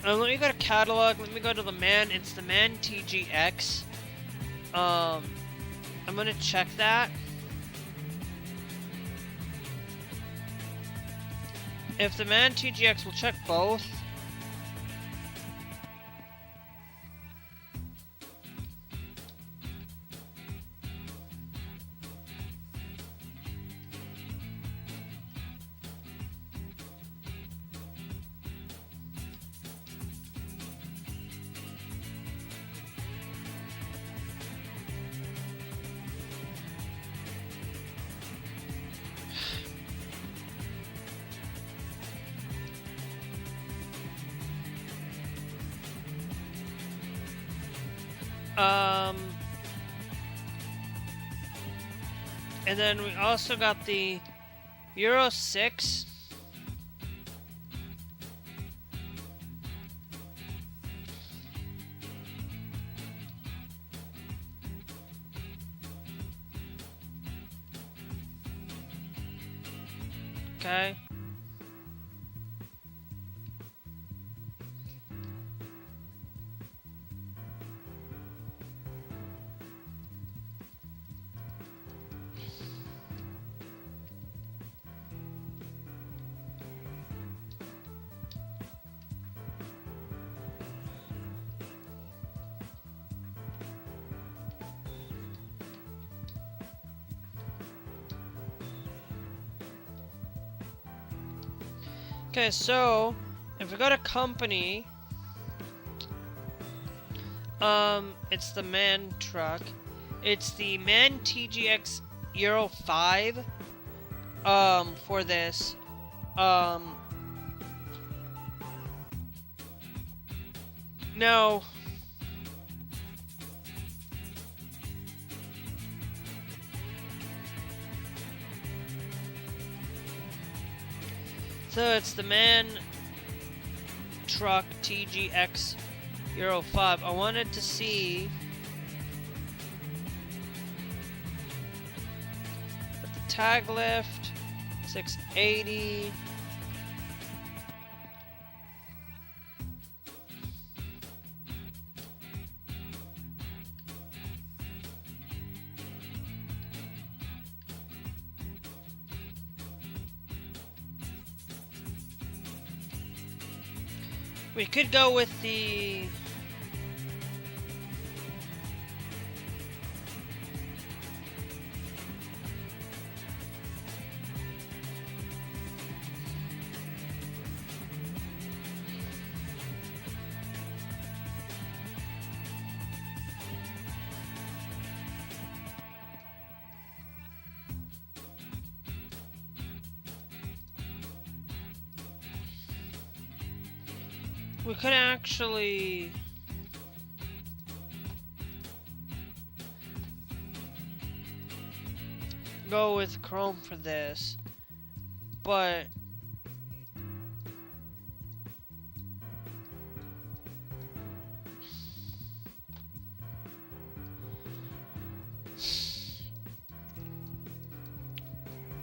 Let me go to catalog. Let me go to the MAN. It's the MAN TGX. I'm gonna check that. If the MAN TGX, will check both. And then we also got the Euro 6. Okay. Okay, so if we go to company, it's the MAN truck. It's the MAN TGX Euro 5. For this, now, so it's the MAN truck TGX Euro 5. I wanted to see with the tag lift 680. We could go with the we could actually go with Chrome for this, but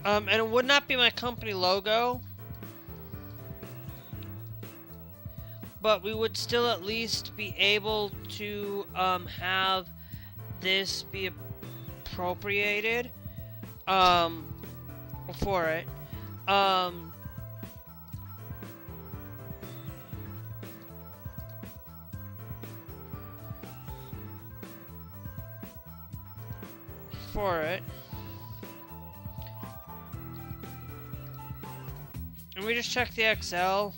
and it would not be my company logo. But we would still at least be able to have this be appropriated for it. And we just check the XL.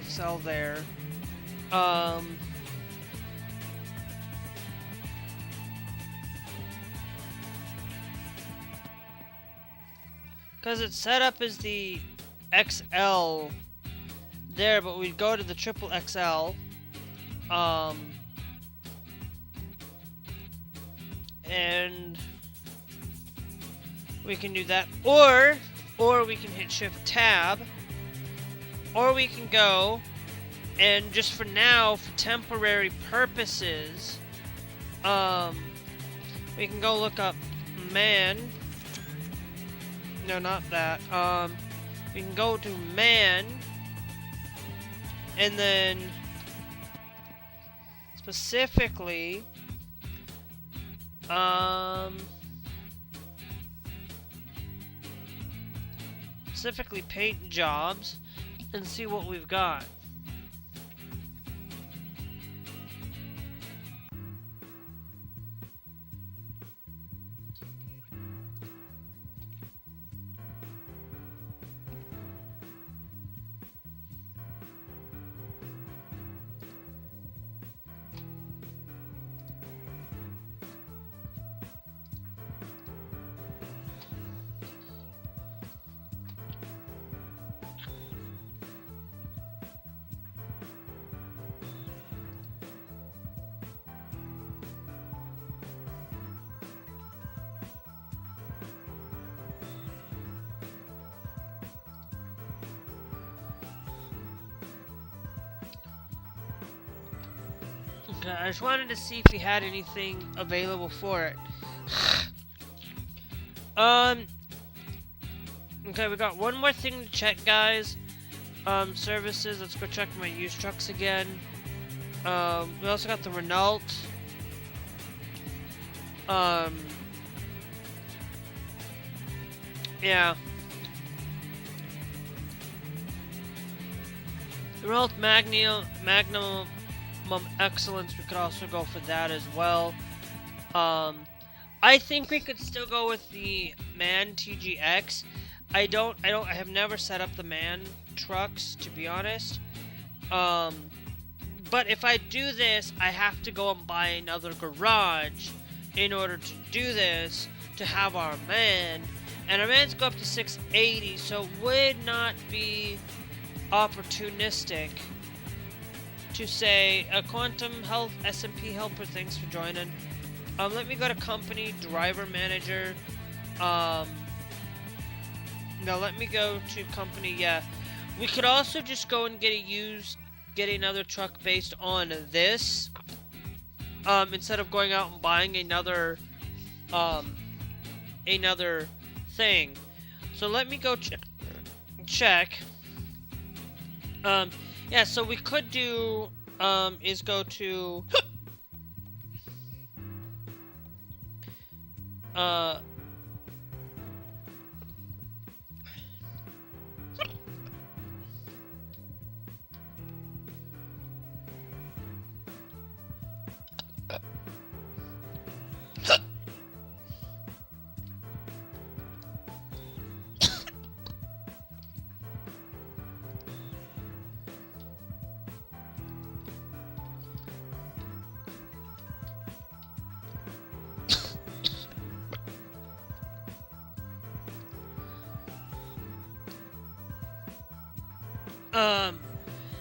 XL there. Because it's set up as the XL there, but we'd go to the triple XL. And we can do that, or we can hit Shift Tab. Or we can go, and just for now, for temporary purposes, we can go look up MAN. No, not that. We can go to MAN, and then specifically, paint jobs. And see what we've got. Okay, I just wanted to see if we had anything available for it. Okay, we got one more thing to check, guys. Services. Let's go check my used trucks again. We also got the Renault. Yeah. Growth Magnum Excellence, we could also go for that as well. I think we could still go with the MAN TGX. I have never set up the MAN trucks, to be honest. But if I do this, I have to go and buy another garage in order to do this, to have our MAN. And our MANs go up to 680, so it would not be opportunistic to say, Quantum Health SMP Helper, thanks for joining. Let me go to company, driver manager. Now let me go to company, yeah. We could also just go and get another truck based on this. Instead of going out and buying another thing. So let me go check. Yeah, so we could do, is go to,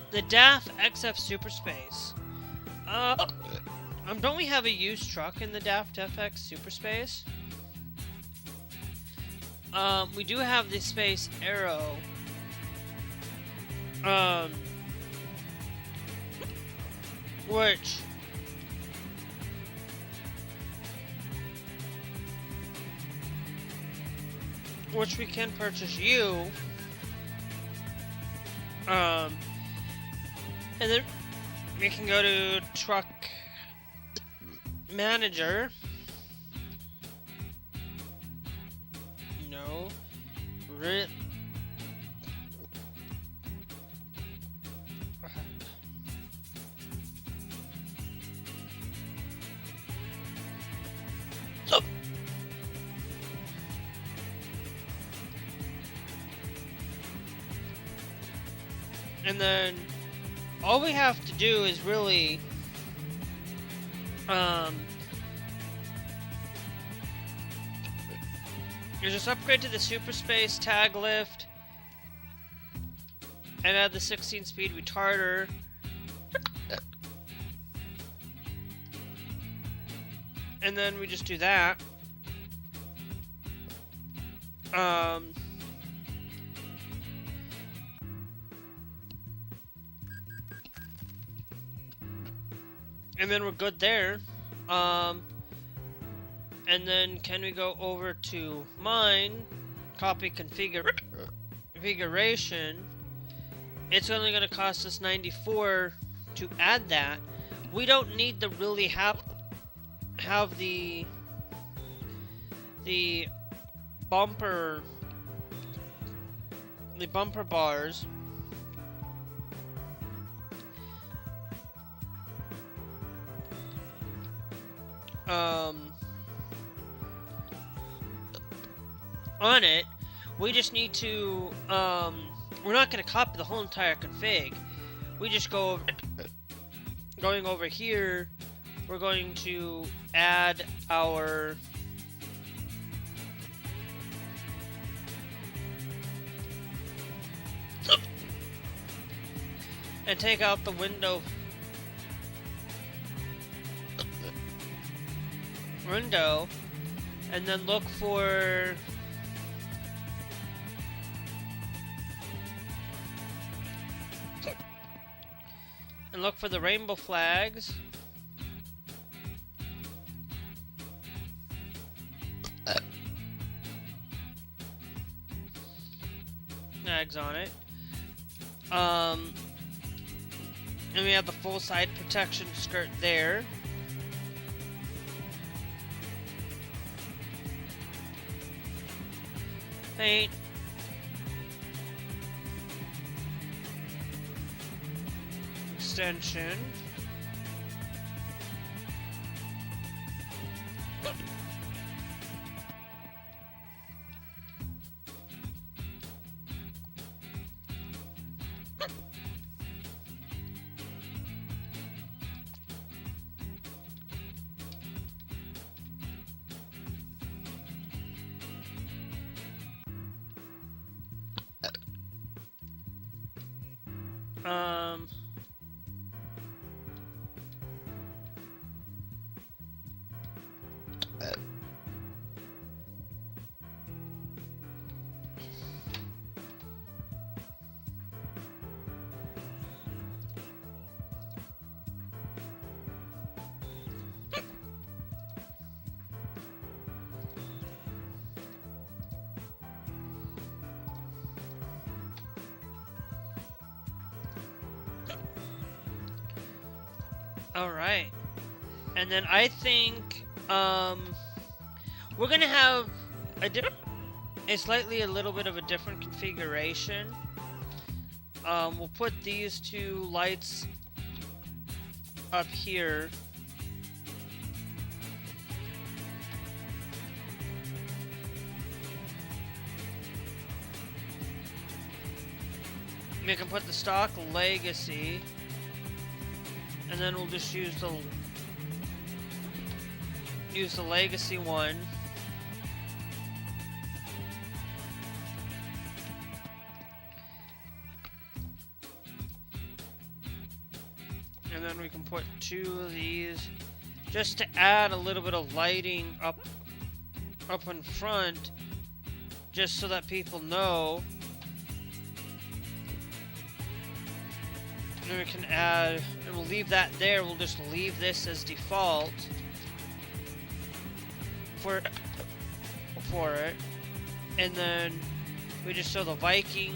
the DAF XF Superspace. Don't we have a used truck in the DAF FX Superspace? We do have the Space Arrow. Which we can purchase you. And then we can go to truck manager. No. And then all we have to do is really you just upgrade to the Super Space tag lift and add the 16-speed retarder. And then we just do that. And then we're good there. And then can we go over to mine, copy configuration. It's only going to cost us 94 to add that. We don't need to really have the bumper bars. On it, we just need to, we're not going to copy the whole entire config. We just going over here, we're going to add our and take out the window, and then look for the rainbow flags. Flags on it. And we have the full side protection skirt there. Paint. extension. Alright. And then I think, we're gonna have a little bit of a different configuration. We'll put these two lights up here. We can put the stock Legacy. And then we'll just use the Legacy one. And then we can put two of these just to add a little bit of lighting up in front, just so that people know. And then we can add, and we'll leave that there. We'll just leave this as default for it. And then we just show the Viking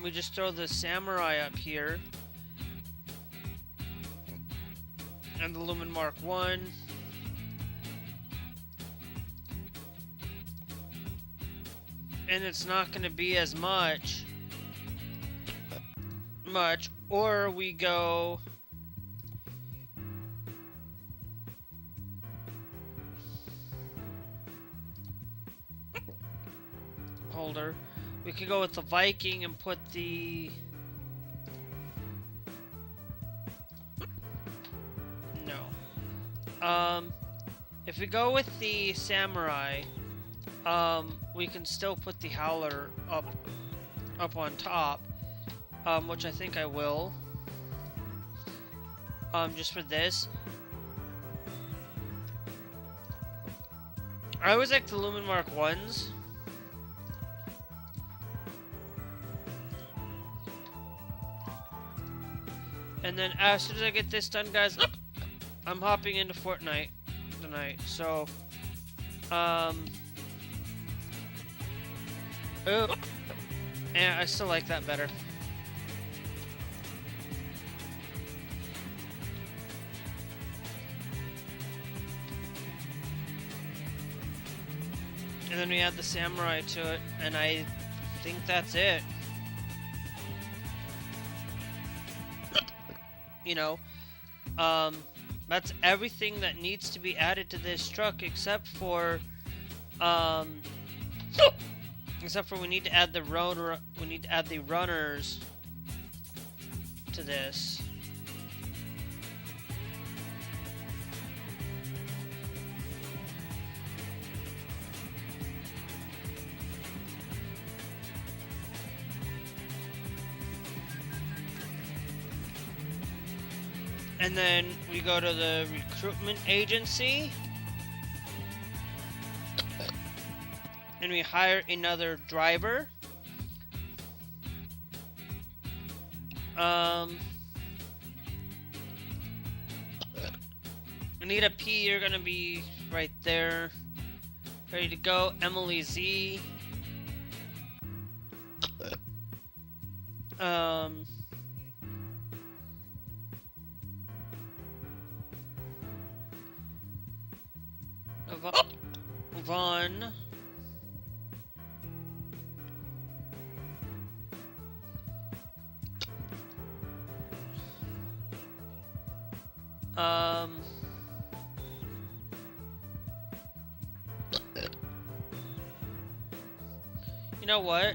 we just throw the Samurai up here. And the Lumen Mark 1. And it's not going to be as much, or we go holder. We could go with the Viking and put the if we go with the Samurai, we can still put the Howler up on top, which I think I will, just for this. I always like the Lumen Mark 1s. And then as soon as I get this done, guys, I'm hopping into Fortnite tonight, so, oh, yeah, I still like that better. And then we add the Samurai to it, and I think that's it. You know, that's everything that needs to be added to this truck, except for we need to add the rotor. We need to add the runners to this. And then we go to the recruitment agency. And we hire another driver. Anita P, you're gonna be right there. Ready to go. Emily Z. move on. You know what?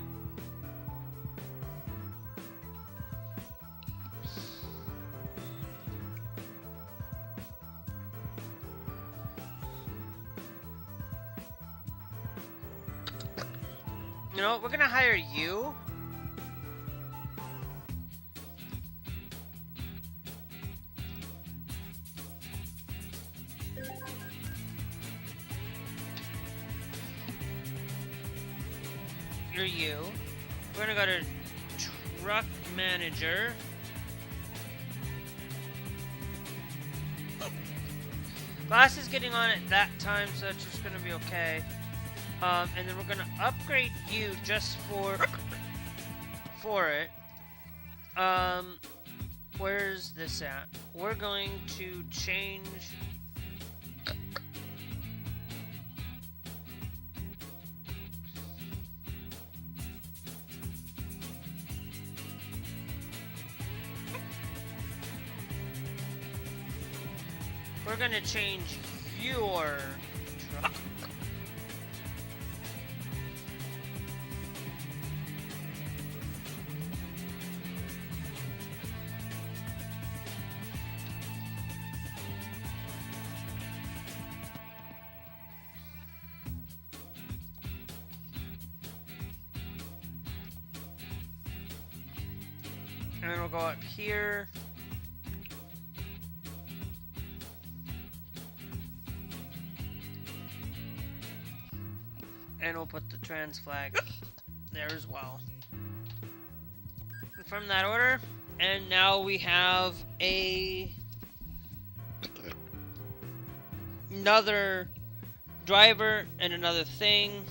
You know what? We're gonna hire you. You're you. We're gonna go to truck manager. Glass is getting on at that time, so it's just gonna be okay. And then we're gonna upgrade you just for it. Where's this at? We're going to change. We're gonna change your truck. And then we'll go up here. And we'll put the trans flag there as well. From that order. And now we have another driver and another thing.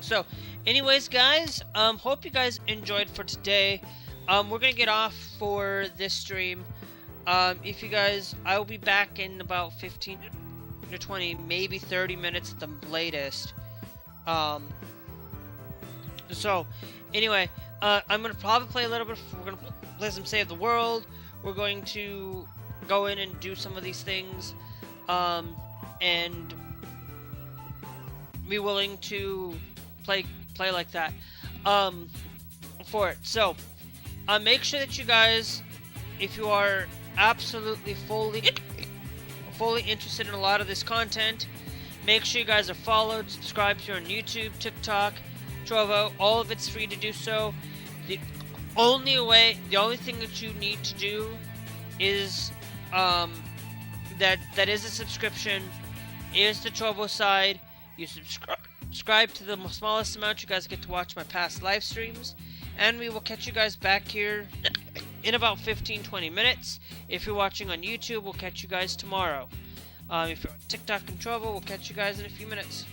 So anyways, guys, hope you guys enjoyed for today. We're gonna get off for this stream. If you guys, I will be back in about 15 to 20, maybe 30 minutes at the latest. So anyway, I'm gonna probably play a little bit. We're gonna play some Save the World. We're going to go in and do some of these things, and be willing to play like that for it. So make sure that you guys, if you are absolutely fully interested in a lot of this content, make sure you guys are followed, subscribed here on YouTube, TikTok, Trovo. All of it's free to do so. The only thing that you need to do is that is a subscription, is the Trovo side. You subscribe to the smallest amount, you guys get to watch my past live streams, and we will catch you guys back here in about 15-20 minutes. If you're watching on YouTube, we'll catch you guys tomorrow. If you're on TikTok and Trovo, we'll catch you guys in a few minutes.